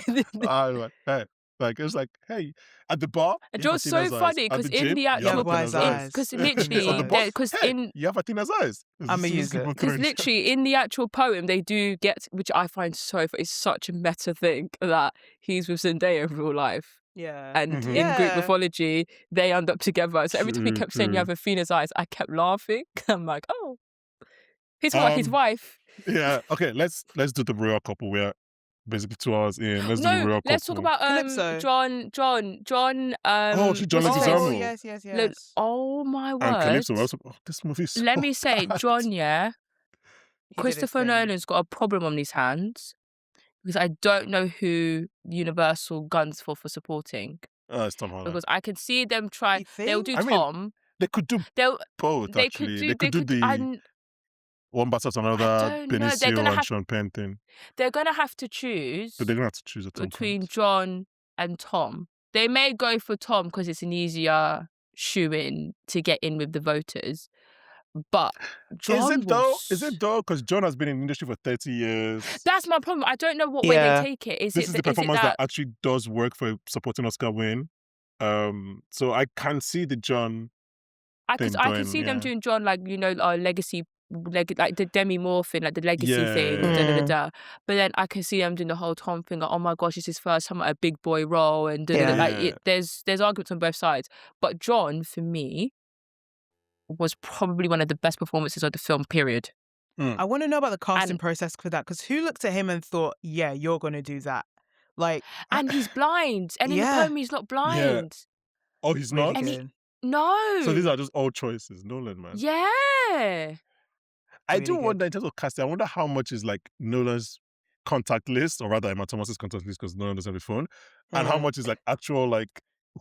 yeah. I was like, hey, like it's like, hey, at the bar,
And
you have
it's so
Athena's eyes.
funny
At
'cause
the
in
gym,
the
you have
actual-
Athena's
Wise eyes.
eyes.
Because
On the
literally,
bus,
because
hey,
in
you have Athena's eyes.
I'ma
This is
use
Game
it.
of
Because
Thrones.
literally in the actual poem, they do get, which I find so it's such a meta thing that he's with Zendaya in real life.
Yeah.
And
Mhm.
in Greek
Yeah.
mythology, they end up together. So every time he
True,
kept saying you
true.
have Athena's eyes, I kept laughing. I'm like, oh, his wife.
Yeah, okay, let's do the royal couple. We're basically 2 hours in. Let's do the
No,
royal
let's talk
couple.
about
Calypso.
John.
Oh, she John
what's his
Leguizamo.
face?
yes, yes,
Look,
yes.
oh my
And
word.
Calypso. Also, this movie is so
Let me say,
bad.
John, yeah,
He did his
Christopher
thing.
Nolan's got a problem on his hands because I don't know who Universal guns for supporting.
It's Tom Holland.
Because I can see them try.
You
They'll
think?
do
I mean,
Tom.
They could do
They'll
both,
they
actually.
could do
They could do the
and
one versus another,
don't know. They're
Benicio
gonna
and
have-
Sean Penn thing.
they're gonna have to choose
But they're going to have to choose a Tom
between
Cruise.
John and Tom. They may go for Tom because it's an easier shoe-in to get in with the voters. But John
Is it though?
was-
Is it though? Because John has been in the industry for 30 years.
That's my problem. I don't know what way
Yeah.
they take it. Is
This
it
is the
is it
performance that
that
actually does work for a supporting Oscar win. So I can see the John
I
thing
can
going,
see them
yeah.
doing John like legacy, like the Demi Moore thing, like the legacy thing,
Yeah.
da, da, da,
Mm.
da. But then I can see them doing the whole Tom thing. Like, oh my gosh, it's his first time at a big boy role, and da, da, da.
Yeah.
Like
Yeah.
there's arguments on both sides. But John, for me, was probably one of the best performances of the film. Period.
I want to know about the casting
And-
process for that, because who looked at him and thought, yeah, you're going to do that? Like,
And he's blind. And in the
Yeah.
poem, he's not blind.
Oh, he's
really
not?
And
good.
No.
So these are just all choices. Nolan, man.
Yeah.
I
Really
do
good.
wonder in terms of casting, I wonder how much is like Nolan's contact list, or rather Emma Thomas's contact list, because Nolan doesn't have a phone, and how
Mm.
much is like actual like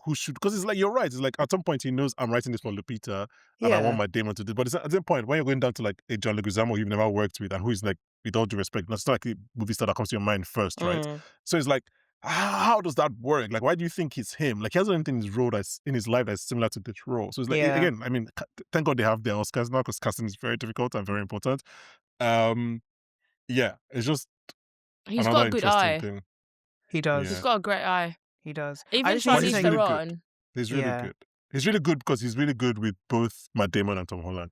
who should, because it's like, you're right, it's like at some point he knows I'm writing this for Lupita and I want
Yeah.
my Damon to do, but it's at the point when you're going down to like a John Leguizamo you've never worked with and who is like, with all due respect, that's not like the movie star that comes to your mind first, right?
Mm.
So it's like, how does that work? Like, why do you think it's him? Like, he hasn't anything in his role that's in his life that's similar to this role. So it's like,
Yeah.
again, I mean, thank God they have their Oscars now, because casting is very difficult and very important. Yeah, it's just
He's
another
got a good
interesting
eye.
thing.
He does.
He's
Yeah.
got a great eye.
He does.
Even
just need to
he's
Charlize
say-
really
Theron.
good. He's really
Yeah.
good. He's really good because he's really good with both Matt Damon and Tom Holland.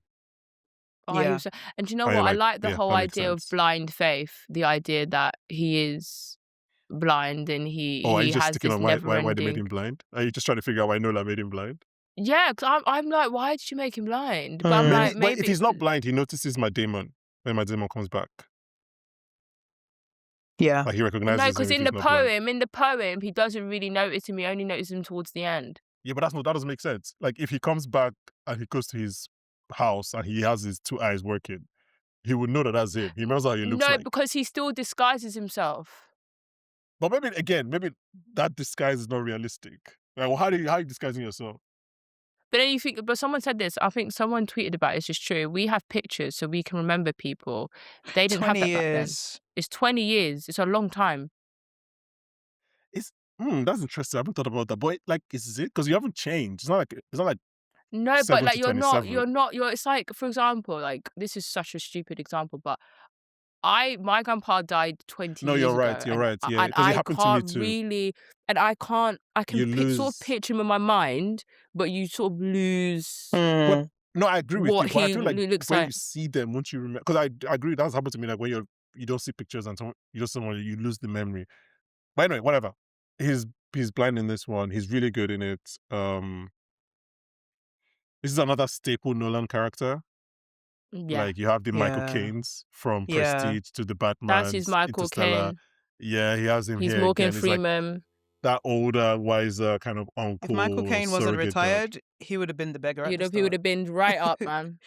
Oh,
Yeah.
and do you know
Oh,
what?
yeah,
I
like,
like the
yeah,
whole
that makes
idea of
sense.
blind faith. The idea that he is blind and he
Oh, are you just
has
sticking
this
on why
never
they made
ending.
him blind? Are you just trying to figure out why Nolan made him blind?
Yeah, because I'm like, why did you make him blind? But I'm
Mm.
like,
Maybe,
maybe
if he's not blind, he notices Matt Damon when Matt Damon comes back.
Yeah.
Like, he recognizes
no,
him
because
if
in
he's
the
not blind.
poem, he doesn't really notice him. He only notices him towards the end.
Yeah, but that doesn't make sense. Like, if he comes back and he goes to his house and he has his two eyes working, he would know that that's him. He remembers how he looks
No,
like.
because he still disguises himself.
But maybe that disguise is not realistic. Like, well, how are you disguising yourself?
But then you think, but someone said this. I think someone tweeted about it. It's just true. We have pictures so we can remember people. They didn't have
20
that back then.
years.
It's 20 years. It's a long time.
That's interesting. I haven't thought about that. But like, is it? Because you haven't changed. It's not like
No,
7
but like
to
you're
27.
not. It's like, for example, like this is such a stupid example, but my grandpa died 20
No,
years
you're
ago.
right. You're
and
right. Yeah,
and
because it
I
happened to me
can't
too.
really, and I can
You
sort
lose.
of picture him in my mind, but you sort of lose
Mm.
No, I agree with
what
you. But I
he
feel like
looks
when
like.
you see them, won't you remember? Because I agree. That's happened to me. Like when you don't see pictures and you just someone, you lose the memory. But anyway, whatever. He's blind in this one. He's really good in it. This is another staple Nolan character.
Yeah,
Like, you have the Michael
Yeah.
Caine's from
Yeah.
Prestige to the Batman.
that's his Michael
Interstellar.
Caine.
Yeah, he has him
He's
here
Morgan
again. He's like
Freeman.
that older, wiser kind of uncle.
If Michael Caine wasn't
surrogate dad.
retired, he would have been the beggar at the
He would
start.
have been right up, man.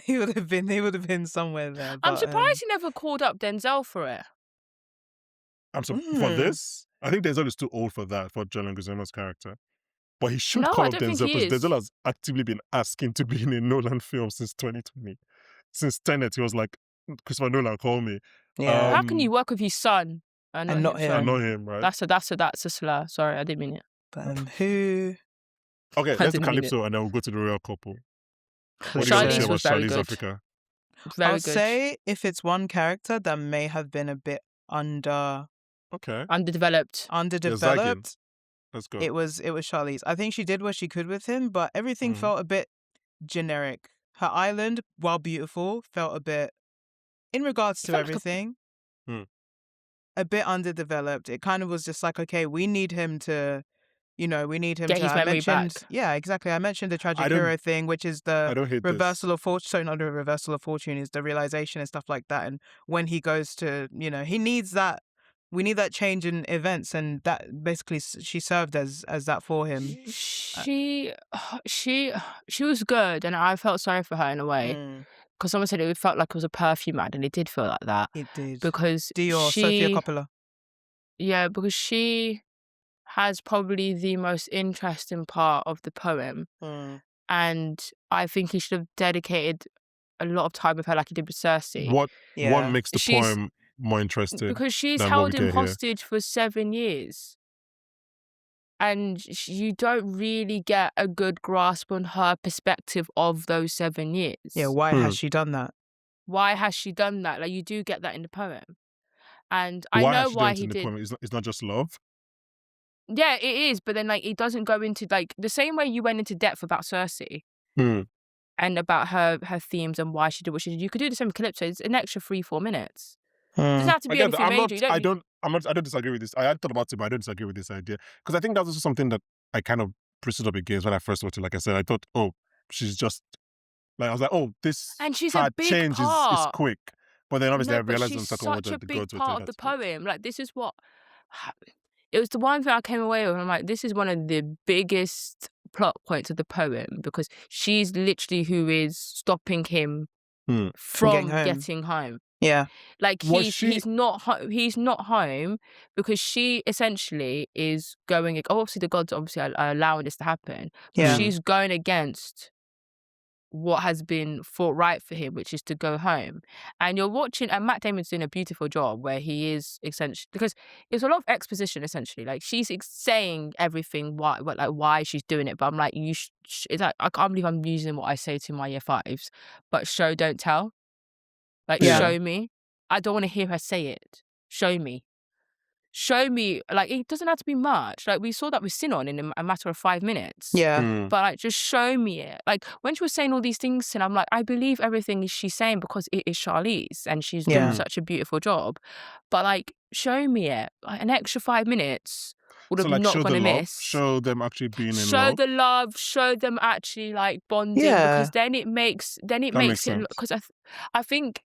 He would have been somewhere there.
I'm
but,
surprised he never called up Denzel for it.
For
Mm.
this, I think Denzel is too old for that, for John Leguizamo's character. But he should
No,
call
I
up
don't think
Denzel,
he
because
is.
Denzel has actively been asking to be in a Nolan film since 2020. Since Tenet, he was like, Christopher Nolan, call me.
Yeah.
How can you work with his son and
And
not
not
him?
him.
I
Sorry.
know him, right?
That's a slur. Sorry, I didn't mean it.
But, who?
Okay,
I
let's do
didn't mean it.
Calypso and then we'll go to the royal couple. What do you want to
Charlize
say about
was very
Charlize
good.
Africa?
Very
I'll
good.
say if it's one character that may have been a bit
Okay.
Underdeveloped.
underdeveloped,
Let's go.
it was Charlize. I think she did what she could with him, but everything
Mhm.
felt a bit generic. Her island, while beautiful, felt a bit, in regards to
felt like a-
everything,
Hmm.
a bit underdeveloped. It kind of was just like, okay, we need him to, we need him
Get
to.
his
I
memory
mentioned,
back.
yeah, exactly. I mentioned the tragic
I don't-
hero thing, which is
I
the
don't hate
reversal
this.
of fortune. Sorry, not the reversal of fortune, is the realization and stuff like that. And when he goes to, he needs that. We need that change in events, and that basically she served as that for him.
She was good, and I felt sorry for her in a way,
Mm,
because someone said it felt like it was a perfume ad, and it did feel like that
it did.
because
Dior, Sophia Coppola.
Yeah, because she has probably the most interesting part of the poem,
Mm.
and I think he should have dedicated a lot of time with her like he did with Cersei.
What
Yeah.
makes the
She's-
poem more interesting?
Because she's
than what we
held him
get here?
hostage for 7 years. And you don't really get a good grasp on her perspective of those 7 years.
Yeah, why
Hmm.
has she done that?
Why has she done that? Like, you do get that in the poem. And I
Why
know
has she done
why
it
he
in the
did.
poem? It's not just love.
Yeah, it is. But then, like, it doesn't go into, like, the same way you went into depth about Cersei
Hmm.
and about her themes and why she did what she did. You could do the same with Calypso. It's an extra 3-4 minutes. It doesn't have to be
Again,
anything major. You don't
I don't disagree with this. I had thought about it, but I don't disagree with this idea. Because I think that's also something that I kind of bristled up against when I first watched it. Like I said, I thought, oh, she's just like, I was like, oh, this
And she's a
her
big
change is
part.
quick. But then obviously I
No, but
realized on
she's
the second one
such a
that the
big
gods were telling
part
her
of the
to do it.
poem. Like, this is what it was the one thing I came away with. I'm like, this is one of the biggest plot points of the poem because she's literally who is stopping him
Hmm.
From getting
from
home.
getting home.
Yeah.
Like
Was
he's
she?
not home because she essentially is going. Obviously, the gods obviously are allowing this to happen, but
Yeah.
she's going against what has been thought right for him, which is to go home. And you're watching, and Matt Damon's doing a beautiful job where he is essentially, because it's a lot of exposition essentially. Like she's saying everything why she's doing it, but I'm like, it's like I can't believe I'm using what I say to my year fives, but show don't tell. Like
Yeah.
show me. I don't want to hear her say it. Show me. Show me, like, it doesn't have to be much. Like, we saw that with Sinon in a matter of 5 minutes.
Yeah.
Hmm.
But, like, just show me it. Like, when she was saying all these things, and I'm like, I believe everything she's saying because it is Charlize and she's doing
Yeah.
such a beautiful job. But, like, show me it. Like, an extra 5 minutes would
So
have
like
not
show
gone
the love,
amiss.
show them actually being in
Show
love.
the love, show them actually, like, bonding.
Yeah.
Because then it makes
makes
it,
sense.
because I think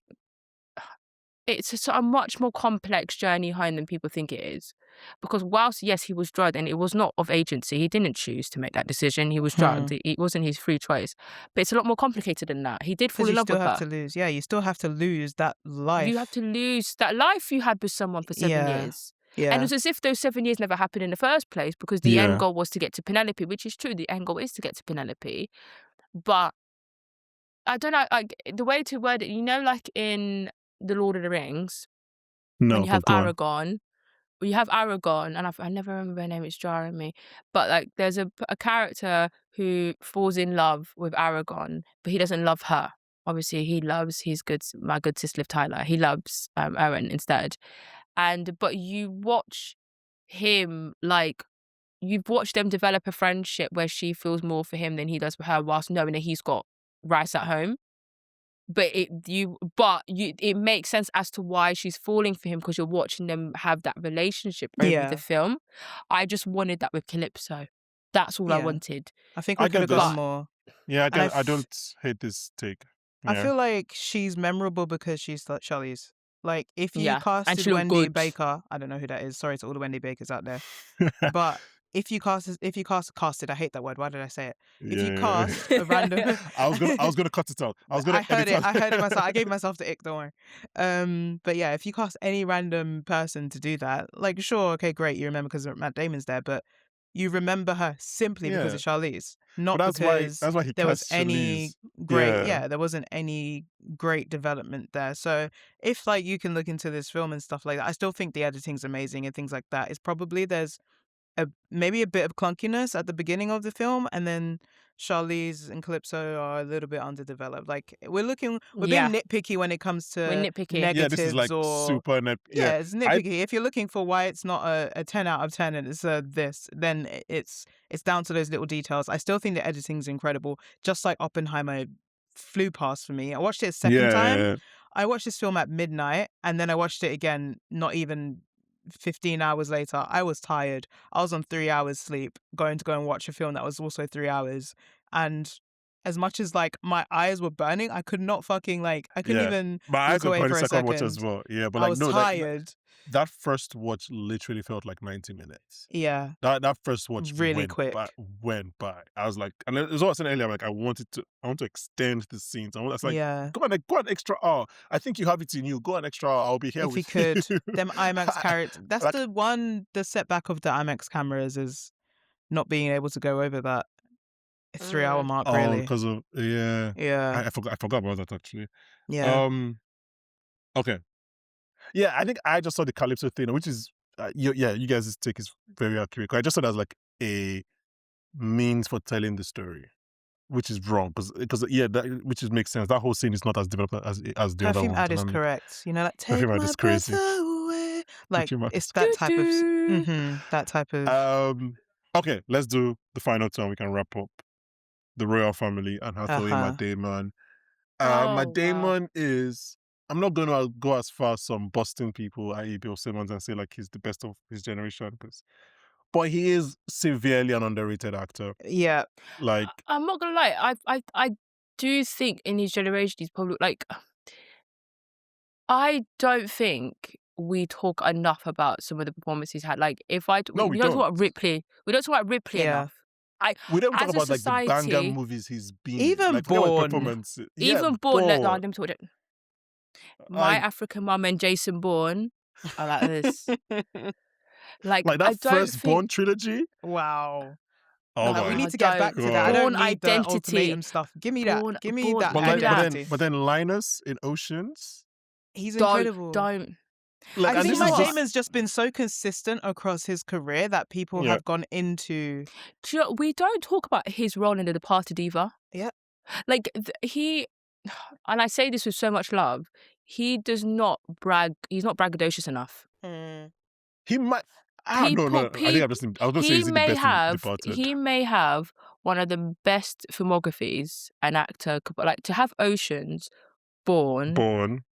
it's a much more complex journey home than people think it is. Because whilst, yes, he was drugged and it was not of agency, he didn't choose to make that decision. He was drugged. It wasn't his free choice. But it's a lot more complicated than that. He did fall
Because
in
you
love
still
with
have
her.
to lose. Yeah, you still have to lose that life.
You have to lose that life you had with someone for 7
Yeah.
years.
Yeah.
And it was as if those 7 years never happened in the first place because the
Yeah.
end goal was to get to Penelope, which is true. The end goal is to get to Penelope. But I don't know, like, the way to word it, like in The Lord of the Rings,
No,
when you have
but go on.
Aragorn, and I never remember her name, it's jarring me. But like, there's a character who falls in love with Aragorn, but he doesn't love her. Obviously, he loves my good sis Liv Tyler. He loves Owen instead. But you watch him, like, you've watched them develop a friendship where she feels more for him than he does for her, whilst knowing that he's got rice at home. But it makes sense as to why she's falling for him because you're watching them have that relationship over
Yeah.
the film. I just wanted that with Calypso. That's all I
Yeah.
wanted.
I think
I
we could have
get
gotten
this.
more.
Yeah,
And
I don't hate this take.
I
Yeah.
feel like she's memorable because she's like Charlize. Like, if you
Yeah, and
casted
she looked
Wendy
good.
Baker, I don't know who that is. Sorry to all the Wendy Bakers out there. But if you casted, I hate that word. Why did I say it? If you cast a random,
I was gonna cut it out. I was gonna edit out.
I heard it myself. I gave myself the ick. Don't worry. But yeah, if you cast any random person to do that, like, sure, okay, great, you remember because Matt Damon's there, but you remember her simply because
Yeah.
it's Charlize,
But
not
that's
because
why he
there was
cast
any
Charlize.
great,
Yeah.
there wasn't any great development there. So if, like, you can look into this film and stuff like that, I still think the editing's amazing and things like that. It's probably there's maybe a bit of clunkiness at the beginning of the film, and then Charlize and Calypso are a little bit underdeveloped. Like, we're being nitpicky when it comes to
We're nitpicky.
Yeah, this is
negatives
like
or
super net. Yeah.
it's nitpicky. If you're looking for why it's not a 10 out of 10 and it's this, then it's down to those little details. I still think the editing's incredible. Just like Oppenheimer flew past for me. I watched it a second time.
Yeah.
I watched this film at midnight and then I watched it again not even 15 hours later. I was tired. I was on 3 hours sleep going to go and watch a film that was also 3 hours. And as much as, like, my eyes were burning, I could not fucking, like, I couldn't
Yeah.
even
My eyes
look
were
away
burning
for a
second watch
second.
as well. Yeah, but
I
like
was
no,
tired.
that first watch literally felt like 90 minutes.
Yeah.
That first watch
Really quick.
went by. I was like, and it was what I was saying earlier. Like, I want to extend the scenes. I was like,
Yeah.
go on extra hour. I think you have it in you. Go on extra hour. I'll be here
If you
with
could,
you.
them IMAX characters. That's
Like,
the setback of the IMAX cameras is not being able to go over that 3-hour mark, really.
because of
Yeah.
I forgot about that actually.
Yeah.
Okay. Yeah, I think I just saw the Calypso thing, which is you guys' take is very accurate. I just saw it as like a means for telling the story, which is wrong because which makes sense. That whole scene is not as developed as the other
Perfume
ones.
ad is
And
correct. Like, take
Perfume ad
my
is
breath
crazy.
away. Like,
Perfume ad
it's
is
that type of
Doo-doo.
that type of
Okay, let's do the final turn. We can wrap up the royal family and Hathaway, Matt Damon. Matt
Wow.
Damon is. I'm not going to go as far as some Boston people, i.e. Bill Simmons, and say like he's the best of his generation, but he is severely an underrated actor.
Yeah.
Like,
I'm not gonna lie, I do think in his generation he's probably like, I don't think we talk enough about some of the performances he's had. Like, if I
No,
we
we
don't talk
don't.
about Ripley. We don't talk about Ripley
Yeah.
enough. I
We don't talk
as a
about like the banger
society,
movies he's been in.
Even
Like, forget about his
Bourne.
performance. Yeah,
even Bourne. Let
Bourne.
them talk it. My African Mum and Jason Bourne are like this. Like,
Like
I
that
don't
first Bourne
think.
trilogy.
Wow.
Oh
Like, we
my
need to get back
Don't.
to that. I
god.
don't
Bourne
need the
Identity.
ultimatum stuff. Give me that.
Bourne.
Give me
Bourne.
that
Give me that.
identity.
But then Linus in Oceans.
He's
Don't.
incredible.
Don't.
Like,
I
and
think
this
know
is
Matt
what?
just
Damon's just been so consistent across his career that people
yeah.
have gone into.
Do you know, we don't talk about his role in The Departed either.
Yeah.
Like, he, and I say this with so much love, he does not brag. He's not braggadocious enough.
He might. No. I think I was going to say he's the best in Departed.
He may have one of the best filmographies an actor could, like, to have Oceans, Bourne,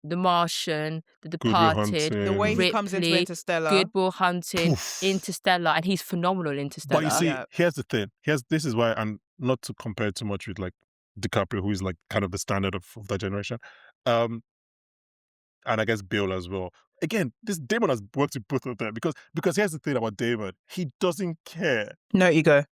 The Martian, The
Good Will
Departed,
Hunting.
The way he comes into
Ripley,
Interstellar.
Good Will Hunting,
Poof.
Interstellar, and he's phenomenal in Interstellar.
But you see,
Yeah.
here's the thing. This is why, and not to compare too much with like DiCaprio, who is like kind of the standard of that generation. And I guess Bale as well. Again, this Damon has worked with both of them because here's the thing about Damon. He doesn't care.
No ego.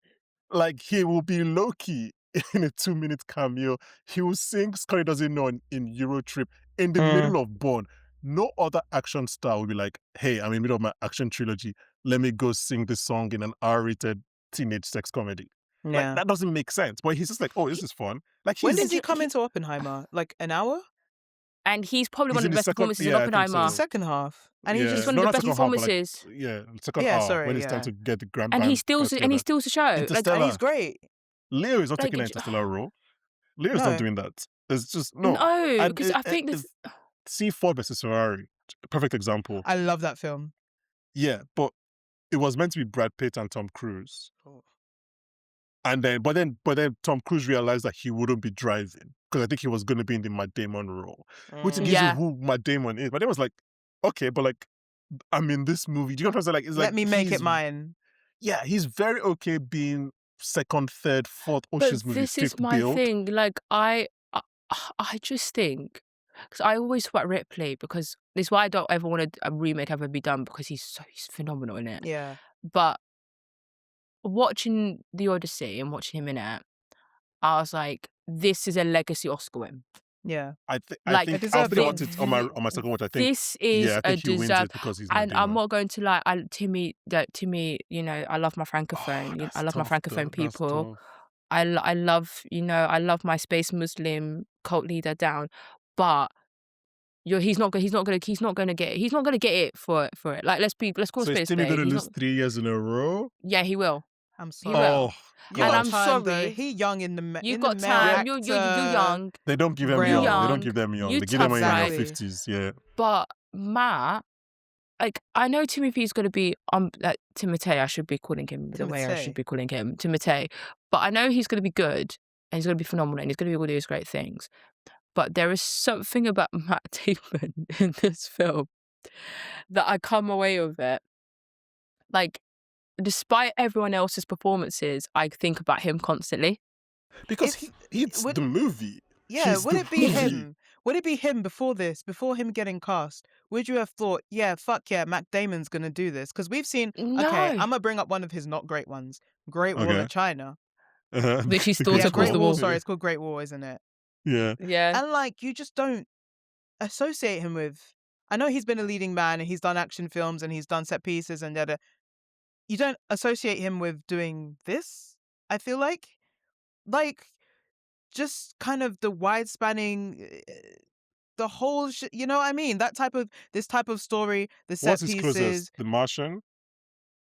Like, he will be low-key in a 2-minute cameo. He will sing Scotty Doesn't Know in Euro Trip in the middle of Bourne. No other action star will be like, hey, I'm in the middle of my action trilogy. Let me go sing this song in an R-rated teenage sex comedy.
Yeah.
Like, that doesn't make sense. But he's just like, oh, this is fun. Like,
When
he's
does he come into Oppenheimer? Like an hour?
And he's probably
He's
one of
in
the
the
best
second-
performances in
yeah, I think
Oppenheimer.
so.
Second half. And he
Yeah.
just
He's one
No,
of the
not
best
second half, but, like,
performances.
second
Yeah,
half
sorry,
when it's
yeah.
time to get the grand
And
band
he steals
back
and he
together.
steals the show. Like,
Interstellar.
and he's great.
Leo is not
Like,
taking an
it-
Interstellar role. Leo's
No.
not doing that. It's just no.
no,
And
because I think this.
see Ford versus Ferrari, perfect example.
I love that film.
Yeah, but it was meant to be Brad Pitt and Tom Cruise. And then, but then Tom Cruise realized that he wouldn't be driving because I think he was going to be in the Matt Damon role, which gives you
Yeah.
who Matt Damon is. Matt Damon was like, okay, but like, I'm in this movie. Do you know what I'm saying? Like, it's
Let
like
me make
he's-
it mine.
Yeah, he's very okay being second, third, fourth
But
Ocean's movie,
this is
fifth
my
build.
thing. Like, I just think, because I always talk about Ripley, because this is why I don't ever want a remake ever be done, because he's phenomenal in it.
Yeah.
But watching the Odyssey and watching him in it, I was like, this is a legacy Oscar win.
Yeah.
I
Like,
think
it
I'll think
deserves
about
it.
it on my second watch. I think
This is
I
a
think he wins
deserve.
it because he's Matt
And
Damon.
I'm not going to lie, Timmy, you know, I love my francophone.
That's
I love my
tough,
francophone
though. That's
people.
tough.
I love, you know, I love my space Muslim cult leader down, but he's not gonna get it for it. Like, let's call
So
a
is
spade a
Timmy
spade.
going to
He's
lose
not-
3 years in a row?
Yeah, he will.
I'm
He
sorry.
will.
Oh,
You
And
got
I'm
time, though.
sorry.
He young in the
You
in
got
the male
time. You're
actor.
young.
they don't give them
Realm.
young. They don't
Young.
give them young.
You
They give them in
tough
their
guy.
50s. Yeah.
But Matt, like, I know Timothy's going to be Timotei. I should be calling him the way I
Timotei.
should be calling him, Timotei. But I know he's going to be good and he's going to be phenomenal and he's going to be all these great things. But there is something about Matt Damon in this film that I come away with it. Like, despite everyone else's performances, I think about him constantly.
Because
If-
he's
would-
the movie.
Yeah,
He's
would
the
it be
movie.
him? Would it be him before this, before him getting cast? Would you have thought, yeah, fuck yeah, Matt Damon's gonna do this? Because we've seen, okay,
No.
I'm gonna bring up one of his not great ones, Great Wall
Okay.
of China.
Which he stole
Because-
to
Yeah, Great
the
Wall,
wall.
sorry, it's called Great Wall, isn't it?
Yeah.
Yeah.
And like, you just don't associate him with, I know he's been a leading man and he's done action films and he's done set pieces and da. You don't associate him with doing this, I feel like. Like, just kind of the wide spanning, the whole you know what I mean? This type of story, the set
What's his
pieces,
closest? The Martian?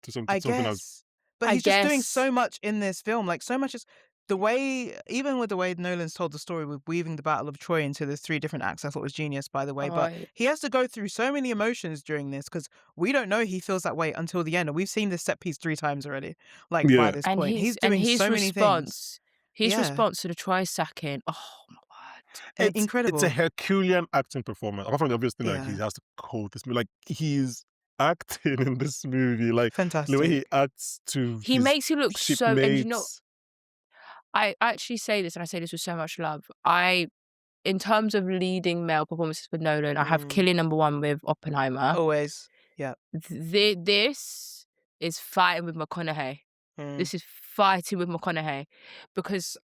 To
I
something else.
guess. But
I
he's just doing
guess.
so much in this film. Like, so much is the way, even with the way Nolan's told the story with weaving the Battle of Troy into the 3 different acts, I thought was genius, by the way. But
Oh,
he has to go through so many emotions during this because we don't know he feels that way until the end. And we've seen this set piece 3 times already. Like,
Yeah.
by this
and
point,
his
he's doing
and his
so many things.
response, his
Yeah.
response to the Troy sacking. Oh my word!
Incredible.
It's a Herculean acting performance. Apart from the obvious thing that
Yeah.
he has to hold this movie. Like, he's acting in this movie. Like,
Fantastic.
the way he acts to
He
his
makes you look so. And you know,
shipmates.
I actually say this, and I say this with so much love. I in terms of leading male performances with Nolan, I have Cillian number 1 with Oppenheimer.
Always. Yeah.
This is fighting with McConaughey. This is fighting with McConaughey because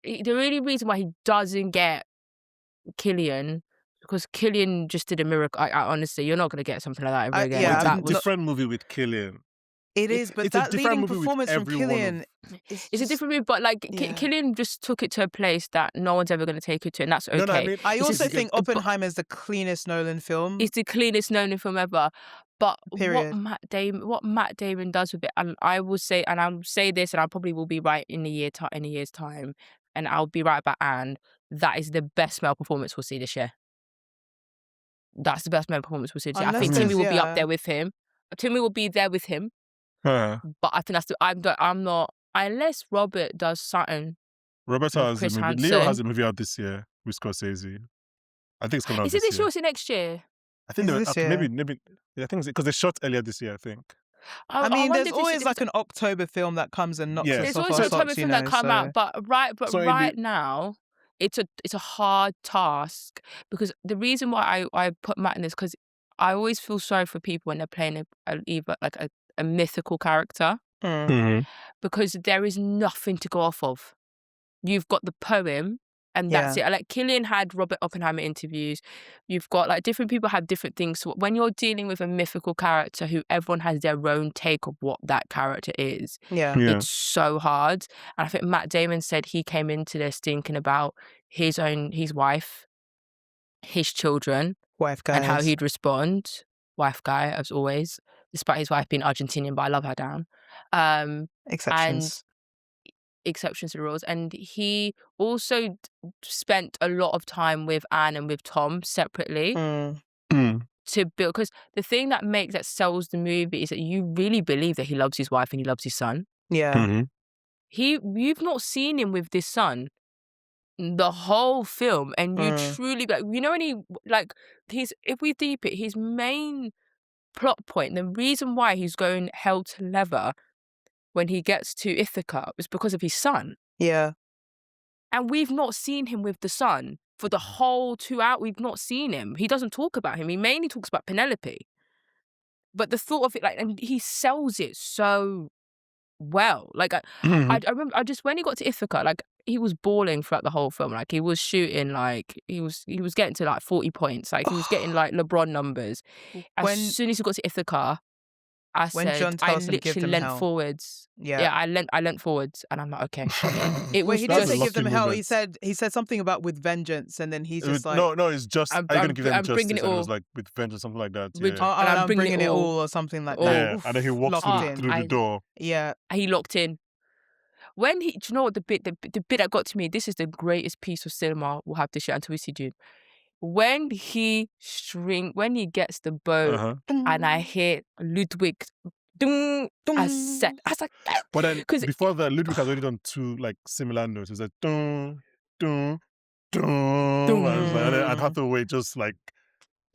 the only reason why he doesn't get Cillian, because Cillian just did a miracle. I honestly, you're not going to get something like that ever again.
yeah,
It's a different movie with Cillian.
It is, but
it's a
that
different
leading
movie with
performance from
every one
Cillian,
of-
it's a different movie, but like Cillian just took it to a place that no one's ever going to take it to, and that's okay.
No, I mean,
I
this
also
is-
think Oppenheimer is the cleanest Nolan film.
It's the cleanest Nolan film ever. But
Period.
what Matt Damon does with it, and I will say, and I'll say this, and I probably will be right in a year's time, and I'll be right about Anne. That is the best male performance we'll see this year. That's the best male performance we'll see this year. I think
Unless
Timmy will be
yeah.
up there with him. Timmy will be there with him.
Huh.
But I think I'm not, unless Robert does something.
Robert
With
has a
Chris
movie.
Hansen.
Leo has a movie out this year with Scorsese. I think it's coming out
Is it this year
year.
or is it next year?
I think
Is
they
this
okay,
year?
maybe. Yeah, I think it's because they shot earlier this year. I think.
I mean,
wonder
there's
if
always
it's-
like an October film that comes and knocks
Yeah.
us
There's
off
always
our
a October
socks,
film
you know,
that come
so...
out, but
So it'd be-
right now, it's a hard task because the reason why I put Matt in this, because I always feel sorry for people when they're playing either like a mythical character, because there is nothing to go off of. You've got the poem, and that's it. Like Cillian had Robert Oppenheimer interviews. You've got like different people have different things. So when you're dealing with a mythical character who everyone has their own take of what that character is,
Yeah.
it's so hard. And I think Matt Damon said he came into this thinking about his wife, his children,
Wife guys.
and how he'd respond. Wife guy, as always, despite his wife being Argentinian, but I love her down.
Exceptions.
Exceptions to the rules. And he also spent a lot of time with Anne and with Tom separately to build, because the thing that sells the movie is that you really believe that he loves his wife and he loves his son.
Yeah.
You've not seen him with this son the whole film, and you truly, like, you know, when if we deep it, his main plot point, the reason why he's going hell to leather when he gets to Ithaca was because of his son.
Yeah.
And we've not seen him with the son for the whole 2 hours. We've not seen him. He doesn't talk about him. He mainly talks about Penelope. But the thought of it, like, and he sells it so well. Like, I remember, when he got to Ithaca, like, he was bawling throughout the whole film. Like, he was shooting, like, he was getting to like 40 points. Like, he was getting like LeBron numbers. As soon as he got to Ithaca, I literally leant
hell.
forwards.
Yeah.
I leant forwards, and I'm like, okay. It
Well,
was
he
That's
didn't
a
say give them
lucky
hell.
moment.
He said something about with vengeance, and then he's just like,
no, it's just.
I'm-
Are you
I'm-
gonna give them
I'm
justice?
bringing it
And it was
all.
like with vengeance, something like that.
With-
Yeah.
and
and
I'm bringing it all, or something like that.
Yeah,
Oof,
and then he walks
locked
through
in.
the door.
Yeah.
He locked in. When do you know what the bit that got to me? This is the greatest piece of cinema we'll have this year until we see June. When he gets the bow, and I hear Ludwig. Dung, I was like,
But then
'Cause-
before that, Ludwig has already done 2 like similar notes. It's like dun dun dun, and it's like, and Hathaway just like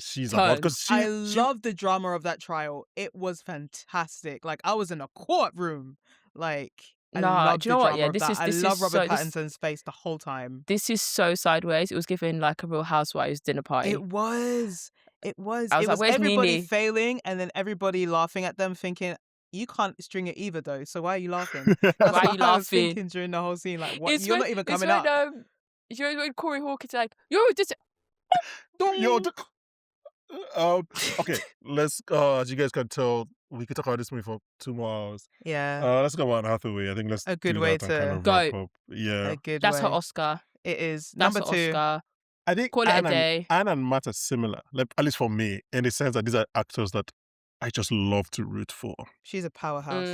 she's about because
I love the drama of that trial. It was fantastic. Like, I was in a courtroom. Like, I loved
do you know
the
what?
drama
Yeah,
of
this
that.
is
I
this
love
is
Robert
so,
Pattinson's face the whole time.
This is so sideways. It was given like a Real Housewives dinner party.
It was.
I was
It
like,
was
where's
everybody
Nene?
failing and then everybody laughing at them, thinking, you can't string it either, though. So why are you laughing? That's
Why are
what
you
I was
laughing?
thinking during the whole scene. Like, what?
It's
You're
when-
not even
it's
coming
when,
up.
you know when Corey Hawkins like, yo, this.
Yo, okay, let's. As you guys can tell, we could talk about this movie for 2 more hours.
Yeah.
Let's go about Hathaway. I think let's
A good
do
way
that and kind
to
of
go.
wrap up. Yeah,
A good
That's
way.
her Oscar.
It is.
That's
Number
her
2.
Oscar.
I think
Call it a day.
Anne and Matt are similar, like at least for me, in the sense that these are actors that I just love to root for.
She's a powerhouse.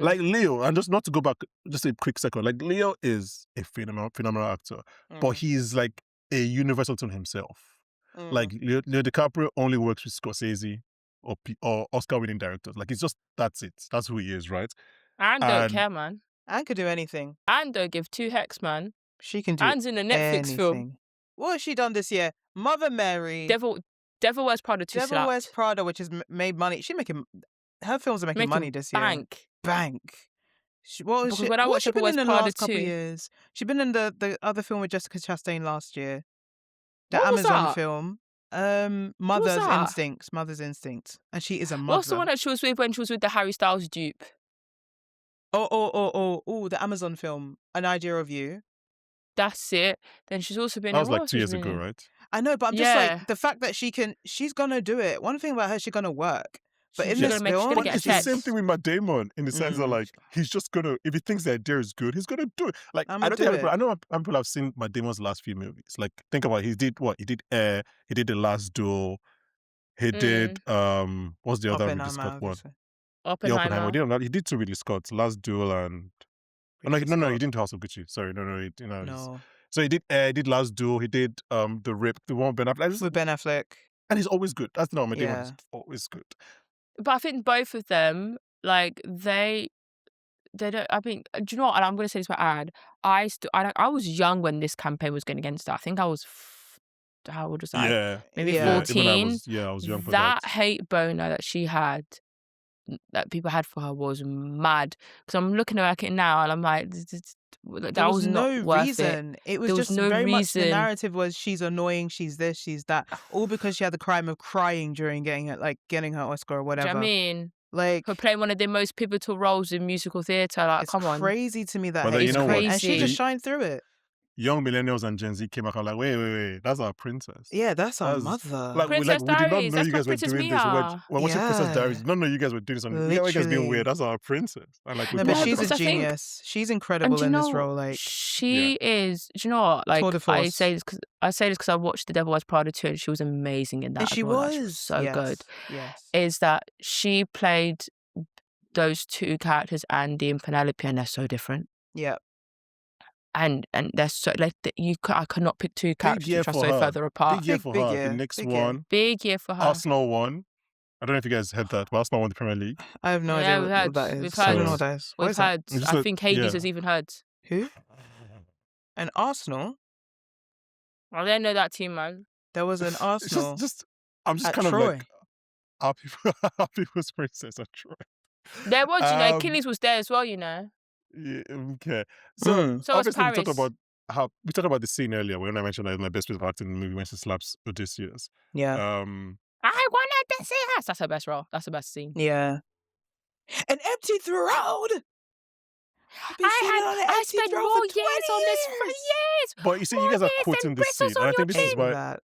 Like Leo, and just not to go back, just a quick second. Like Leo is a phenomenal actor, but he's like a universal to himself. Like Leo DiCaprio only works with Scorsese or Oscar-winning directors. Like it's just that's it. That's who he is, right?
Anne don't
And-
care, man.
Anne could do anything.
Anne don't give 2 hecks, man.
She can do
Anne's in a Netflix film.
anything. What has she done this year? Mother Mary.
Devil Wears Prada 2
Devil
slapped.
Wears Prada, which has made money. Her films are making money this year.
Bank.
Bank.
Because when I
What has
watched
she
Upper
been in
West
the
Prada
last couple of
2,
years? She's been in the other film with Jessica Chastain last year, the
what was
Amazon
that?
film,
What was
Mother's
that?
Instincts, Mother's Instincts, and she is a
What's the
mother.
one that she was with when she was with the Harry Styles dupe?
The Amazon film, An Idea of You.
That's it. Then she's also been
That
in
was
what
like
else
2
has
years
been
ago,
in?
right?
I know, but I'm just
Yeah.
like, the fact that she's gonna do it. One thing about her, she's gonna work. But in
She's
this
gonna
film,
get
But
a
it's the same
check.
thing with Matt Damon in the sense that like he's just gonna, if he thinks the idea is good, he's gonna do it. Like
I'ma
I don't
do
think
it.
people, I know people have seen Matt Damon's last few movies. Like think about it, he did what? He did Air, he did The Last Duel, he did what's the other Ridley
Oppenheimer,
Scott one?
obviously.
Yeah, Oppenheimer.
Oppenheimer.
He did two Ridley Scott's, Last Duel and
Ridley
no, he
Scott.
didn't House of Gucci. Sorry, no, he,
No.
so he did Air, he did Last Duel, he did The Rip, the one with Ben Affleck,
With Ben Affleck.
and he's always good. That's the Matt Damon is
Yeah.
always good.
But I think both of them, like they don't. I mean, do you know what? And I'm going to say this for Ad. I was young when this campaign was going against her. I think I was. How old was I?
Yeah,
Maybe
Yeah.
14.
I was young for that.
That hate boner that she had, that people had for her, was mad. Because I'm looking at it now and I'm like, that
There was
not
no
worth it.
reason. It was
There was
just
no
very much the
reason.
narrative was she's annoying, she's this, she's that. All because she had the crime of crying during getting her Oscar or
Do you
whatever.
know what I mean?
Like,
For playing one of the most pivotal roles in musical theatre. Like,
it's
come on.
crazy to me that
But then
hate
you know
came,
what?
and she
Crazy.
just shined through it.
Young millennials and Gen Z came back. I'm like, wait, that's our princess.
Yeah, that's our
That's
mother.
like
Princess
we did not
Diaries,
know
that's
you
got
guys were
Princess
doing this.
Mia.
We're watching Princess
Yeah.
Diaries. Did not know you guys were doing something. Yeah, you guys being
Literally.
weird. That's our princess. And like we
No,
brought
but
her
she's
back.
because
a
I think-
genius. She's
And
incredible
do you
in
know,
this role. Like,
she is. Do you know what? Like,
tour de
I
force.
say this because I watched The Devil Wears Prada 2 and she was amazing in that.
And
as
she
well. Like,
was
so
yes,
good.
Yes.
Is that she played those two characters, Andy and Penelope, and they're so different.
Yeah.
And they're so like I could not pick two characters
year
which are
for
so
her.
further apart.
Big year for
Big
her.
year,
The next
big year.
one,
Big year for her.
Arsenal won. I don't know if you guys heard that, but Arsenal won the Premier League.
I have no
Yeah,
idea
we've
what
heard.
that is.
We've
I don't
heard.
know what that is. What
We've
is that?
heard.
It's just
I
a-
think Hades
yeah.
has even heard.
Who? An Arsenal?
I didn't know that team, man.
There was an
It's
Arsenal
I'm just
at
kind
Troy.
of like our people's princess at Troy.
There was,
Um,
Achilles was there as well, you know.
Yeah, okay. So
Mm.
So was
obviously we
Paris.
talked about the scene earlier when I mentioned that my best piece of acting in the movie when she slaps Odysseus.
Yeah.
I wanted to see us. That's her best role. That's the best scene.
Yeah. An empty throne. I've been sitting on an
I
empty
spent
throne
more
for
years
20
on this for
years.
years.
But you see, you
More
guys are
years than
quoting this scene,
bristles
and
on
I think
your
this is
chin.
why
That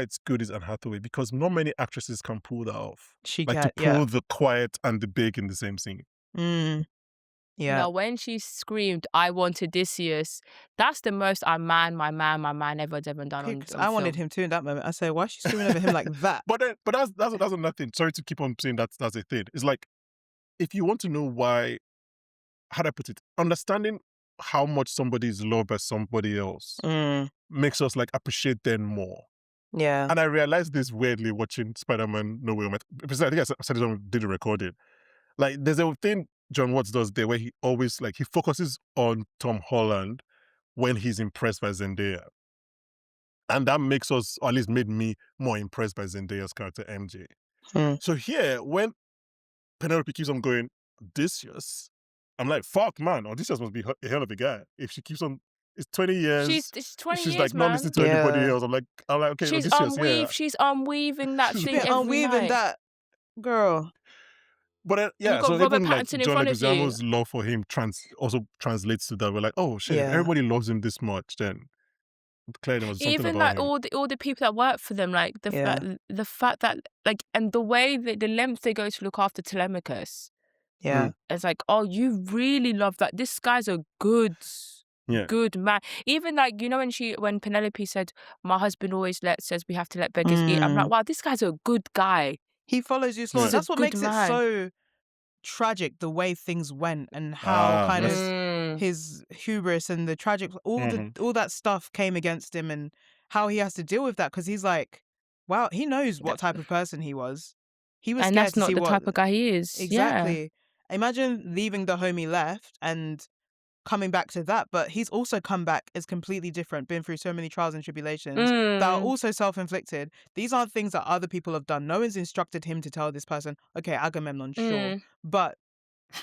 it's good is Anne Hathaway, because not many actresses can pull that off.
she
Like
got,
to pull the quiet and the big in the same scene.
Yeah.
Now, when she screamed, "I want Odysseus," that's the most my man ever done on
Because I wanted
film.
him too in that moment. I said, why is she screaming over him like that?
But that's another thing. Sorry to keep on saying that's a thing. It's like if you want to know why, how do I put it? Understanding how much somebody is loved by somebody else makes us like appreciate them more.
Yeah.
And I realized this weirdly watching Spider-Man No Way Home. I think I said this when we did the recording. Like there's a thing John Watts does there where he always like he focuses on Tom Holland when he's impressed by Zendaya. And that makes us, or at least made me, more impressed by Zendaya's character MJ. So here, when Penelope keeps on going, Odysseus, I'm like, fuck man, Odysseus must be a hell of a guy. If she keeps on, it's 20 years.
It's 20
she's
years,
like
man.
not listening to anybody
Yeah.
else. I'm like, okay,
She's
Odysseus,
She's unweaving that
She's
thing
Been
every
unweaving
night.
that girl.
But
You've got
so
Robert
even like
Pattinson in
John
front of you.
Leguizamo's love for him also translates to that. We're like, oh shit, if
Yeah.
everybody loves him this much, then clearly there was something
Even
about
like
him.
all the people that work for them, like
Yeah.
the fact that like, and the way that the length they go to look after Telemachus.
Yeah.
It's like, oh, you really love that. This guy's a good man. Even like, you know, when Penelope said, my husband always says we have to let beggars eat. I'm like, wow, this guy's a good guy.
He follows you slow.
He's a
That's what
good
makes
man.
it so tragic, the way things went and how kind of his hubris and the tragic, all that stuff came against him and how he has to deal with that. Because he's like, wow, he knows what type of person he was. He was
And
scared
that's
to
not
see
the
what
type of guy he is.
exactly. Imagine leaving the home he left and coming back to that, but he's also come back as completely different, been through so many trials and tribulations that are also self-inflicted. These aren't things that other people have done. No one's instructed him to tell this person, okay, Agamemnon, sure. But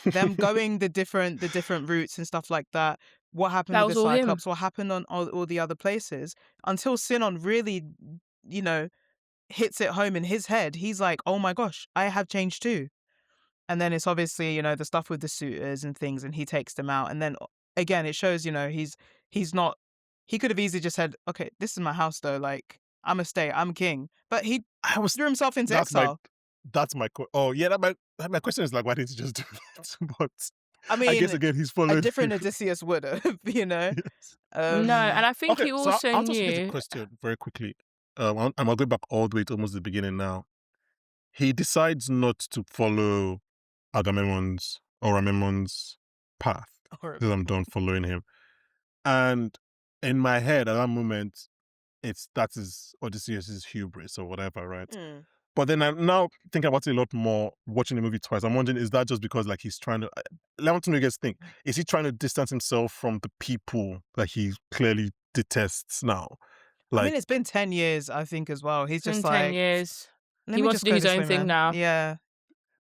them going the different routes and stuff like that. What happened
That
with
was
the
all him.
Cyclops? What happened on all the other places? Until Sinon really, you know, hits it home in his head. He's like, oh my gosh, I have changed too. And then it's obviously, you know, the stuff with the suitors and things, and he takes them out. And then again, it shows, you know, he's not. He could have easily just said, okay, this is my house though. Like, I'm a stay, I'm king. But he
I was.
threw himself into
That's my.
exile.
That's my. Oh yeah. My question is like, why didn't he just do that? But
I
I guess
mean,
again, he's
a
following.
different Odysseus would have, you know.
Yes.
No, and I think
Okay,
he
so
also
I'll just get a
knew.
question very quickly. And I'll go back all the way to almost the beginning now. He decides not to follow Auramemnon's path. Because I'm done following him. And in my head at that moment, that is Odysseus' hubris or whatever, right?
Mm.
But then I'm now thinking about it a lot more, watching the movie twice. I'm wondering, is that just because like he's trying to, I want to know you guys think, is he trying to distance himself from the people that he clearly detests now?
I mean,
Like,
it's been 10 years, I think, as well. He's
It's been
just
10
like,
years.
let
He
me
wants
just
to do
go
his
this
own
way,
thing
man.
now.
Yeah.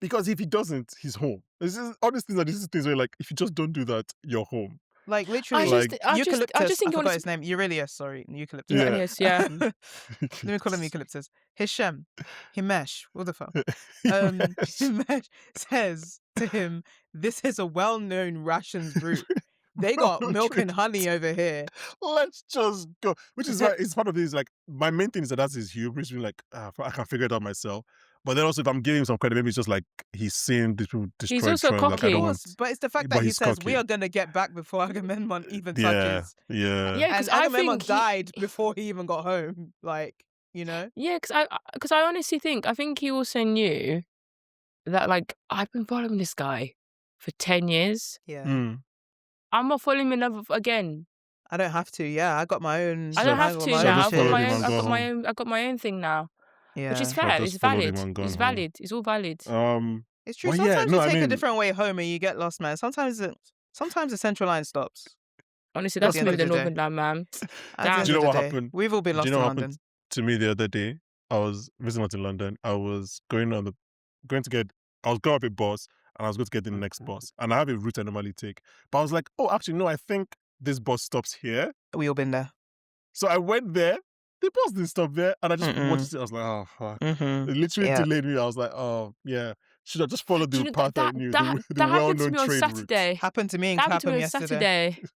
because if he doesn't, he's home. This is honestly, these are things where like, if you just don't do that, you're home.
Like,
I
literally,
just,
Like-
I just, I
Eucalyptus,
just think
I
he
forgot
wanted
his
to.
name. Eurelius, sorry. Eucalyptus.
Yeah.
Yes, yeah.
Let me call him Eucalyptus. Hishem, Himesh, what the fuck? Himesh says to him, this is a well-known rations route. They got milk and honey over here.
Let's just go. Which is why it's part of this. Like, my main thing is that's his hubris. Being like, I can figure it out myself. But then also, if I'm giving him some credit, maybe it's just like he's seeing these people destroy
also
Troy. Like, I
cocky.
don't
Of
want.
course, but it's the fact
but
that he
he's
says,
cocky.
we are going to get back before Agamemnon even
Yeah,
touches.
yeah.
Yeah,
And
because I
Agamemnon
think
died before he even got home. Like, you know?
Yeah, because I honestly think he also knew that like I've been following this guy for 10 years.
Yeah.
Mm.
I'm not following him again.
I don't have to. Yeah, I got my own.
I don't have
got
to
my own
now.
just
I've got
follow
my
him
own.
and
I've
go
got my
home.
own. I've got my own thing now,
Yeah.
which is
I've
fair.
just
It's
followed him
valid.
and gone
It's
home.
valid. It's all valid.
It's true.
Well, yeah,
Sometimes
no,
you
I
take a
mean-
different way home and you get lost, man. Sometimes the central line stops.
Honestly,
At
that's
the end
maybe
of
the
the day.
Northern Line, man.
At the
Damn.
end
Do you know
of
what
the day,
happened?
we've all been
Do
lost
you know
in
what
London.
happened to me the other day? I was visiting in London. I was going to get a bus, and I was going to get the next bus. And I have a route I normally take. But I was like, oh, actually, no, I think this bus stops here.
We all been there.
So I went there. The bus didn't stop there. And I just
Mm-mm.
watched it. I was like, oh, fuck.
Mm-hmm.
It literally
Yeah.
delayed me. I was like, oh, yeah. Should I just follow
Do
the
you know,
path I knew? The
happened to
well-known
me on
trade route.
Saturday.
Happened to me in
That happened to
Clapham
me on
yesterday.
Saturday.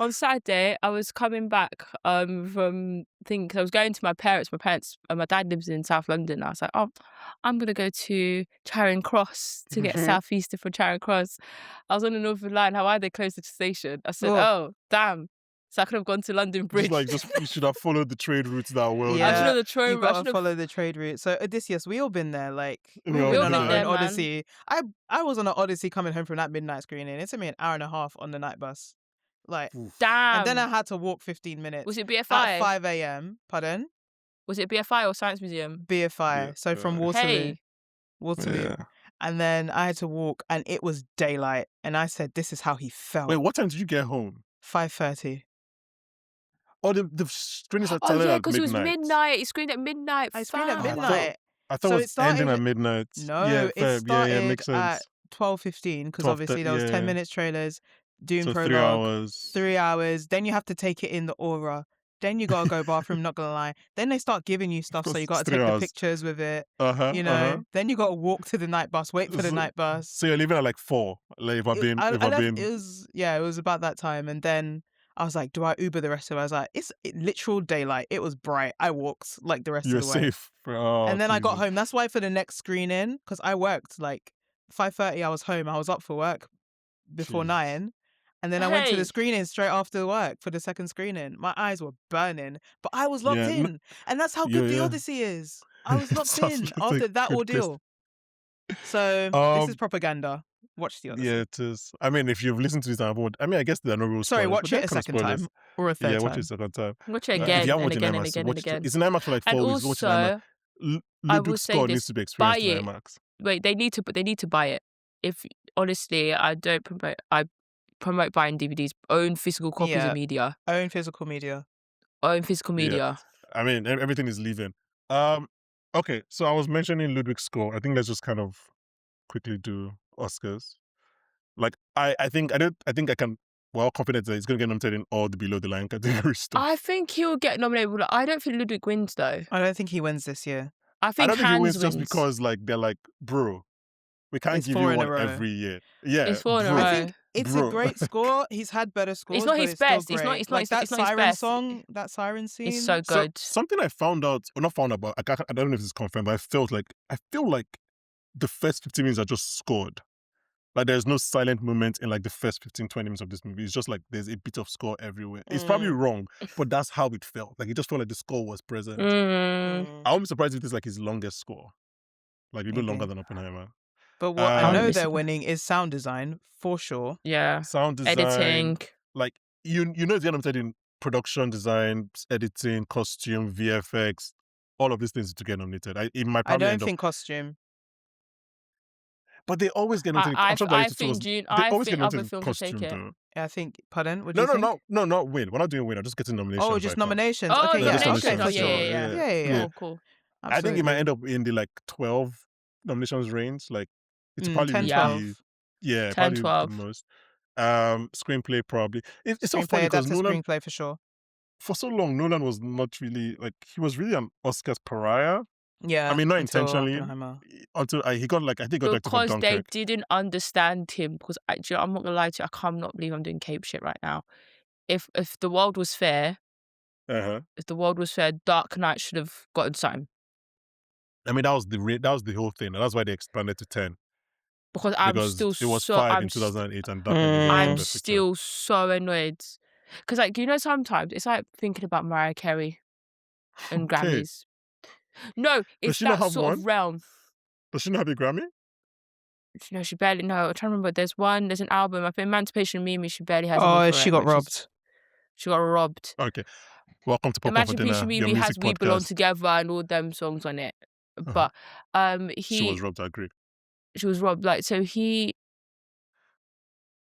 On Saturday, I was coming back from because I was going to my parents. My dad lives in South London. I was like, oh, I'm gonna go to Charing Cross to get Southeastern from Charing Cross. I was on the Northern Line. How are they close to the station? I said, oh, damn. So I could have gone to London Bridge.
You should have followed the trade routes that are well
I
Yeah.
should
known.
have the train.
You gotta follow the trade route. So Odysseus, we all been there. Like
We all
been
been
on our
there.
own
man.
odyssey. I was on an odyssey coming home from that midnight screening. It took me an hour and a half on the night bus. Like,
Damn.
and then I had to walk 15 minutes.
Was it
at
BFI?
5 a.m. Pardon?
Was it BFI or Science Museum?
BFI. So from Waterloo.
Hey.
Yeah.
And then I had to walk, and it was daylight. And I said, "This is how he felt."
Wait, what time did you get home?
5:30.
Oh, the screenings are
Oh
telling
yeah,
at
because it was
midnight.
midnight. It screened at midnight.
I screened at
Fam.
midnight.
I thought
So
it
it
was ending
started-
at midnight.
No,
yeah,
it
fair.
started
yeah, makes
at
sense.
12:15 because
12:30,
obviously there was 10
yeah.
minutes trailers, doing
So
prologue,
3 hours.
3 hours. Then you have to take it in the aura. Then you gotta go bathroom. Not gonna lie. Then they start giving you stuff, so
course,
you gotta
it's
take
3
the
hours.
pictures with it.
Uh-huh.
You know. Then you gotta walk to the night bus. Wait for the
So-
night bus.
So you're leaving at like 4. Like if I've been
I left-
been
It was about that time, and then I was like, do I Uber the rest of it? I was like, it's literal daylight. It was bright. I walked like the rest
you're
of the way.
safe. Oh,
And then I got
Jesus.
home. That's why for the next screening, because I worked like 5:30, I was home. I was up for work before
Jesus.
9. And then I went to the
Hey.
screening straight after work for the second screening. My eyes were burning, but I was locked
Yeah, no-
in. And that's how good the
yeah.
Odyssey is. I was locked
Sounds
in
like a
after that
good
ordeal. So this is propaganda. Watch the Odyssey.
Yeah, it is. I mean, if you've listened to this album, I mean, I guess there are no rules.
Sorry,
spoilers,
watch
but there
it a
are kind of
second
spoilers.
time or a third
Yeah,
time.
watch it a second time.
Watch it
If
again
you haven't
and
watched
again
in
and
IMAX,
again and
watch it.
again.
It's in IMAX for like 4
And
weeks. Watch it in IMAX.
also, I
Ludwig's
will say
score
this,
needs to be
buy
experienced in
it.
IMAX.
Wait, they need to buy it. If honestly, I don't promote. I promote buying DVDs. Own physical copies
Yeah.
of media.
Own physical media.
Own physical
Yeah.
media.
I mean, everything is leaving. Okay, so I was mentioning Ludwig's score. I think let's just kind of quickly do Oscars. Like I think I can confident that he's gonna get nominated in all the below the line category stuff.
I think he'll get nominated. But I don't think Ludwig wins though.
I don't think he wins this year.
I
I
think
don't think he
Hans
wins
wins.
just because like they're like, bro, we can't
It's
give
4
you
in a
one
row.
every year. Yeah,
It's 4 in a
bro.
row.
I think it's a
Bro.
great score. He's had better scores,
not
but
his
it's still
best.
great.
It's not his
like that
it's not his
siren
best.
song, that siren scene.
It's so
So
good.
something I found out, or not found out, but I don't know if it's confirmed, but I feel like the first 15 minutes are just scored. Like there's no silent moment in like the first 15-20 minutes of this movie. It's just like there's a bit of score everywhere. It's probably wrong, but that's how it felt. Like it just felt like the score was present. I won't be surprised if this is like his longest score. Like a bit longer than Oppenheimer.
But what I know
be
they're
surprised.
winning is sound design for sure.
Yeah.
Sound design,
Editing.
like you know it's nominated in production design, editing, costume, VFX, all of these things to get nominated. It might
I
probably
don't
end up,
think costume.
but they always get nominated.
I
I'm sure
think
they
I
always
think
get
other
nominated in
films will take
costume
it.
though.
I think. Pardon? What do you think?
No, not win. We're not doing win. I'm just getting nominations.
Oh, just
right now.
nominations.
Oh,
okay, yeah,
nominations.
okay,
Oh,
for
yeah,
sure.
yeah.
Yeah.
Cool.
I think it might
Absolutely.
end up in the like 12 nominations range. Like it's probably
10,
be
12.
yeah,
10,
probably
12.
the most. Screenplay probably. It's so
Screenplay,
funny because
adapted
Nolan,
screenplay for sure.
for so long, Nolan was not really like, he was really an Oscars pariah.
Yeah.
I mean, not
until
intentionally.
Oppenheimer.
Until he got like, I think he got directed for
Because they
Dunkirk.
didn't understand him. Because I'm not gonna lie to you, I cannot believe I'm doing cape shit right now. If the world was fair, Dark Knight should have gotten something.
I mean, that was the whole thing. And that's why they expanded to 10.
Because
It was 5 in 2008 and Dark Knight didn't
I'm
get Best Picture.
still so annoyed. Because like, you know, sometimes it's like thinking about Mariah Carey and
Okay.
Grammys. No, it's
she not
that
have
sort of
one?
realm.
Does she not have a Grammy?
No, she barely. No, I'm trying to remember. There's an album. I think Emancipation Mimi. She barely has.
Oh,
any for
she
it,
got
which is-
robbed.
She got robbed.
Okay. Welcome to Popcorn for Dinner,
Emancipation
your
Mimi has
music
We Belong
podcast.
Together and all them songs on it.
Uh-huh.
But
She was robbed, I agree.
she was robbed. Like, so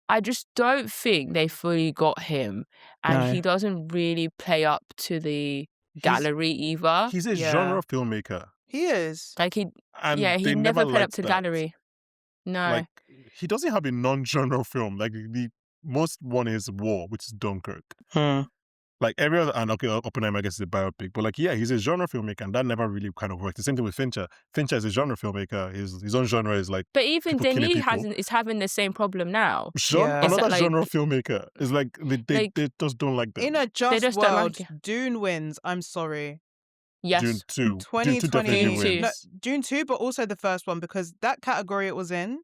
I just don't think they fully got him, and
No.
he doesn't really play up to the gallery either.
He's a
Yeah.
genre filmmaker.
He is.
Like he
And
never played up
liked
to the
that.
gallery. No.
Like, he doesn't have a non-genre film. Like, the most one is War, which is Dunkirk. Like, every other, and okay, Oppenheimer, I guess, is a biopic, but like, yeah, he's a genre filmmaker, and that never really kind of worked. The same thing with Fincher. Fincher is a genre filmmaker. His own genre is like,
But even
people killing
Denis
people.
is having the same problem now.
Yeah.
It's
Another
like-
genre filmmaker. It's like, they just don't like them.
In a just
just don't
world,
like it.
Dune wins. I'm sorry.
Yes.
June 2.
2020.
June 2 definitely
June 2.
wins.
No, Dune 2, but also the first one, because that category it was in.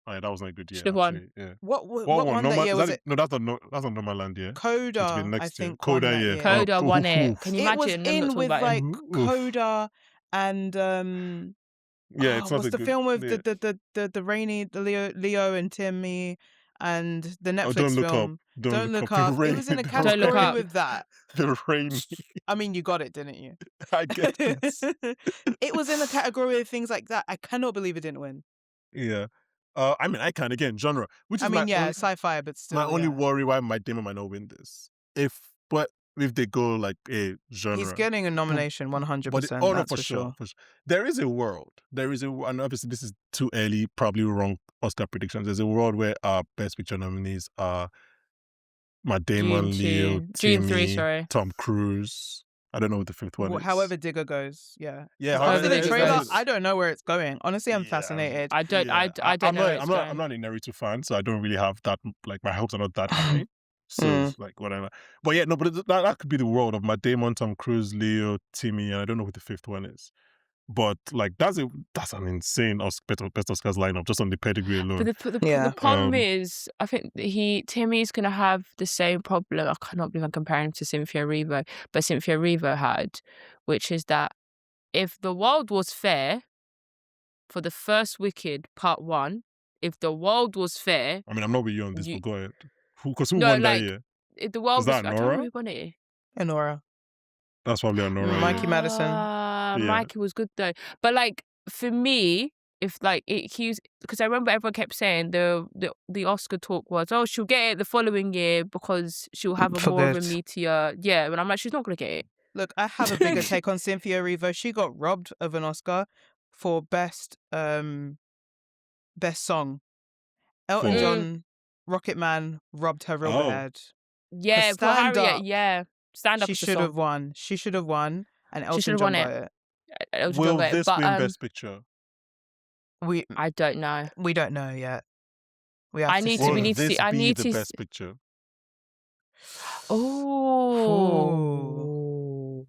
Oh, yeah, that was not a good year.
Should've won.
actually, yeah.
What one that year was it?
No, that's not Nomadland year.
Coda,
It's been next
I
year.
think.
Coda,
won that
yeah.
year.
Coda won it.
Oof.
Can you
It was
imagine them not
in
talking
with
about
like
him?
Oof.
Coda and
Yeah, it's not
what's
a
the
good,
film with
yeah.
the rainy Leo and Timmy and the Netflix
Oh, Don't Look
film
Up. Don't Look
Up.
Up. The
It was in a
Rain.
Don't Look
category
Up.
with that.
The Rain.
I mean, you got it, didn't you?
I get it.
It was in the category of things like that. I cannot believe it didn't win.
Yeah. I mean, I can again genre, which is
I mean,
my
sci-fi, but still.
only
yeah.
worry why my Damon might not win this. But if they go like a genre,
He's getting a nomination, 100%.
but no,
That's
for sure. There is a world. And obviously this is too early, probably wrong Oscar predictions. There's a world where our Best Picture nominees are Matt Damon, Leo,
June 3,
Timmy,
sorry.
Tom Cruise. I don't know what the fifth one is.
However Digger goes, yeah.
Yeah,
however
After the
Digger
trailer,
goes.
I don't know where it's going. Honestly, I'm
Yeah.
fascinated.
I don't know.
I'm
Where it's
not
going.
a Naruto fan, so I don't really have that. Like, my hopes are not that high. So it's like whatever. But yeah, no, but that could be the world of Matt Damon, Tom Cruise, Leo, Timmy, and I don't know who the fifth one is. But like that's an insane best Oscars lineup just on the pedigree alone.
But the
Yeah.
problem is, I think Timmy's gonna have the same problem. I cannot believe I'm comparing him to Cynthia Erivo, but Cynthia Erivo had, which is that if the world was fair for the first Wicked Part 1, if the world was fair,
I mean, I'm not with you on this, but go ahead. Who
No,
won that
like,
year?
if the world
Was
was
that
I don't know
Nora?
who won it.
Enora.
That's probably Nora.
Mikey Madison.
Yeah.
Mikey was good though, but like for me, if like because I remember everyone kept saying the Oscar talk was, oh, she'll get it the following year because she'll have
For
more of a
good.
meteor. Yeah, and I'm like, she's not gonna get it.
Look, I have a bigger take on Cynthia Erivo. She got robbed of an Oscar for best song. Elton
For-
John, Rocket Man robbed her real
Oh.
bad.
Yeah, for
Stand
Harriet,
Up,
yeah. Stand Up
She
is the
should have
song.
won. She should have won, and
She
Elton
should've
John
won
got
it.
it.
Elton John
Will
got it.
this
But
win Best Picture?
I
I don't know.
don't know yet. We have
I
to
need
see.
to. We
Will
need to
this
see. I
be
need
the
to.
Best Picture?
Oh.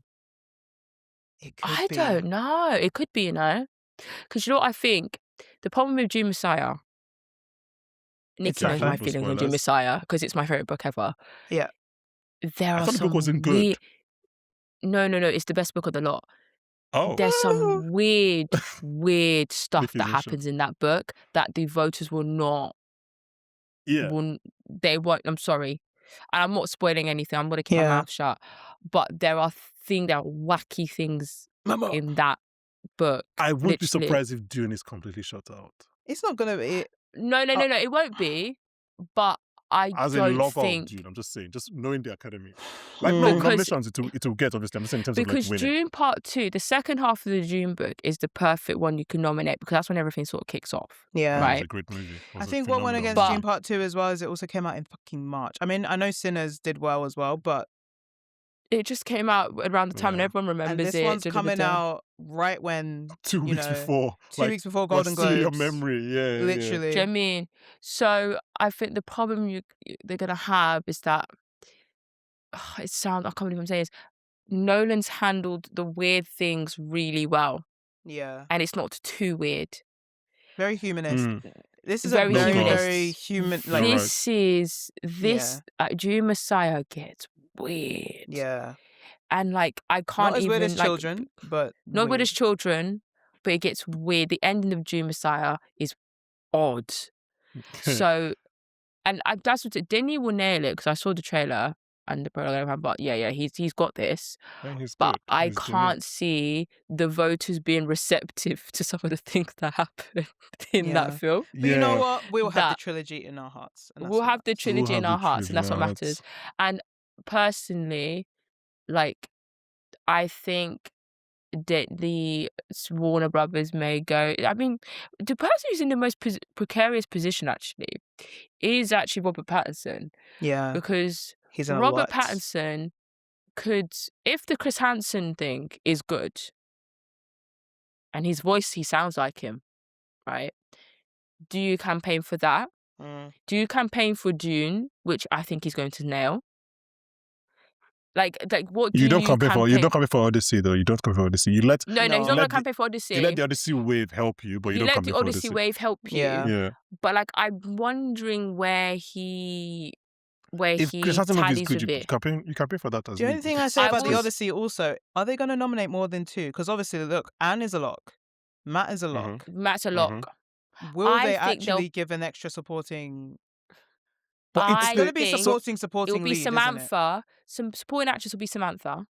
It could
I
be.
don't know. It could be, because you know what I think. The problem with Dune Messiah. Nikki knows
Careful
my
for
feelings on Dune
spoilers.
Messiah because it's my favorite book ever.
Yeah.
There
I
are
thought the book
some
wasn't
weird.
good.
No. It's the best book of the lot.
Oh,
There's some weird stuff that
Definition.
happens in that book that the voters will not.
yeah.
They won't. I'm sorry, and I'm not spoiling anything. I'm gonna keep my
Yeah.
mouth shut. But there are wacky things
Mama,
in that book.
I wouldn't be
literally.
surprised if Dune is completely shut out.
It's not gonna be.
No. It won't be. But I
As a
don't
lover
think.
of Dune, I'm just saying, just knowing the Academy. Like,
Mm.
no,
Because-
nominations it will get, obviously. I'm just saying in terms
Because
of, like, winning.
Dune Part 2, the second half of the Dune book, is the perfect one you can nominate because that's when everything sort of kicks off.
Yeah.
That was
Right.
a great movie. It
I
was a
think what went
phenomenal
against
But-
Dune Part 2 as well is it also came out in fucking March. I mean, I know Sinners did well as well, but
It just came out around the time and
Yeah.
everyone
and
remembers
this
it.
one's coming
da-da-da-da.
out right when
2
you
weeks
know,
before.
2 weeks before
we're
Golden
stealing
Globes.
your memory. Yeah.
Do
Literally.
you know what I mean? So I think the problem they're gonna have is that I can't believe I'm saying this. Nolan's handled the weird things really well,
Yeah.
and it's not too weird.
Very humanist.
Mm.
This is
Very
a very,
humanist.
very human
You're right.
This Dune Messiah gets weird.
Yeah.
And like I can't
Not as
even
weird as
like
children, but
not weird as
weird.
children, but it gets weird. The ending of Dune Messiah is odd. So, and that's what Denny will nail it because I saw the trailer and the program. But yeah, he's got this.
Yeah, he's
But
good.
I
He's doing
can't
it.
see the voters being receptive to some of the things that happen in
Yeah.
that film.
But you know
Yeah.
what? We'll have the
That-
trilogy in our hearts. And that's
We'll
what
have the
matters.
trilogy
We'll
in
have
our
the
hearts, and that's what
trilogy in our
matters.
hearts.
And personally, like, I think that the Warner Brothers may go. I mean, the person who's in the most precarious position actually is actually Robert Pattinson,
Yeah.
because
He's in a
Robert
lot.
Pattinson could, if the Chris Hansen thing is good, and his voice, he sounds like him, right? Do you campaign for that?
Mm.
Do you campaign for Dune, which I think he's going to nail? Like what do
You don't campaign for Odyssey though. You don't campaign for Odyssey. You let
No, he's
No.
not
let
going to
the-
campaign for Odyssey.
you let the Odyssey wave help you, but you don't
let
campaign
the
for
Odyssey wave help you.
Yeah.
Yeah.
But like, I'm wondering where he
If Chris Hansen movie is
tallies
good,
with
you
it.
campaign for that as
The
well.
only thing I say
I
about the
was-
Odyssey also, are they going to nominate more than 2? Because obviously, look, Anne is a lock. Matt is a lock.
Matt's a lock.
Will
I
they
think they'll-
actually give an extra supporting?
But
I
It's going to be
think
supporting
It'll be
lead, isn't it?
Samantha. Some supporting actress will be Samantha.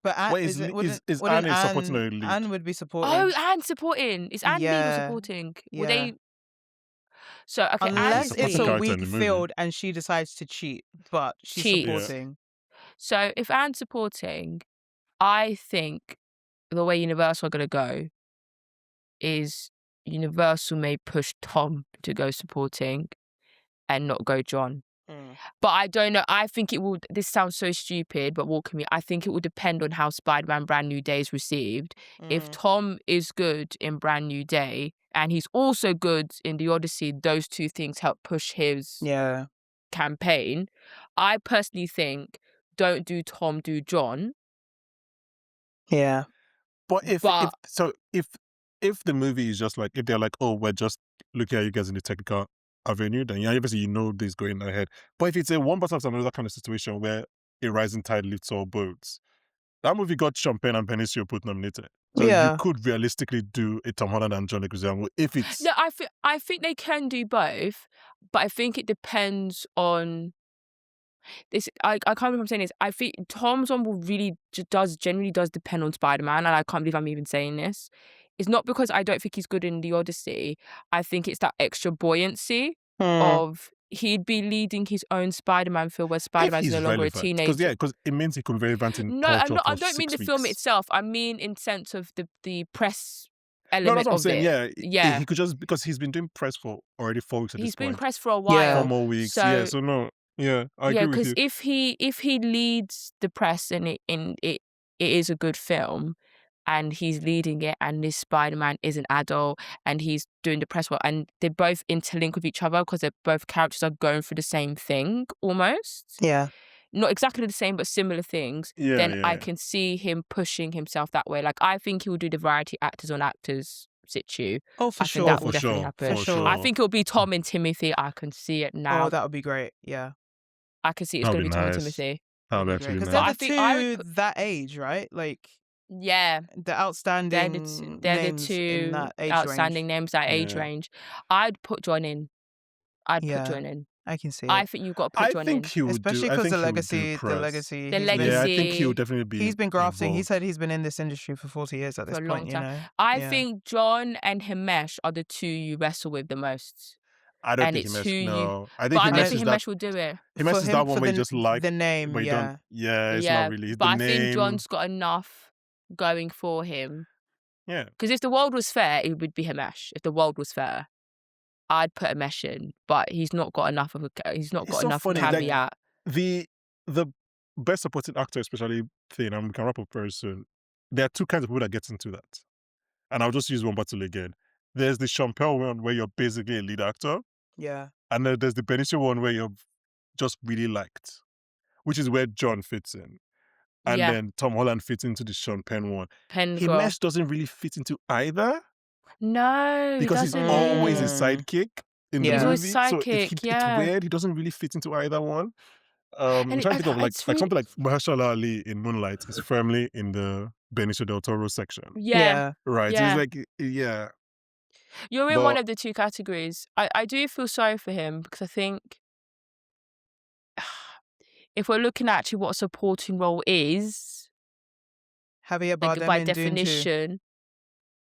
But Anne,
Wait, is Anne a supporting or a lead?
Anne would be supporting.
Oh, and supporting. Is Anne lead or
Yeah.
supporting? Will
Yeah.
they? So okay,
Unless
Anne's
supporting
it's a
lead.
character in
weak
the movie.
field and she decides to cheat, but she's
Cheat.
Yeah.
supporting.
So if Anne's supporting, I think the way Universal are going to go is Universal may push Tom to go supporting and not go John. But I don't know. I think it will. This sounds so stupid, but walk with me. I think it will depend on how Spider-Man Brand New Day is received. If Tom is good in Brand New Day and he's also good in the Odyssey, those two things help push his
Yeah.
campaign. I personally think don't do Tom, do John.
Yeah.
But if
But-
if the movie is just like, if they're like, oh, we're just looking at you guys in the technical avenue, then yeah, obviously you know this going ahead. But if it's a one versus another kind of situation where a rising tide lifts all boats, that movie got Champagne and Benicio put nominated. So
Yeah.
you could realistically do a Tom Holland and John Leguizamo if it's
No, I think they can do both, but I think it depends on this. I can't believe I'm saying this. I think Tom's one will really generally does depend on Spider-Man, and I can't believe I'm even saying this. It's not because I don't think he's good in the Odyssey. I think it's that extra buoyancy of he'd be leading his own Spider-Man film where
if
Spider-Man's
he's
no longer a
relevant.
teenager.
Because it means he could be relevant in
No,
culture
I
for
don't mean
6
the film
weeks.
itself. I mean in sense of the press element
that's what I'm
of
saying.
it.
Yeah,
Yeah.
he could just, because he's been doing press for already 4 weeks at this
He's been
point.
pressed for a
Yeah.
4
while.
more weeks.
So
Yeah, so no. Yeah, I
yeah,
agree with
because
you.
if he leads the press and it is a good film, and he's leading it, and this Spider-Man is an adult, and he's doing the press work, and they're both interlinked with each other because they're both characters are going through the same thing almost.
Yeah.
Not exactly the same, but similar things.
Yeah,
Then
yeah,
I
yeah.
can see him pushing himself that way. Like I think he will do the variety actors on actors situ.
Oh, for
I
sure.
think that
For
will definitely
sure,
happen.
For sure.
I think it'll be Tom and Timothy. I can see it now.
Oh, that would be great. Yeah.
I can see it's
That'd
going to
be
be Tom and
nice.
Timothy.
That would
That'd be
actually
great.
be
Because
But
they're
nice.
the
I think I would
two that age, right? Like
Yeah,
the outstanding
they're the
names in
two
that age
outstanding
range.
names that age
Yeah.
range. I'd put John in. I'd put
Yeah,
John in.
I can see
I
it.
think you've got to put
I
John
think
in.
he would do.
Especially
I
because
think
the
he would do
legacy,
press.
The
he's
legacy.
Yeah, I think he would definitely be.
he's been grafting. He
involved.
said he's been in this industry for 40 years at
For
this
a long
point,
time.
you know?
I
Yeah.
think John and Himesh are the two you wrestle with the most.
I don't
And
think
it's
Himesh.
who you.
No, I
But
think
I don't
Himesh
think
is that.
Himesh will do it.
Himesh is that one
for
where you just like,
the name,
but you
yeah.
don't. Yeah, it's
Yeah,
not really
but
the
I think
name.
John's got enough going for him.
Yeah,
Because if the world was fair, it would be Himesh. If the world was fair, I'd put Himesh in, but he's not got enough of a
it's so funny. Like
caveat.
the best supporting actor, especially thing, and we can wrap up very soon. There are two kinds of people that get into that, and I'll just use one battle again. There's the Chappelle one where you're basically a lead actor,
Yeah.
and then there's the Benicio one where you're just really liked, which is where John fits in. And
Yeah.
then Tom Holland fits into the Sean Penn one.
Penn girl.
Himesh doesn't really fit into either
No, he
because he's
doesn't.
always a sidekick in the
Yeah.
He's always
movie. So
sidekick, yeah.
it's weird. He doesn't really fit into either one. I'm trying to think of like
it's really-
something like Mahershala Ali in Moonlight is firmly in the Benicio del Toro section,
Yeah.
right?
Yeah.
So it's like, yeah,
You're in
But-
one of the two categories. I do feel sorry for him because I think if we're looking at actually what a supporting role is,
Javier
like
Bardem
by
in Dune 2.
definition,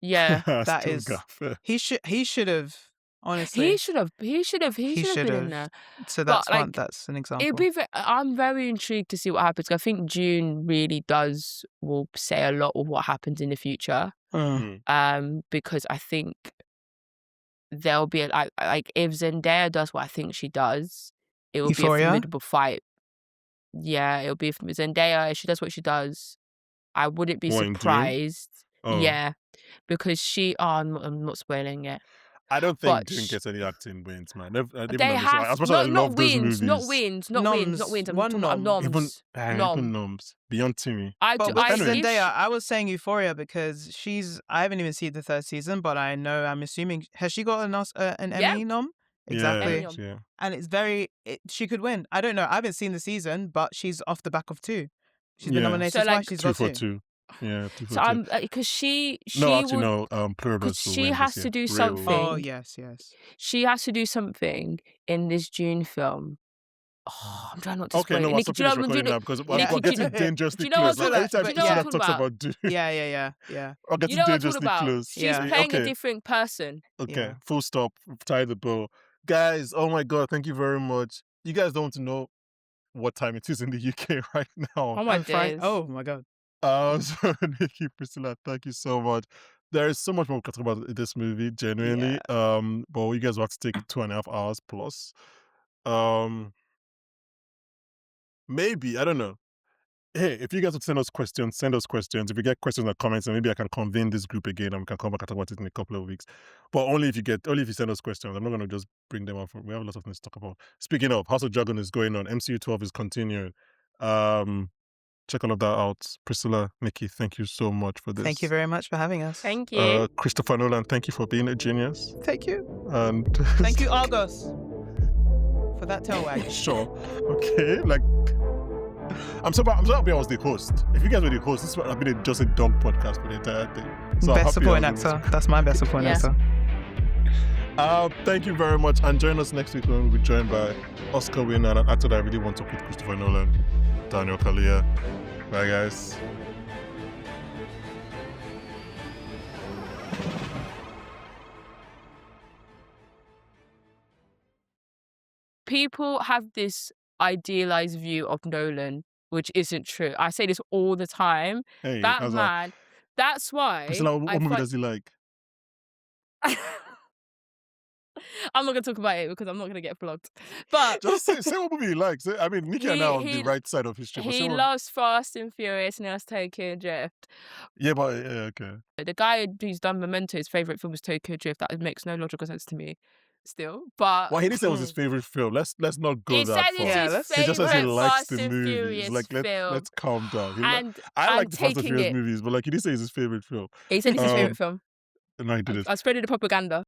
yeah,
that
Still
is-
Gaffer.
He should have, honestly.
he should have been in there.
So that's
like,
that's an example.
It'd be. I'm very intrigued to see what happens. I think June really will say a lot of what happens in the future. Because I think there'll be like if Zendaya does what I think she does, it will be a
Euphoria?
formidable fight. Yeah, it'll be Zendaya. If she does what she does, I wouldn't be
What, in Dune?
surprised.
Oh.
Yeah, because she. Oh, I'm not spoiling it.
I don't think
But
Dune gets any acting wins, man.
They have
as much as I love those movies.
not wins. I'm
Noms.
talking about
Nom.
noms.
Even Noms. Beyond Timmy.
But with
anyway.
Zendaya, I was saying Euphoria because I haven't even seen the third season, but I'm assuming, has she got an Emmy nom? Exactly.
Emmy nom.
Yeah.
And she could win. I don't know. I haven't seen the season, but she's off the back of 2. She's been
Yeah.
nominated
So,
twice.
like,
She's
2
got
for
2.
2. Yeah, 2 for
So
2.
I'm because she
No, actually,
would,
no. Pluribus
because
will
she
win
has
this
to
year.
do
Ray will win.
something.
Oh, yes.
She has to do something in this June film. Oh, I'm trying not to
Okay,
spoil
no,
it.
I'll
Nikki,
stop
do you know
this
what
recording
I'm
now because
Nikki,
we're getting
do
dangerously
you know what
close.
I'm
Like,
talking
every
about?
time
Do you know what
Priscilla
I'm
talks
talking
about Dune,
Yeah.
we're getting
You know what I'm talking
dangerously
about?
close.
She's
Yeah.
playing
Okay.
a different person.
Okay,
Yeah.
full stop. Tie the bow. Guys, oh my God, thank you very much. You guys don't want to know what time it is in the UK right
Oh
now.
my
And
days.
oh my God.
So Nikki, Priscilla, thank you so much. There is so much more we can talk about in this movie, genuinely. But you guys will have to take 2.5 hours plus. Maybe, I don't know. Hey, if you guys would send us questions, send us questions. If you get questions or comments, and maybe I can convene this group again and we can come back and talk about it in a couple of weeks. But only if you send us questions. I'm not going to just bring them up. We have a lot of things to talk about. Speaking of, House of Dragon is going on. MCU 12 is continuing. Check all of that out. Priscilla, Nicky, thank you so much for this.
Thank you very much for having us.
Thank you.
Christopher Nolan, thank you for being a genius.
Thank you.
And
Thank you, Argos, for that tail wag.
Sure. Okay. Like, I'm so happy I was the host. If you guys were the host, this would have been just a dog podcast for the entire thing. So I'm
Best
happy
supporting
I was able
actor. That's my best supporting
Yeah.
actor.
Thank you very much. And join us next week when we'll be joined by Oscar winner and an actor that I really want to talk with, Christopher Nolan, Daniel Kaluuya. Bye, guys.
People have this idealized view of Nolan, which isn't true. I say this all the time.
Hey,
That
how's
man. That's why.
Priscilla, what movie does he like?
I'm not gonna talk about it because I'm not gonna get flogged. But
Just say what movie you like. I mean, Nikki and I are on the right side of history. But say
he
what...
loves Fast and Furious and he loves Tokyo Drift.
Yeah, but yeah, okay.
The guy who's done Memento, his favorite film is Tokyo Drift. That makes no logical sense to me, still. But
Well, he didn't say it was his favorite film. Let's not go
he
that
said
far.
it's his
He just says he
favorite
likes
Fast
the
and
movies.
Furious
Like
film.
let's calm down.
And
I
I'm
like the Fast and
taking
Furious
it.
movies, but like he didn't say it's his favorite film.
He said it's his favorite film.
No, he didn't.
I spread the propaganda.